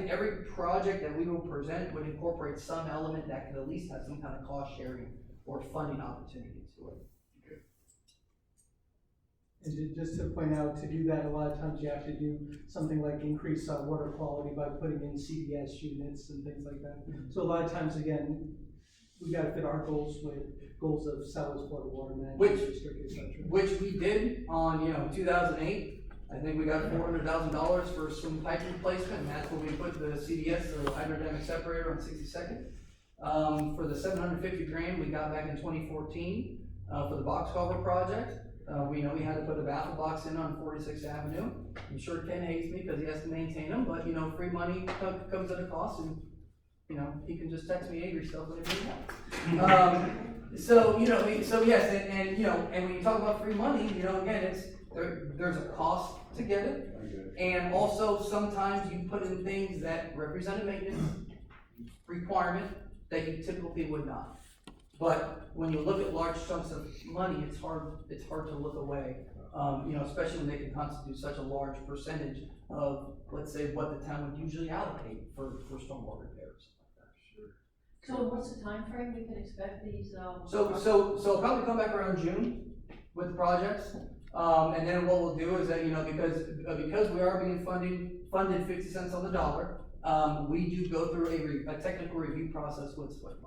every project that we will present would incorporate some element that could at least have some kind of cost sharing or funding opportunity to it. And just to point out, to do that, a lot of times you have to do something like increase water quality by putting in CDS units and things like that. So a lot of times, again, we gotta fit our goals with goals of Southwest Florida Water Management District, et cetera. Which we did on, 2008. I think we got $400,000 for some pipe replacement, and that's when we put the CDS, or hydrodynamic separator, on 62nd. For the $750,000 we got back in 2014, for the box culvert project. We know we had to put a baffle box in on 46th Avenue. I'm sure Ken hates me because he has to maintain them, but free money comes at a cost, and he can just text me angry stuff whenever he wants. So yes, and when you talk about free money, again, there's a cost to get it, and also sometimes you put in things that represent a maintenance requirement that you typically would not. But when you look at large chunks of money, it's hard to look away, especially when they can constitute such a large percentage of, let's say, what the town would usually allocate for stormwater repairs. So what's the time frame we can expect these, So I'll probably come back around June with the projects. And then what we'll do is that, because we are being funded 50 cents on the dollar, we do go through a technical review process with SWIFT.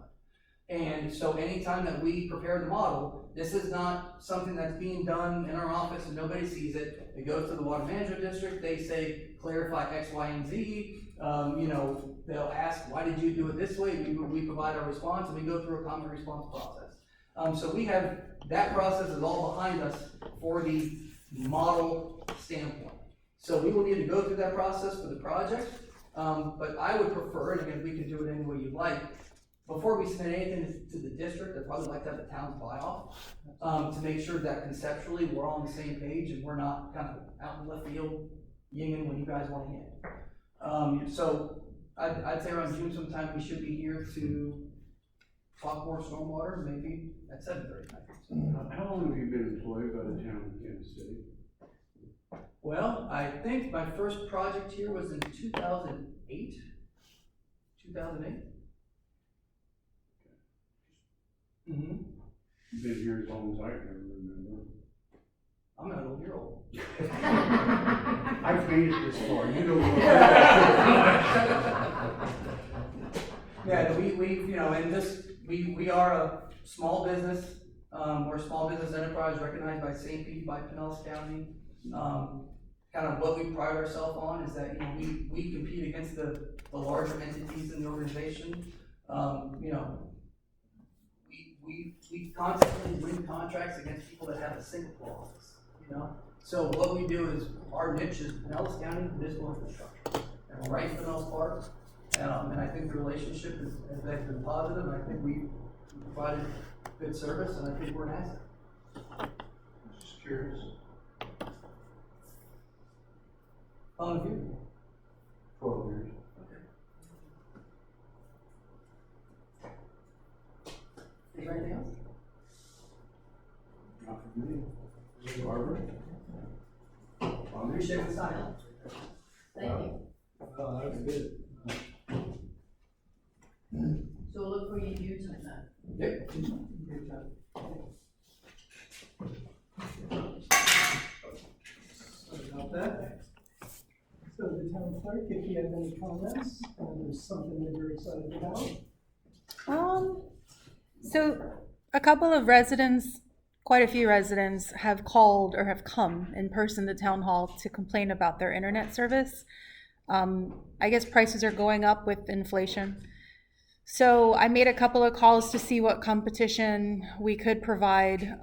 And so anytime that we prepare the model, this is not something that's being done in our office and nobody sees it. It goes to the Water Management District, they say, clarify X, Y, and Z. They'll ask, why did you do it this way? We provide our response, and we go through a common response process. So we have, that process is all behind us for the model standpoint. So we will need to go through that process for the project, but I would prefer, and again, we can do it any way you like, before we submit anything to the district, I'd probably like to have the town's buy-off, to make sure that conceptually we're all on the same page and we're not kind of out in left field yinging when you guys want to yin. So I'd say around June sometime we should be here to talk more stormwater, maybe at 7:30. How long have you been employed by the town of Kansas City? Well, I think my first project here was in 2008. 2008? Mm-hmm. You've been here as long as I can remember. I'm not old, you're old. I've made it this far, you don't know. Yeah, we, you know, and this, we are a small business, we're a small business enterprise recognized by St. Pete, by Pinellas County. Kind of what we pride ourselves on is that, you know, we compete against the larger entities in the organization. You know, we constantly win contracts against people that have a Singapore office, you know? So what we do is, our niche is Pinellas County municipal infrastructure. And we're right in Pinellas Park. And I think the relationship has been positive, and I think we provided good service, and I think we're an asset. Just curious. How long have you? 12 years. Is there anything else? Not for me. Barbara? Appreciate the time. Thank you. Oh, that was good. So we'll look for your U-turn then. Yep. Good job. Sorry about that. So the town clerk, if you have any comments, there's something that you're excited about. So a couple of residents, quite a few residents have called or have come in person to town hall to complain about their internet service. I guess prices are going up with inflation. So I made a couple of calls to see what competition we could provide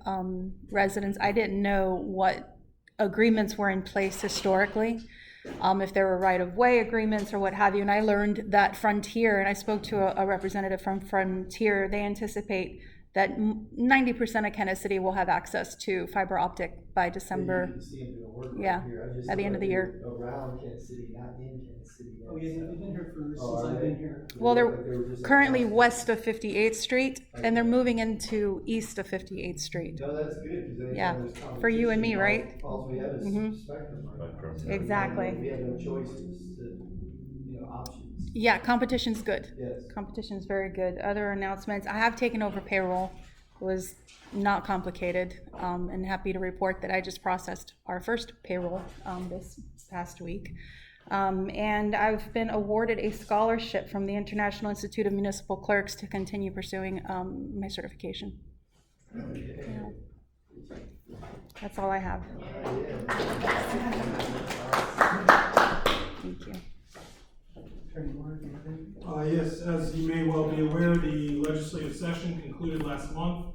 residents. I didn't know what agreements were in place historically, if there were right-of-way agreements or what have you. And I learned that Frontier, and I spoke to a representative from Frontier, they anticipate that 90% of Kenneth City will have access to fiber optic by December. Yeah, at the end of the year. Around Kansas City, not in Kansas City. Oh, yeah, you've been here for, Oh, since are I've they? been here. Well, they're They were just- currently west of 58th Street, and they're moving into east of 58th Street. No, that's good, because Yeah, anytime there's for you and me, competition, right? all we have is Mhm. spectrum. Exactly. We have no choices to, options. Yeah, competition's good. Yes. Competition's very good. Other announcements, I have taken over payroll. It was not complicated, and happy to report that I just processed our first payroll this past week. And I've been awarded a scholarship from the International Institute of Municipal Clerks to continue pursuing my certification. Yeah. That's all I have. Thank you. Yes, as you may well be aware, the legislative session concluded last month.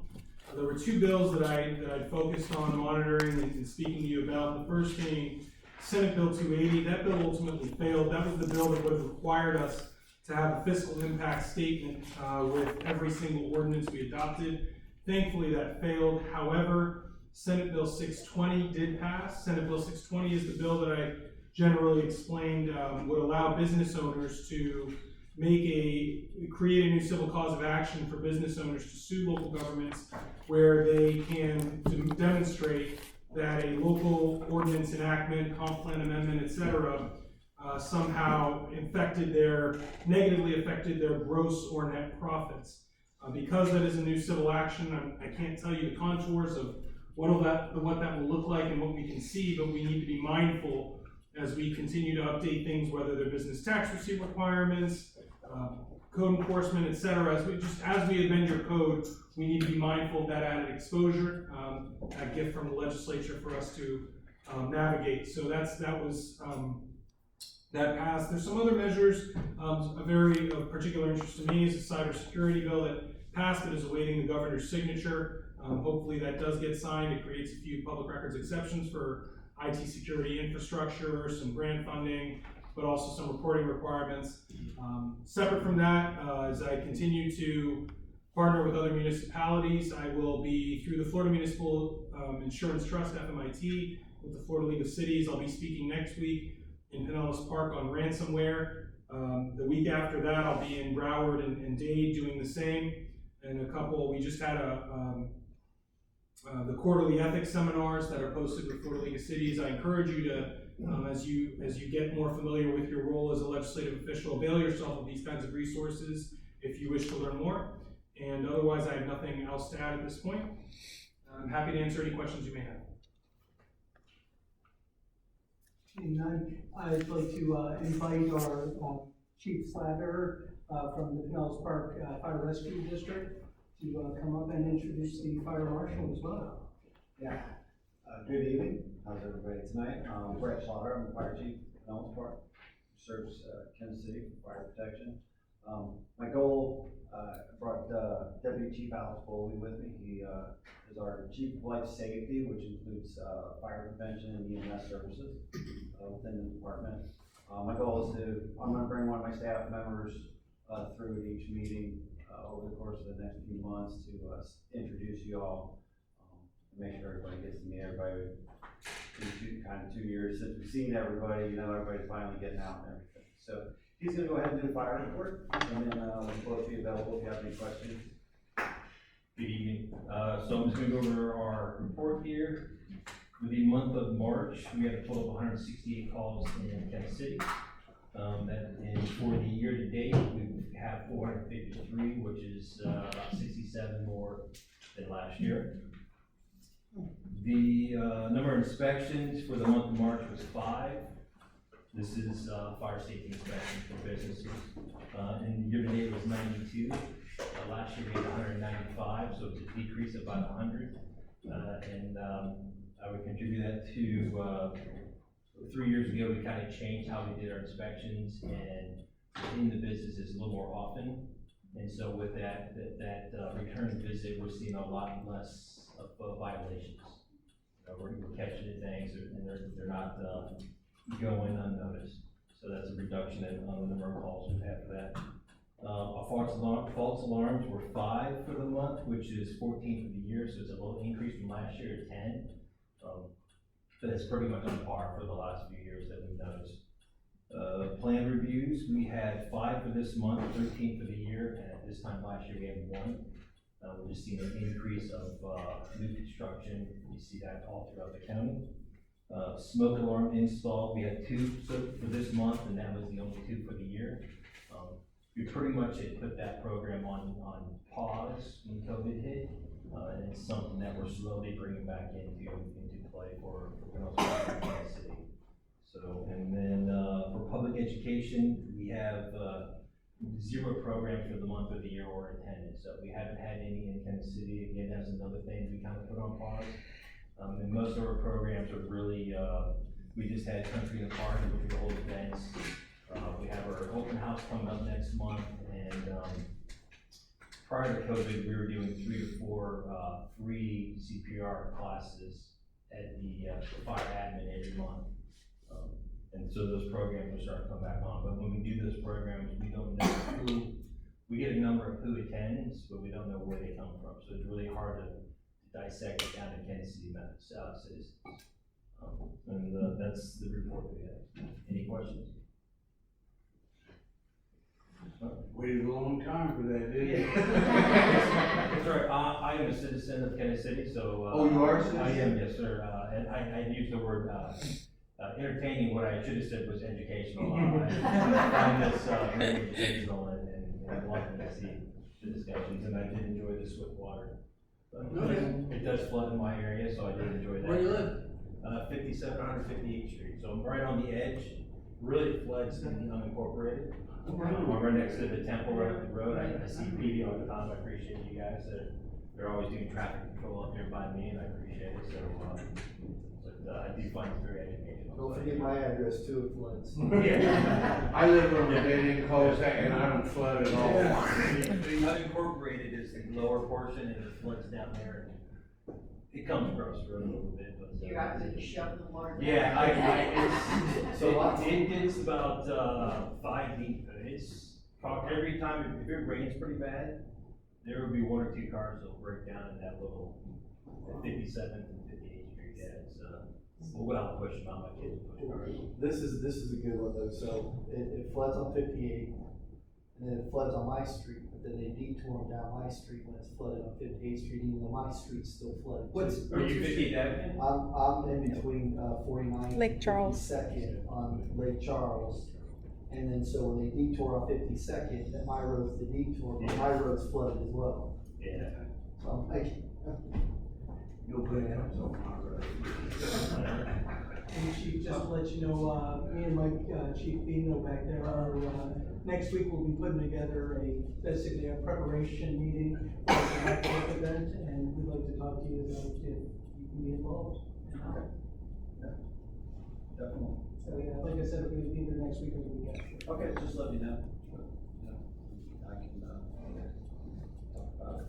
There were two bills that I focused on monitoring and speaking to you about. The first being Senate Bill 280. That bill ultimately failed. That was the bill that would have required us to have a fiscal impact statement with every single ordinance we adopted. Thankfully, that failed. However, Senate Bill 620 did pass. Senate Bill 620 is the bill that I generally explained would allow business owners to create a new civil cause of action for business owners to sue local governments where they can demonstrate that a local ordinance enactment, comp plan amendment, etc., somehow negatively affected their gross or net profits. Because that is a new civil action, I can't tell you the contours of what that will look like and what we can see, but we need to be mindful as we continue to update things, whether they're business tax receipt requirements, code enforcement, etc. As we amend your code, we need to be mindful of that added exposure, a gift from the legislature for us to navigate. So that passed. There's some other measures. Of particular interest to me is the cybersecurity bill that passed. It is awaiting the governor's signature. Hopefully that does get signed. It creates a few public records exceptions for IT security infrastructure, some grant funding, but also some reporting requirements. Separate from that, as I continue to partner with other municipalities, I will be through the Florida Municipal Insurance Trust, FMIT, with the Florida League of Cities. I'll be speaking next week in Pinellas Park on ransomware. The week after that, I'll be in Broward and Dade doing the same. And we just had the quarterly ethics seminars that are posted with Florida League of Cities. I encourage you to, as you get more familiar with your role as a legislative official, avail yourself of these kinds of resources if you wish to learn more. And otherwise, I have nothing else to add at this point. I'm happy to answer any questions you may have. And I'd like to invite our Chief Slatter from the Pinellas Park Fire Rescue District to come up and introduce the fire marshal as well. Yeah, good evening. How's everybody tonight? Brett Slaughter, I'm the fire chief in Pinellas Park, serves Kenneth City Fire Protection. My goal, I brought Deputy Chief Alex Foley with me. He is our Chief of Life Safety, which includes fire prevention and EMS services within the department. My goal is I'm going to bring one of my staff members through each meeting over the course of the next few months to introduce you all, make sure everybody gets to meet everybody. Kind of 2 years since we've seen everybody, everybody's finally getting out and everything. So he's going to go ahead and do the fire report, and then we'll both be available if you have any questions. Good evening. So I'm just going to go over our report here. For the month of March, we had a total of 168 calls in Kenneth City. And for the year to date, we have 453, which is about 67 more than last year. The number of inspections for the month of March was 5. This is fire safety inspections for businesses. And the year to date was 92. Last year we had 195, so it's a decrease of about 100. I would contribute that to 3 years ago we kind of changed how we did our inspections, and in the businesses a little more often. And so with that return visit, we're seeing a lot less of violations. We're catching the things, and they're not going unnoticed. So that's a reduction on the number of calls we've had for that. False alarms were 5 for the month, which is 14 for the year, so it's a little increase from last year to 10. But it's pretty much on par for the last few years that we've noticed. Plan reviews, we had 5 for this month, 13 for the year, and at this time last year we had 1. We're just seeing an increase of new construction. You see that all throughout the county. Smoke alarm install, we had 2 for this month, and that was the only 2 for the year. We pretty much had put that program on pause when COVID hit, and it's something that we're slowly bringing back into play for Kansas City. So, and then for public education, we have 0 programs for the month or the year or attendance. So we haven't had any in Kansas City. Again, that's another thing we kind of put on pause. And most of our programs are really, we just had Country in the Park, which we hold events. We have our open house coming up next month, and prior to COVID, we were doing 3 to 4 free CPR classes at the fire admin every month. And so those programs are starting to come back on. But when we do those programs, we don't know who, we get a number of who attends, but we don't know where they come from. So it's really hard to dissect it down to Kansas City citizens. And that's the report we have. Any questions? Waited a long time for that, didn't you? That's right. I am a citizen of Kenneth City, so. Oh, you are a citizen? I am, yes, sir. And I used the word entertaining. What I should have said was educational. I find this very educational and wanted to see the discussions, and I did enjoy the swift water. But it does flood in my area, so I did enjoy that. Where do you live? 5758th Street. So I'm right on the edge. Really floods in the unincorporated. I'm right next to the temple, right up the road. I see PD all the time. I appreciate you guys. They're always doing traffic control up here by me, and I appreciate it. So, but I do find it very educational. Don't forget my address too, it floods. Yeah. I live on the dead end cul-de-sac, and I don't flood at all. The unincorporated is the lower portion, and it floods down there. It comes across the road a little bit, but. You have to shove the water down. Yeah, it gets about 5 deep. It's every time if it rains pretty bad, there will be 1 or 2 cars that'll break down in that little 57th and 58th Street. Yeah, it's without pushing on my kids push cars. This is a good one though. So it floods on 58, and then it floods on my street, but then they detour them down my street when it's flooded on 58th Street, even though my street's still flooded. too. Are you 58th Avenue? I'm in between, 49th Lake and Charles. 52nd on Lake Charles. And then, so when they detour on 52nd, that my road's the detour, but my road's flooded as well. Yeah. So I'm like, You'll put it on my road. And Chief, just to let you know, me and my, Chief Bino back there are, next week we'll be putting together basically a preparation meeting for the Black event, and we'd like to talk to you about if you can be involved. Definitely. So, yeah, like I said, it'll be either next week or the week after. Okay, just let me know. I can, talk about it.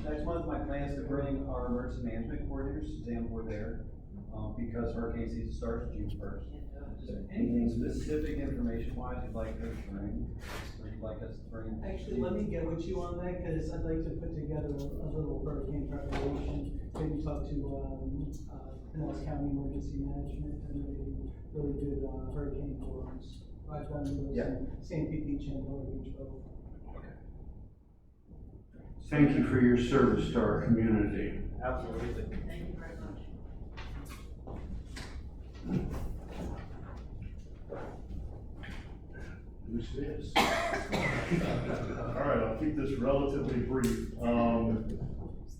Next month, my plan is to bring our emergency management coordinators, Suzanne Boyd there, because hurricane season starts June 1st. Is there anything specific information-wise you'd like to bring, or you'd like us to bring? Actually, let me get with you on that, because I'd like to put together a little hurricane preparation, maybe talk to, Pinellas County Emergency Management, and really good, hurricane forums. I've done those in St. Pete Beach and Miller Beach both. Thank you for your service to our community. Absolutely. Thank you very much. Who's this? All right, I'll keep this relatively brief.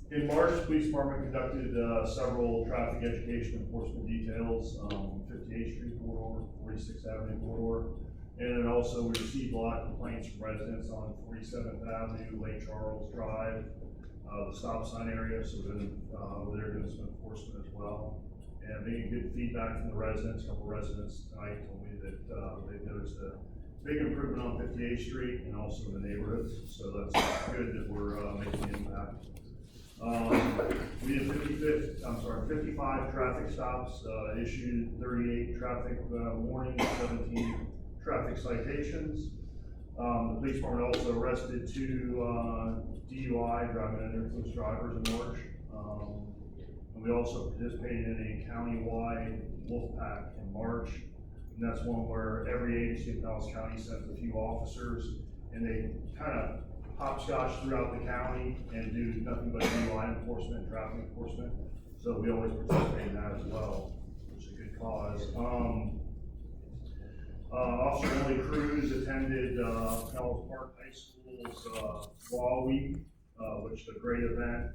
In March, the police department conducted several traffic education enforcement details, 58th Street corridor, 46th Avenue corridor, and then also we received a lot of complaints from residents on 47th Avenue, Lake Charles Drive, the stop sign area, so we're doing some enforcement as well. And getting good feedback from the residents. A couple residents tonight told me that they've noticed a big improvement on 58th Street and also in the neighborhoods, so that's good that we're making an impact. We did 55 traffic stops, issued 38 traffic warnings, 17 traffic citations. The police department also arrested 2 DUI, driving under influence drivers in March. And we also participated in a county-wide wolf pack in March. And that's one where every agency in Pinellas County sent a few officers, and they kind of hopscotch throughout the county and do nothing but DUI enforcement and traffic enforcement. So we always participate in that as well, which is a good cause. Officer Emily Cruz attended Pinellas Park High School's Law Week, which is a great event.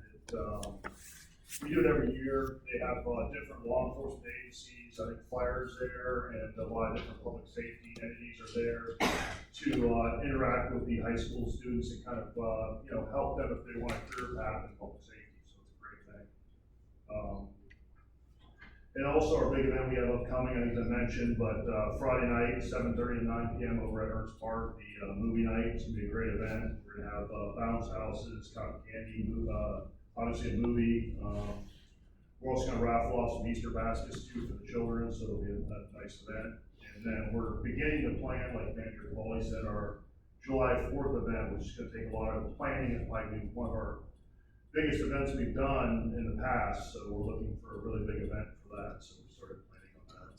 We do it every year. They have different law enforcement agencies, I think fire's there, and a lot of different public safety entities are there to interact with the high school students and kind of help them if they want a career path in public safety. So it's a great thing. And also our big event we have upcoming, I think I mentioned, but Friday night, 7:30 to 9 p.m. over at Ernst Park, the movie night. It's gonna be a great event. We're gonna have bounce houses, cotton candy, obviously a movie. We're also gonna raffle off some Easter baskets too for the children, so it'll be a nice event. And then we're beginning to plan, like Manager Pauly said, our July 4th event, which is gonna take a lot of planning. It might be one of our biggest events we've done in the past, so we're looking for a really big event for that, so we started planning on that.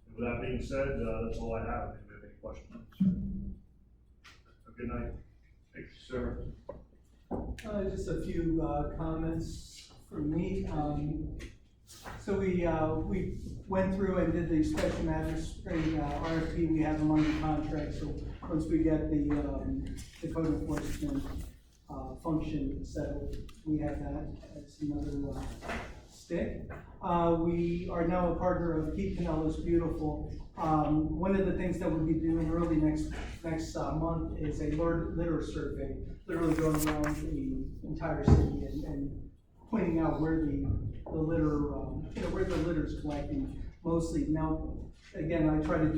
And with that being said, that's all I have. If you have any questions? Have a good night. Thank you, sir. Just a few, comments from me. So we went through and did the special magistrate, RFP. We have them under contract, so once we get the code enforcement, function settled, we have that. That's another, stick. We are now a partner of Keep Pinellas Beautiful. One of the things that we'll be doing early next month is a litter survey, literally going around the entire city and pointing out where the litter, where the litter is collecting mostly. Now, again, I try to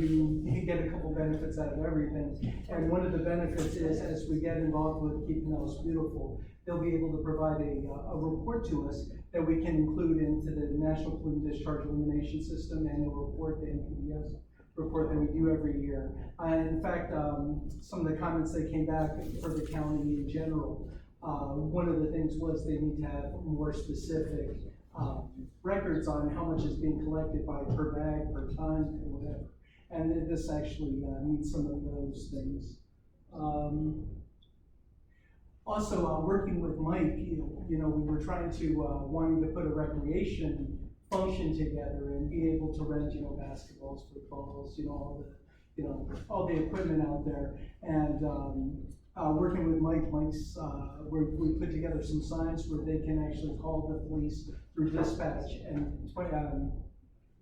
get a couple benefits out of everything. And one of the benefits is, as we get involved with Keep Pinellas Beautiful, they'll be able to provide a report to us that we can include into the National Pollutant Discharge Elimination System annual report, the NPDS report that we do every year. In fact, some of the comments that came back for the county in general, one of the things was they need to have more specific records on how much is being collected by per bag, per ton, or whatever. And this actually meets some of those things. Also, working with Mike, you know, we were trying to, wanting to put a recreation function together and be able to rent, you know, basketballs, footballs, you know, all the equipment out there. And, working with Mike's, we put together some signs where they can actually call the police through dispatch and,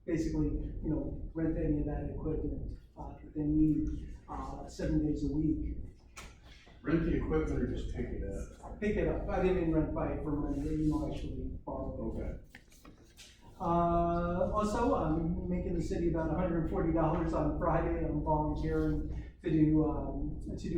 basically, you know, rent any of that equipment, that they need, 7 days a week. Rent the equipment or just pick it up? Pick it up. I didn't even rent by it for money, you know, actually borrow. Okay. Also, I'm making the city about $140 on Friday. I'm volunteering to do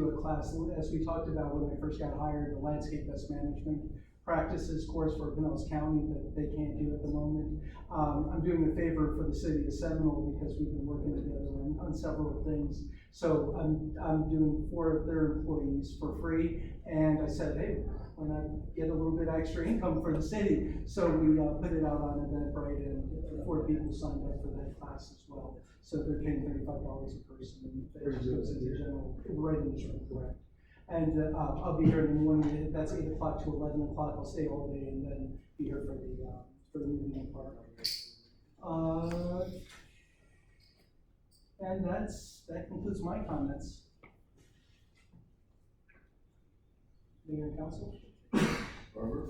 a class, as we talked about when I first got hired, the landscape best management practices course for Pinellas County that they can't do at the moment. I'm doing a favor for the city of Seminole because we've been working together on several things. So I'm doing 4 of their employees for free, and I said, hey, why not get a little bit extra income for the city? So we put it out on Eventbrite, and 4 people signed up for that class as well. So they're paying $35 a person, and that just goes into general, right in this room, correct? And I'll be here in the morning. That's 8 o'clock to 11 o'clock. I'll stay all day and then be here for the meeting part. And that concludes my comments. Mayor and council. Barbara?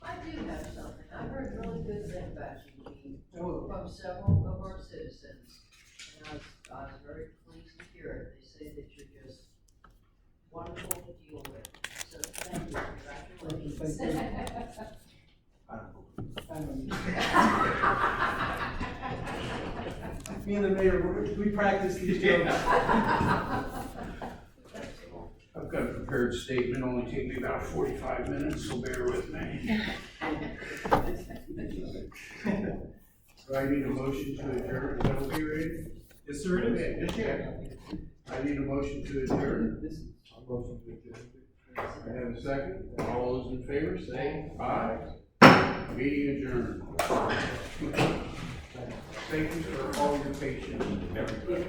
I do have something. I heard really good things about you, Oh. from several of our citizens. And I was very pleased to hear it. They say that you're just wonderful to deal with. So thank you, congratulations. Thank you. I don't know. Me and the mayor, we practice these jokes. I've got a prepared statement, only take me about 45 minutes, so bear with me. Do I need a motion to adjourn? Is that what you're ready? Yes, sir, it is. Okay, just yet. I need a motion to adjourn. I have a second. All those in favor, say aye. Meeting adjourned. Thank you for all your patience, everybody.